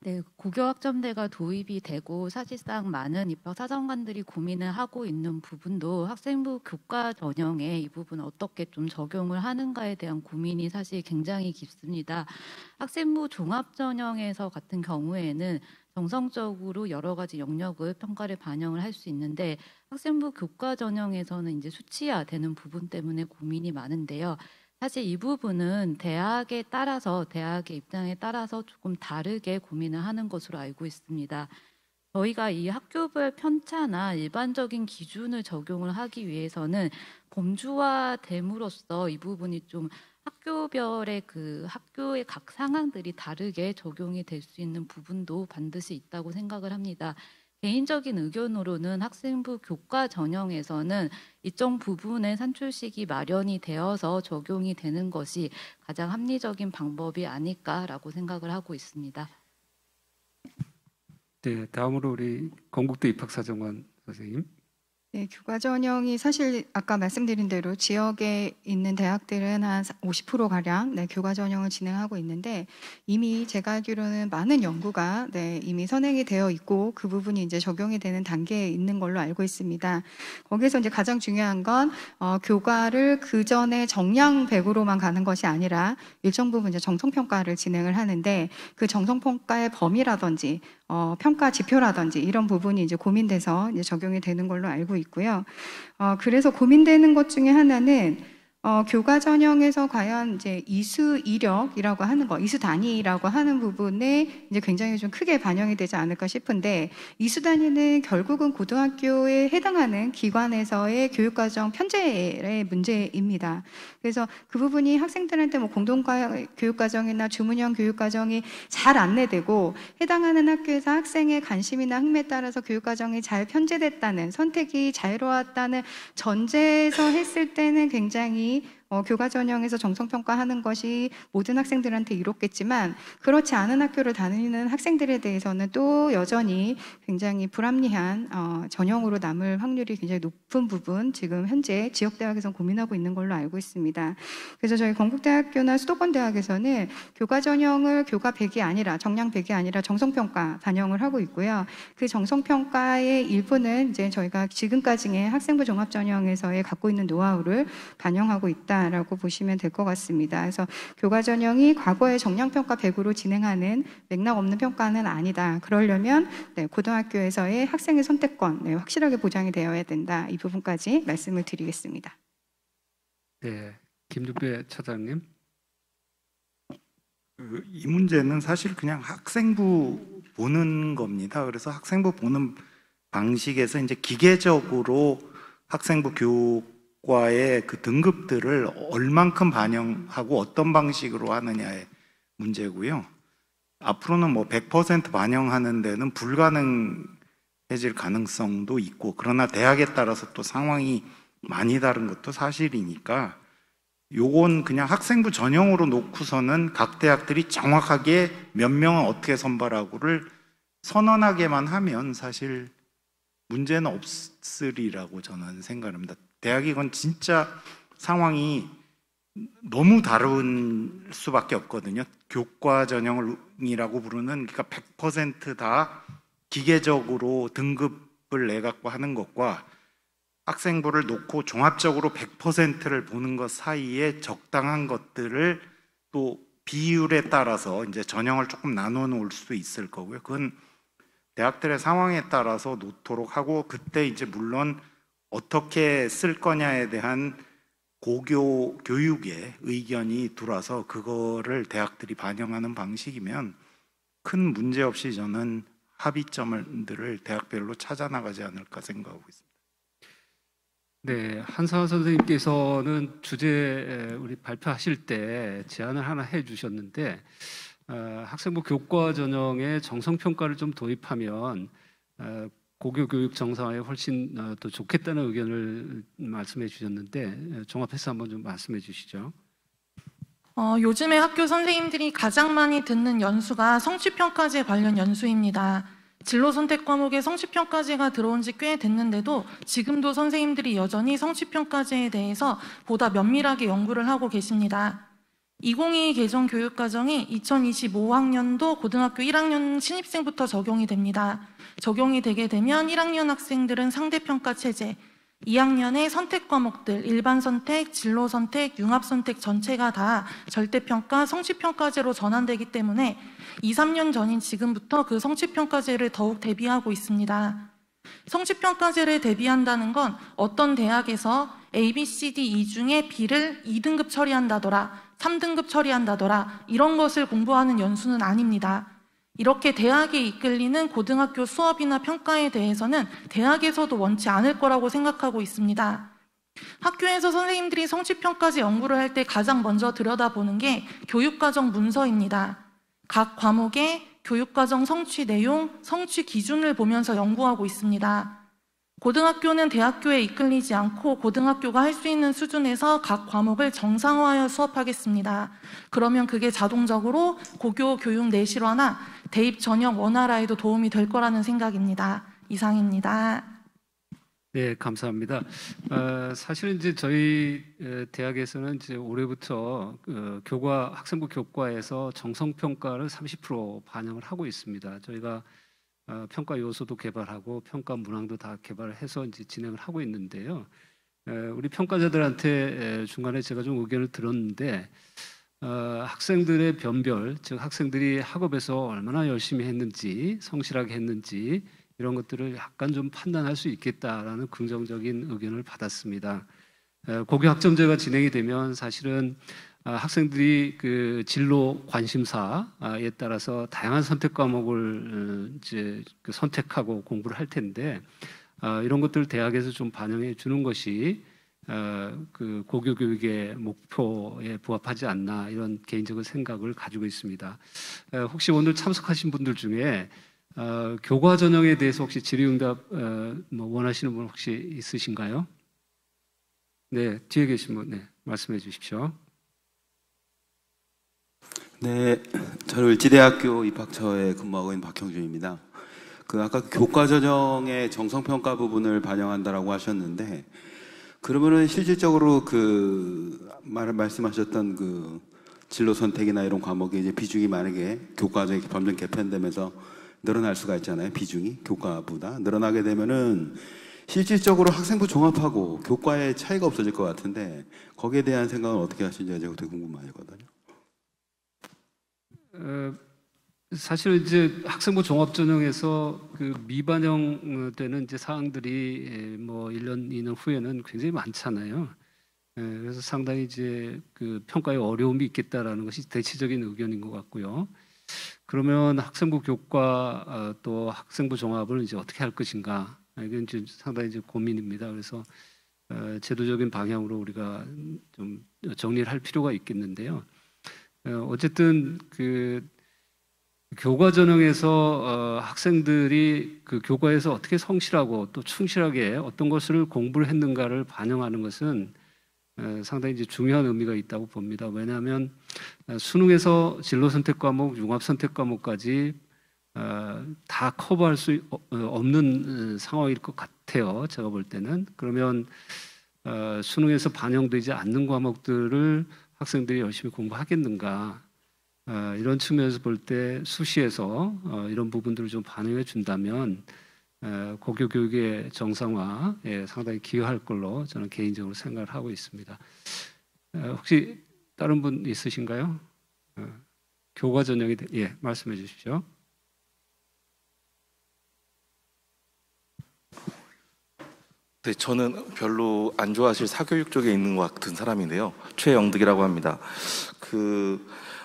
네, 고교학점제가 도입이 되고 사실상 많은 입학 사정관들이 고민을 하고 있는 부분도 학생부 교과 전형에 이 부분 어떻게 좀 적용을 하는가에 대한 고민이 사실 굉장히 깊습니다. 학생부 종합 전형에서 같은 경우에는 정성적으로 여러 가지 영역을 평가를 반영을 할 수 있는데 학생부 교과 전형에서는 이제 수치화되는 부분 때문에 고민이 많은데요. 사실 이 부분은 대학의 입장에 따라서 조금 다르게 고민을 하는 것으로 알고 있습니다. 저희가 이 학교별 편차나 일반적인 기준을 적용을 하기 위해서는 범주화됨으로써 이 부분이 좀 학교별의 그 학교의 각 상황들이 다르게 적용이 될 수 있는 부분도 반드시 있다고 생각을 합니다. 개인적인 의견으로는 학생부 교과 전형에서는 일정 부분의 산출식이 마련이 되어서 적용이 되는 것이 가장 합리적인 방법이 아닐까라고 생각을 하고 있습니다. 네, 다음으로 우리 건국대 입학사정관 선생님. 네, 교과 전형이 사실 아까 말씀드린 대로 지역에 있는 대학들은 한 50%가량 교과 전형을 진행하고 있는데 이미 제가 알기로는 많은 연구가 이미 선행이 되어 있고 그 부분이 이제 적용이 되는 단계에 있는 걸로 알고 있습니다. 거기서 이제 가장 중요한 건 교과를 그 전에 정량 100으로만 가는 것이 아니라 일정 부분 이제 정성평가를 진행을 하는데 그 정성평가의 범위라든지 평가 지표라든지 이런 부분이 이제 고민돼서 이제 적용이 되는 걸로 알고 있고요. 그래서 고민되는 것 중에 하나는 교과 전형에서 과연 이제 이수 이력이라고 하는 거, 이수 단위라고 하는 부분에 이제 굉장히 좀 크게 반영이 되지 않을까 싶은데 이수 단위는 결국은 고등학교에 해당하는 기관에서의 교육과정 편제의 문제입니다. 그래서 그 부분이 학생들한테 뭐 공동교육과정이나 주문형 교육과정이 잘 안내되고 해당하는 학교에서 학생의 관심이나 흥미에 따라서 교육과정이 잘 편제됐다는 선택이 자유로웠다는 전제에서 했을 때는 굉장히 교과 전형에서 정성평가하는 것이 모든 학생들한테 이롭겠지만 그렇지 않은 학교를 다니는 학생들에 대해서는 또 여전히 굉장히 불합리한 전형으로 남을 확률이 굉장히 높은 부분 지금 현재 지역대학에서 고민하고 있는 걸로 알고 있습니다. 그래서 저희 건국대학교나 수도권대학에서는 교과 전형을 교과 100이 아니라 정량 100이 아니라 정성평가 반영을 하고 있고요. 그 정성평가의 일부는 이제 저희가 지금까지의 학생부 종합전형에서의 갖고 있는 노하우를 반영하고 있다. 라고 보시면 될 것 같습니다. 그래서 교과 전형이 과거의 정량평가 100으로 진행하는 맥락 없는 평가는 아니다. 그러려면 고등학교에서의 학생의 선택권 확실하게 보장이 되어야 된다. 이 부분까지 말씀을 드리겠습니다. 네, 김준배 차장님. 이 문제는 사실 그냥 학생부 보는 겁니다. 그래서 학생부 보는 방식에서 이제 기계적으로 학생부 교과의 그 등급들을 얼만큼 반영하고 어떤 방식으로 하느냐의 문제고요. 앞으로는 뭐 100% 반영하는 데는 불가능해질 가능성도 있고, 그러나 대학에 따라서 또 상황이 많이 다른 것도 사실이니까 요건 그냥 학생부 전형으로 놓고서는 각 대학들이 정확하게 몇 명은 어떻게 선발하고를 선언하게만 하면 사실 문제는 없으리라고 저는 생각합니다. 대학이 이건 진짜 상황이 너무 다른 수밖에 없거든요. 교과 전형이라고 부르는, 그러니까 100% 다 기계적으로 등급을 내갖고 하는 것과 학생부를 놓고 종합적으로 100%를 보는 것 사이에 적당한 것들을 또 비율에 따라서 이제 전형을 조금 나눠 놓을 수도 있을 거고요. 그건 대학들의 상황에 따라서 놓도록 하고, 그때 이제 물론 어떻게 쓸 거냐에 대한 고교 교육의 의견이 들어와서 그거를 대학들이 반영하는 방식이면 큰 문제 없이 저는 합의점들을 대학별로 찾아 나가지 않을까 생각하고 있습니다. 네, 한상화 선생님께서는 주제 우리 발표하실 때 제안을 하나 해주셨는데, 학생부 교과 전형에 정성평가를 좀 도입하면 고교 교육 정상화에 훨씬 더 좋겠다는 의견을 말씀해 주셨는데, 종합해서 한번 좀 말씀해 주시죠. 요즘에 학교 선생님들이 가장 많이 듣는 연수가 성취평가제 관련 연수입니다. 진로 선택 과목에 성취평가제가 들어온 지 꽤 됐는데도 지금도 선생님들이 여전히 성취평가제에 대해서 보다 면밀하게 연구를 하고 계십니다. 2022 개정 교육과정이 2025학년도 고등학교 1학년 신입생부터 적용이 됩니다. 적용이 되게 되면 1학년 학생들은 상대평가 체제, 2학년의 선택 과목들, 일반 선택, 진로 선택, 융합 선택 전체가 다 절대평가, 성취평가제로 전환되기 때문에 2, 3년 전인 지금부터 그 성취평가제를 더욱 대비하고 있습니다. 성취평가제를 대비한다는 건 어떤 대학에서 A, B, C, D, E 중에 B를 2등급 처리한다더라, 3등급 처리한다더라 이런 것을 공부하는 연수는 아닙니다. 이렇게 대학에 이끌리는 고등학교 수업이나 평가에 대해서는 대학에서도 원치 않을 거라고 생각하고 있습니다. 학교에서 선생님들이 성취평가제 연구를 할 때 가장 먼저 들여다보는 게 교육과정 문서입니다. 각 과목의 교육과정 성취 내용, 성취 기준을 보면서 연구하고 있습니다. 고등학교는 대학교에 이끌리지 않고 고등학교가 할 수 있는 수준에서 각 과목을 정상화하여 수업하겠습니다. 그러면 그게 자동적으로 고교 교육 내실화나 대입 전형 원활화에도 도움이 될 거라는 생각입니다. 이상입니다. 네, 감사합니다. 사실은 이제 저희 대학에서는 이제 올해부터 학생부 교과에서 정성 평가를 30% 반영을 하고 있습니다. 저희가 평가 요소도 개발하고 평가 문항도 다 개발해서 이제 진행을 하고 있는데요. 우리 평가자들한테 중간에 제가 좀 의견을 들었는데 학생들의 변별, 즉 학생들이 학업에서 얼마나 열심히 했는지, 성실하게 했는지 이런 것들을 약간 좀 판단할 수 있겠다라는 긍정적인 의견을 받았습니다. 고교 학점제가 진행이 되면 사실은 학생들이 그 진로 관심사에 따라서 다양한 선택 과목을 이제 선택하고 공부를 할 텐데 이런 것들을 대학에서 좀 반영해 주는 것이 그 고교 교육의 목표에 부합하지 않나 이런 개인적인 생각을 가지고 있습니다. 혹시 오늘 참석하신 분들 중에 교과 전형에 대해서 혹시 질의응답 뭐 원하시는 분 혹시 있으신가요? 네, 뒤에 계신 분, 네, 말씀해 주십시오. 네, 저는 을지대학교 입학처에 근무하고 있는 박형준입니다. 아까 교과 전형의 정성평가 부분을 반영한다라고 하셨는데, 그러면은 실질적으로 말씀하셨던 진로 선택이나 이런 과목의 이제 비중이 만약에 교과정이 점점 개편되면서 늘어날 수가 있잖아요. 비중이 교과보다 늘어나게 되면은 실질적으로 학생부 종합하고 교과의 차이가 없어질 것 같은데 거기에 대한 생각은 어떻게 하시는지가 제가 되게 궁금하거든요. 사실 이제 학생부 종합 전형에서 미반영되는 이제 사항들이 뭐 1년, 2년 후에는 굉장히 많잖아요. 그래서 상당히 이제 평가에 어려움이 있겠다라는 것이 대체적인 의견인 것 같고요. 그러면 학생부 교과 또 학생부 종합을 이제 어떻게 할 것인가? 이건 이제 상당히 이제 고민입니다. 그래서 제도적인 방향으로 우리가 좀 정리를 할 필요가 있겠는데요. 어쨌든 교과 전형에서 학생들이 교과에서 어떻게 성실하고 또 충실하게 어떤 것을 공부를 했는가를 반영하는 것은 상당히 이제 중요한 의미가 있다고 봅니다. 왜냐하면 수능에서 진로 선택 과목, 융합 선택 과목까지 다 커버할 수 없는 상황일 것 같아요. 제가 볼 때는. 그러면 수능에서 반영되지 않는 과목들을 학생들이 열심히 공부하겠는가, 이런 측면에서 볼 때 수시에서 이런 부분들을 좀 반영해 준다면 고교 교육의 정상화에 상당히 기여할 걸로 저는 개인적으로 생각을 하고 있습니다. 혹시 다른 분 있으신가요? 교과 전형에 대해 말씀해 주십시오. 네, 저는 별로 안 좋아하실 사교육 쪽에 있는 것 같은 사람인데요. 최영득이라고 합니다.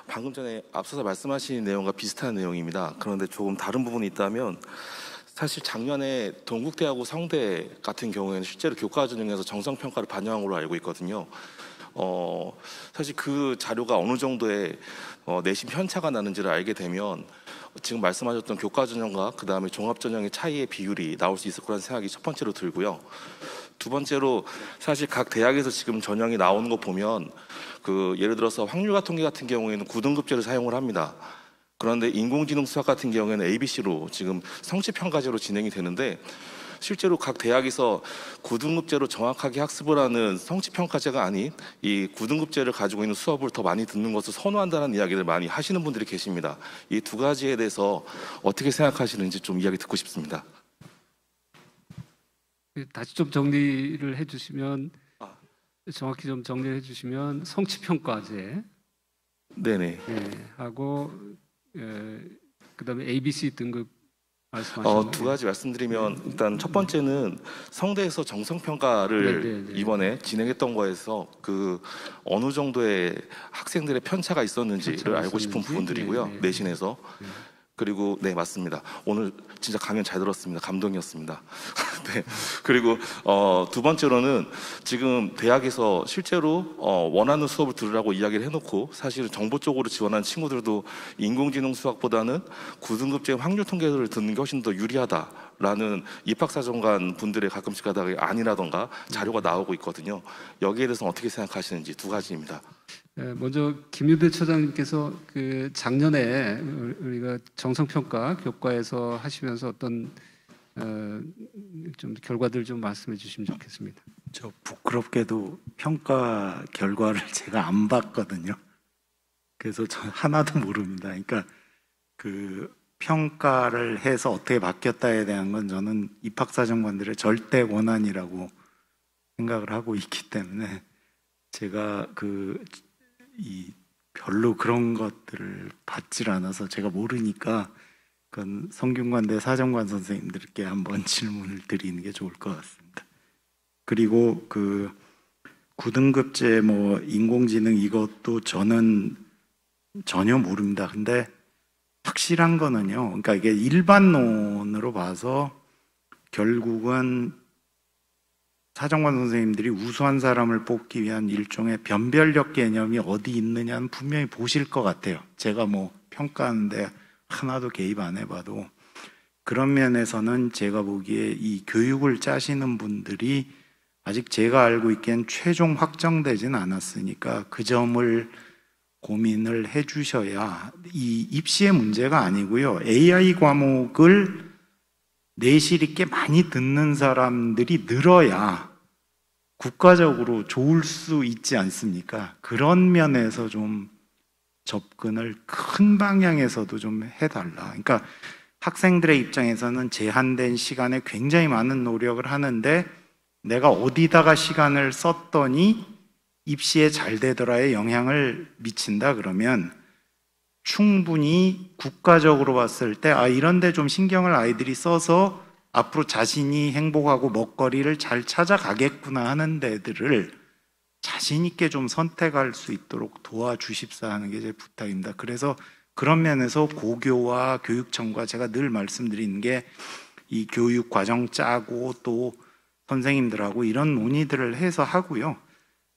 방금 전에 앞서서 말씀하신 내용과 비슷한 내용입니다. 그런데 조금 다른 부분이 있다면, 사실 작년에 동국대하고 성대 같은 경우에는 실제로 교과 전형에서 정성평가를 반영한 걸로 알고 있거든요. 사실 그 자료가 어느 정도의 내신 편차가 나는지를 알게 되면 지금 말씀하셨던 교과 전형과 그 다음에 종합 전형의 차이의 비율이 나올 수 있을 거라는 생각이 첫 번째로 들고요. 두 번째로 사실 각 대학에서 지금 전형이 나오는 거 보면 예를 들어서 확률과 통계 같은 경우에는 9등급제를 사용을 합니다. 그런데 인공지능 수학 같은 경우에는 ABC로 지금 성취평가제로 진행이 되는데, 실제로 각 대학에서 9등급제로 정확하게 학습을 하는 성취평가제가 아닌 이 9등급제를 가지고 있는 수업을 더 많이 듣는 것을 선호한다는 이야기를 많이 하시는 분들이 계십니다. 이 두 가지에 대해서 어떻게 생각하시는지 좀 이야기 듣고 싶습니다. 다시 좀 정리를 해주시면, 정확히 좀 정리해 주시면 성취평가제 네네. 하고 그다음에 ABC 등급 말씀하시는 두 가지 말씀드리면 일단 첫 번째는 성대에서 정성평가를 네네네. 이번에 진행했던 거에서 그 어느 정도의 학생들의 편차가 있었는지를 편차가 알고 싶은 있었는지? 부분들이고요. 네네. 내신에서. 그리고 네 맞습니다. 오늘 진짜 강연 잘 들었습니다. 감동이었습니다. 네. 그리고 두 번째로는 지금 대학에서 실제로 원하는 수업을 들으라고 이야기를 해놓고 사실은 정보 쪽으로 지원한 친구들도 인공지능 수학보다는 9등급제 확률 통계를 듣는 게 훨씬 더 유리하다라는 입학사정관 분들의 가끔씩 가다가 아니라던가 자료가 나오고 있거든요. 여기에 대해서는 어떻게 생각하시는지 두 가지입니다. 먼저 김유대 처장님께서 그 작년에 우리가 정성평가 교과에서 하시면서 어떤 좀 결과들 좀 말씀해 주시면 좋겠습니다. 저 부끄럽게도 평가 결과를 제가 안 봤거든요. 그래서 저 하나도 모릅니다. 그러니까 그 평가를 해서 어떻게 바뀌었다에 대한 건 저는 입학사정관들의 절대 권한이라고 생각을 하고 있기 때문에 제가 별로 그런 것들을 받질 않아서 제가 모르니까 그건 성균관대 사정관 선생님들께 한번 질문을 드리는 게 좋을 것 같습니다. 그리고 그 9등급제 뭐 인공지능 이것도 저는 전혀 모릅니다. 근데 확실한 거는요. 그러니까 이게 일반론으로 봐서 결국은 사정관 선생님들이 우수한 사람을 뽑기 위한 일종의 변별력 개념이 어디 있느냐는 분명히 보실 것 같아요. 제가 뭐 평가하는데 하나도 개입 안 해봐도 그런 면에서는 제가 보기에 이 교육을 짜시는 분들이 아직 제가 알고 있기엔 최종 확정되진 않았으니까 그 점을 고민을 해주셔야 이 입시의 문제가 아니고요. AI 과목을 내실 있게 많이 듣는 사람들이 늘어야 국가적으로 좋을 수 있지 않습니까? 그런 면에서 좀 접근을 큰 방향에서도 좀 해달라. 그러니까 학생들의 입장에서는 제한된 시간에 굉장히 많은 노력을 하는데 내가 어디다가 시간을 썼더니 입시에 잘 되더라에 영향을 미친다 그러면 충분히 국가적으로 봤을 때 이런 데 좀 신경을 아이들이 써서 앞으로 자신이 행복하고 먹거리를 잘 찾아가겠구나 하는 데들을 자신 있게 좀 선택할 수 있도록 도와주십사 하는 게 제 부탁입니다. 그래서 그런 면에서 고교와 교육청과 제가 늘 말씀드리는 게 이 교육 과정 짜고 또 선생님들하고 이런 논의들을 해서 하고요.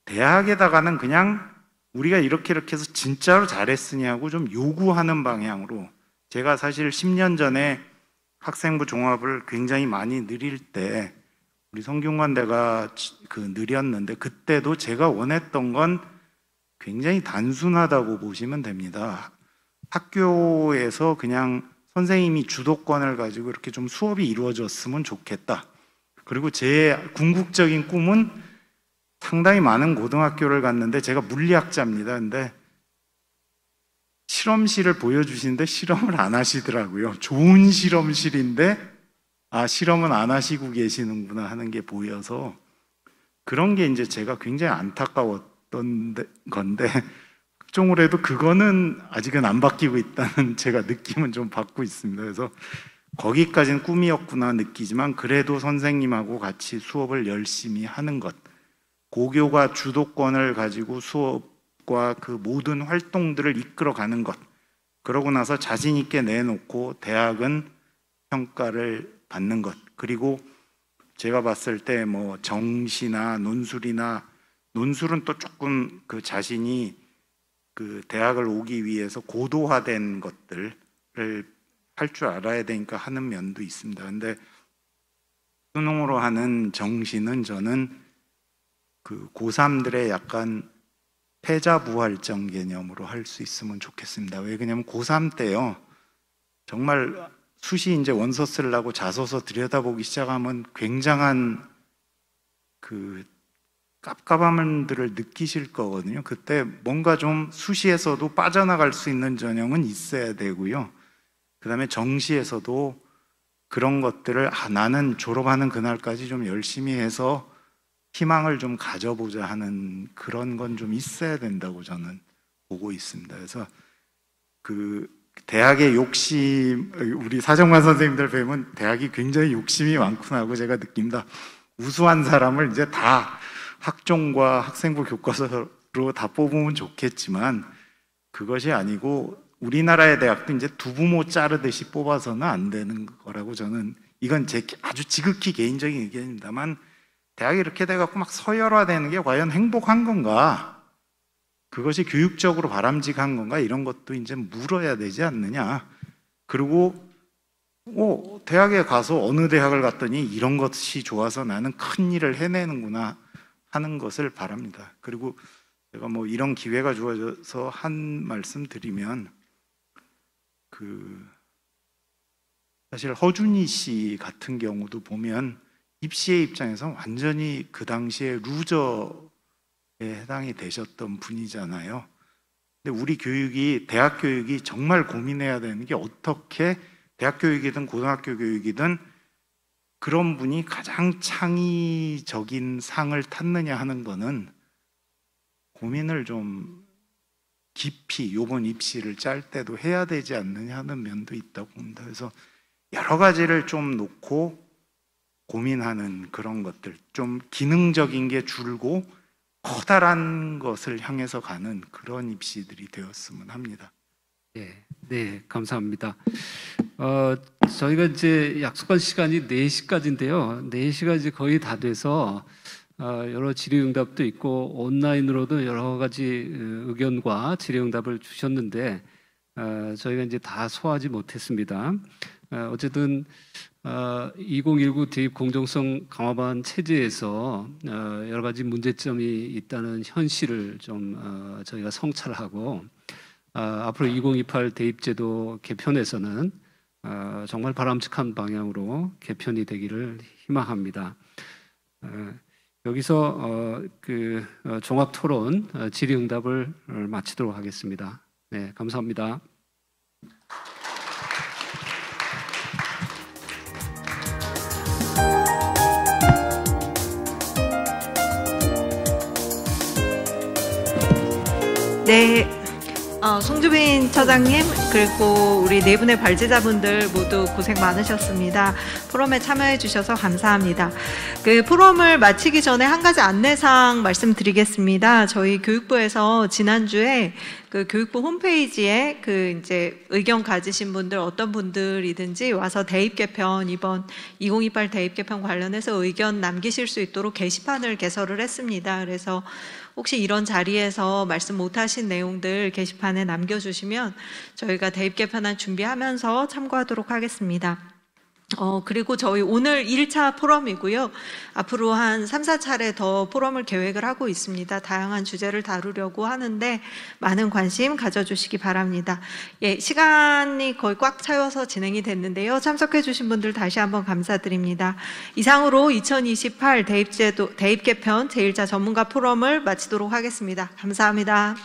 대학에다가는 그냥 우리가 이렇게 해서 진짜로 잘했으냐 하고 좀 요구하는 방향으로 제가 사실 10년 전에 학생부 종합을 굉장히 많이 늘릴 때 우리 성균관대가 느렸는데 그때도 제가 원했던 건 굉장히 단순하다고 보시면 됩니다. 학교에서 그냥 선생님이 주도권을 가지고 이렇게 좀 수업이 이루어졌으면 좋겠다. 그리고 제 궁극적인 꿈은 상당히 많은 고등학교를 갔는데 제가 물리학자입니다. 근데 실험실을 보여주시는데 실험을 안 하시더라고요. 좋은 실험실인데 실험은 안 하시고 계시는구나 하는 게 보여서 그런 게 이제 제가 굉장히 안타까웠던 건데 학종을 해도 그거는 아직은 안 바뀌고 있다는 제가 느낌은 좀 받고 있습니다. 그래서 거기까지는 꿈이었구나 느끼지만 그래도 선생님하고 같이 수업을 열심히 하는 것, 고교가 주도권을 가지고 수업과 그 모든 활동들을 이끌어가는 것, 그러고 나서 자신 있게 내놓고 대학은 평가를 받는 것, 그리고 제가 봤을 때 뭐 정시나 논술이나 논술은 또 조금 그 자신이 그 대학을 오기 위해서 고도화된 것들을 할 줄 알아야 되니까 하는 면도 있습니다. 근데 수능으로 하는 정시는 저는 그 고3들의 약간 패자부활전 개념으로 할 수 있으면 좋겠습니다. 왜 그러냐면 고3 때요 정말 수시 이제 원서 쓰려고 자소서 들여다보기 시작하면 굉장한 그 깝깝함들을 느끼실 거거든요. 그때 뭔가 좀 수시에서도 빠져나갈 수 있는 전형은 있어야 되고요. 그 다음에 정시에서도 그런 것들을 나는 졸업하는 그날까지 좀 열심히 해서 희망을 좀 가져보자 하는 그런 건 좀 있어야 된다고 저는 보고 있습니다. 그래서 그 대학의 욕심, 우리 사정관 선생님들 뵈면 대학이 굉장히 욕심이 많구나 하고 제가 느낍니다. 우수한 사람을 이제 다 학종과 학생부 교과서로 다 뽑으면 좋겠지만 그것이 아니고 우리나라의 대학도 이제 두부모 자르듯이 뽑아서는 안 되는 거라고 저는, 이건 제 아주 지극히 개인적인 의견입니다만, 대학이 이렇게 돼갖고 막 서열화되는 게 과연 행복한 건가, 그것이 교육적으로 바람직한 건가, 이런 것도 이제 물어야 되지 않느냐. 그리고 대학에 가서 어느 대학을 갔더니 이런 것이 좋아서 나는 큰 일을 해내는구나 하는 것을 바랍니다. 그리고 제가 뭐 이런 기회가 주어져서 한 말씀 드리면, 사실 허준희 씨 같은 경우도 보면 입시의 입장에서 완전히 그 당시에 루저에 해당이 되셨던 분이잖아요. 근데 우리 교육이, 대학 교육이 정말 고민해야 되는 게, 어떻게 대학 교육이든 고등학교 교육이든 그런 분이 가장 창의적인 상을 탔느냐 하는 거는 고민을 좀 깊이 이번 입시를 짤 때도 해야 되지 않느냐 하는 면도 있다고 봅니다. 그래서 여러 가지를 좀 놓고 고민하는 그런 것들, 좀 기능적인 게 줄고 커다란 것을 향해서 가는 그런 입시들이 되었으면 합니다. 네, 감사합니다. 저희가 이제 약속한 시간이 4시까지인데요. 4시가 이제 거의 다 돼서 여러 질의응답도 있고 온라인으로도 여러 가지 의견과 질의응답을 주셨는데 저희가 이제 다 소화하지 못했습니다. 어쨌든 2019 대입 공정성 강화반 체제에서 여러 가지 문제점이 있다는 현실을 좀 저희가 성찰하고, 앞으로 2028 대입제도 개편에서는 정말 바람직한 방향으로 개편이 되기를 희망합니다. 여기서 종합토론 질의응답을 마치도록 하겠습니다. 네, 감사합니다. 네, 송주빈 처장님 그리고 우리 네 분의 발제자분들 모두 고생 많으셨습니다. 포럼에 참여해 주셔서 감사합니다. 그 포럼을 마치기 전에 한 가지 안내사항 말씀드리겠습니다. 저희 교육부에서 지난주에 그 교육부 홈페이지에 그 이제 의견 가지신 분들 어떤 분들이든지 와서 대입 개편, 이번 2028 대입 개편 관련해서 의견 남기실 수 있도록 게시판을 개설을 했습니다. 그래서 혹시 이런 자리에서 말씀 못하신 내용들 게시판에 남겨주시면 저희가 대입 개편안 준비하면서 참고하도록 하겠습니다. 그리고 저희 오늘 1차 포럼이고요. 앞으로 한 3, 4차례 더 포럼을 계획을 하고 있습니다. 다양한 주제를 다루려고 하는데 많은 관심 가져주시기 바랍니다. 예, 시간이 거의 꽉 차여서 진행이 됐는데요. 참석해 주신 분들 다시 한번 감사드립니다. 이상으로 2028 대입 개편 제1차 전문가 포럼을 마치도록 하겠습니다. 감사합니다.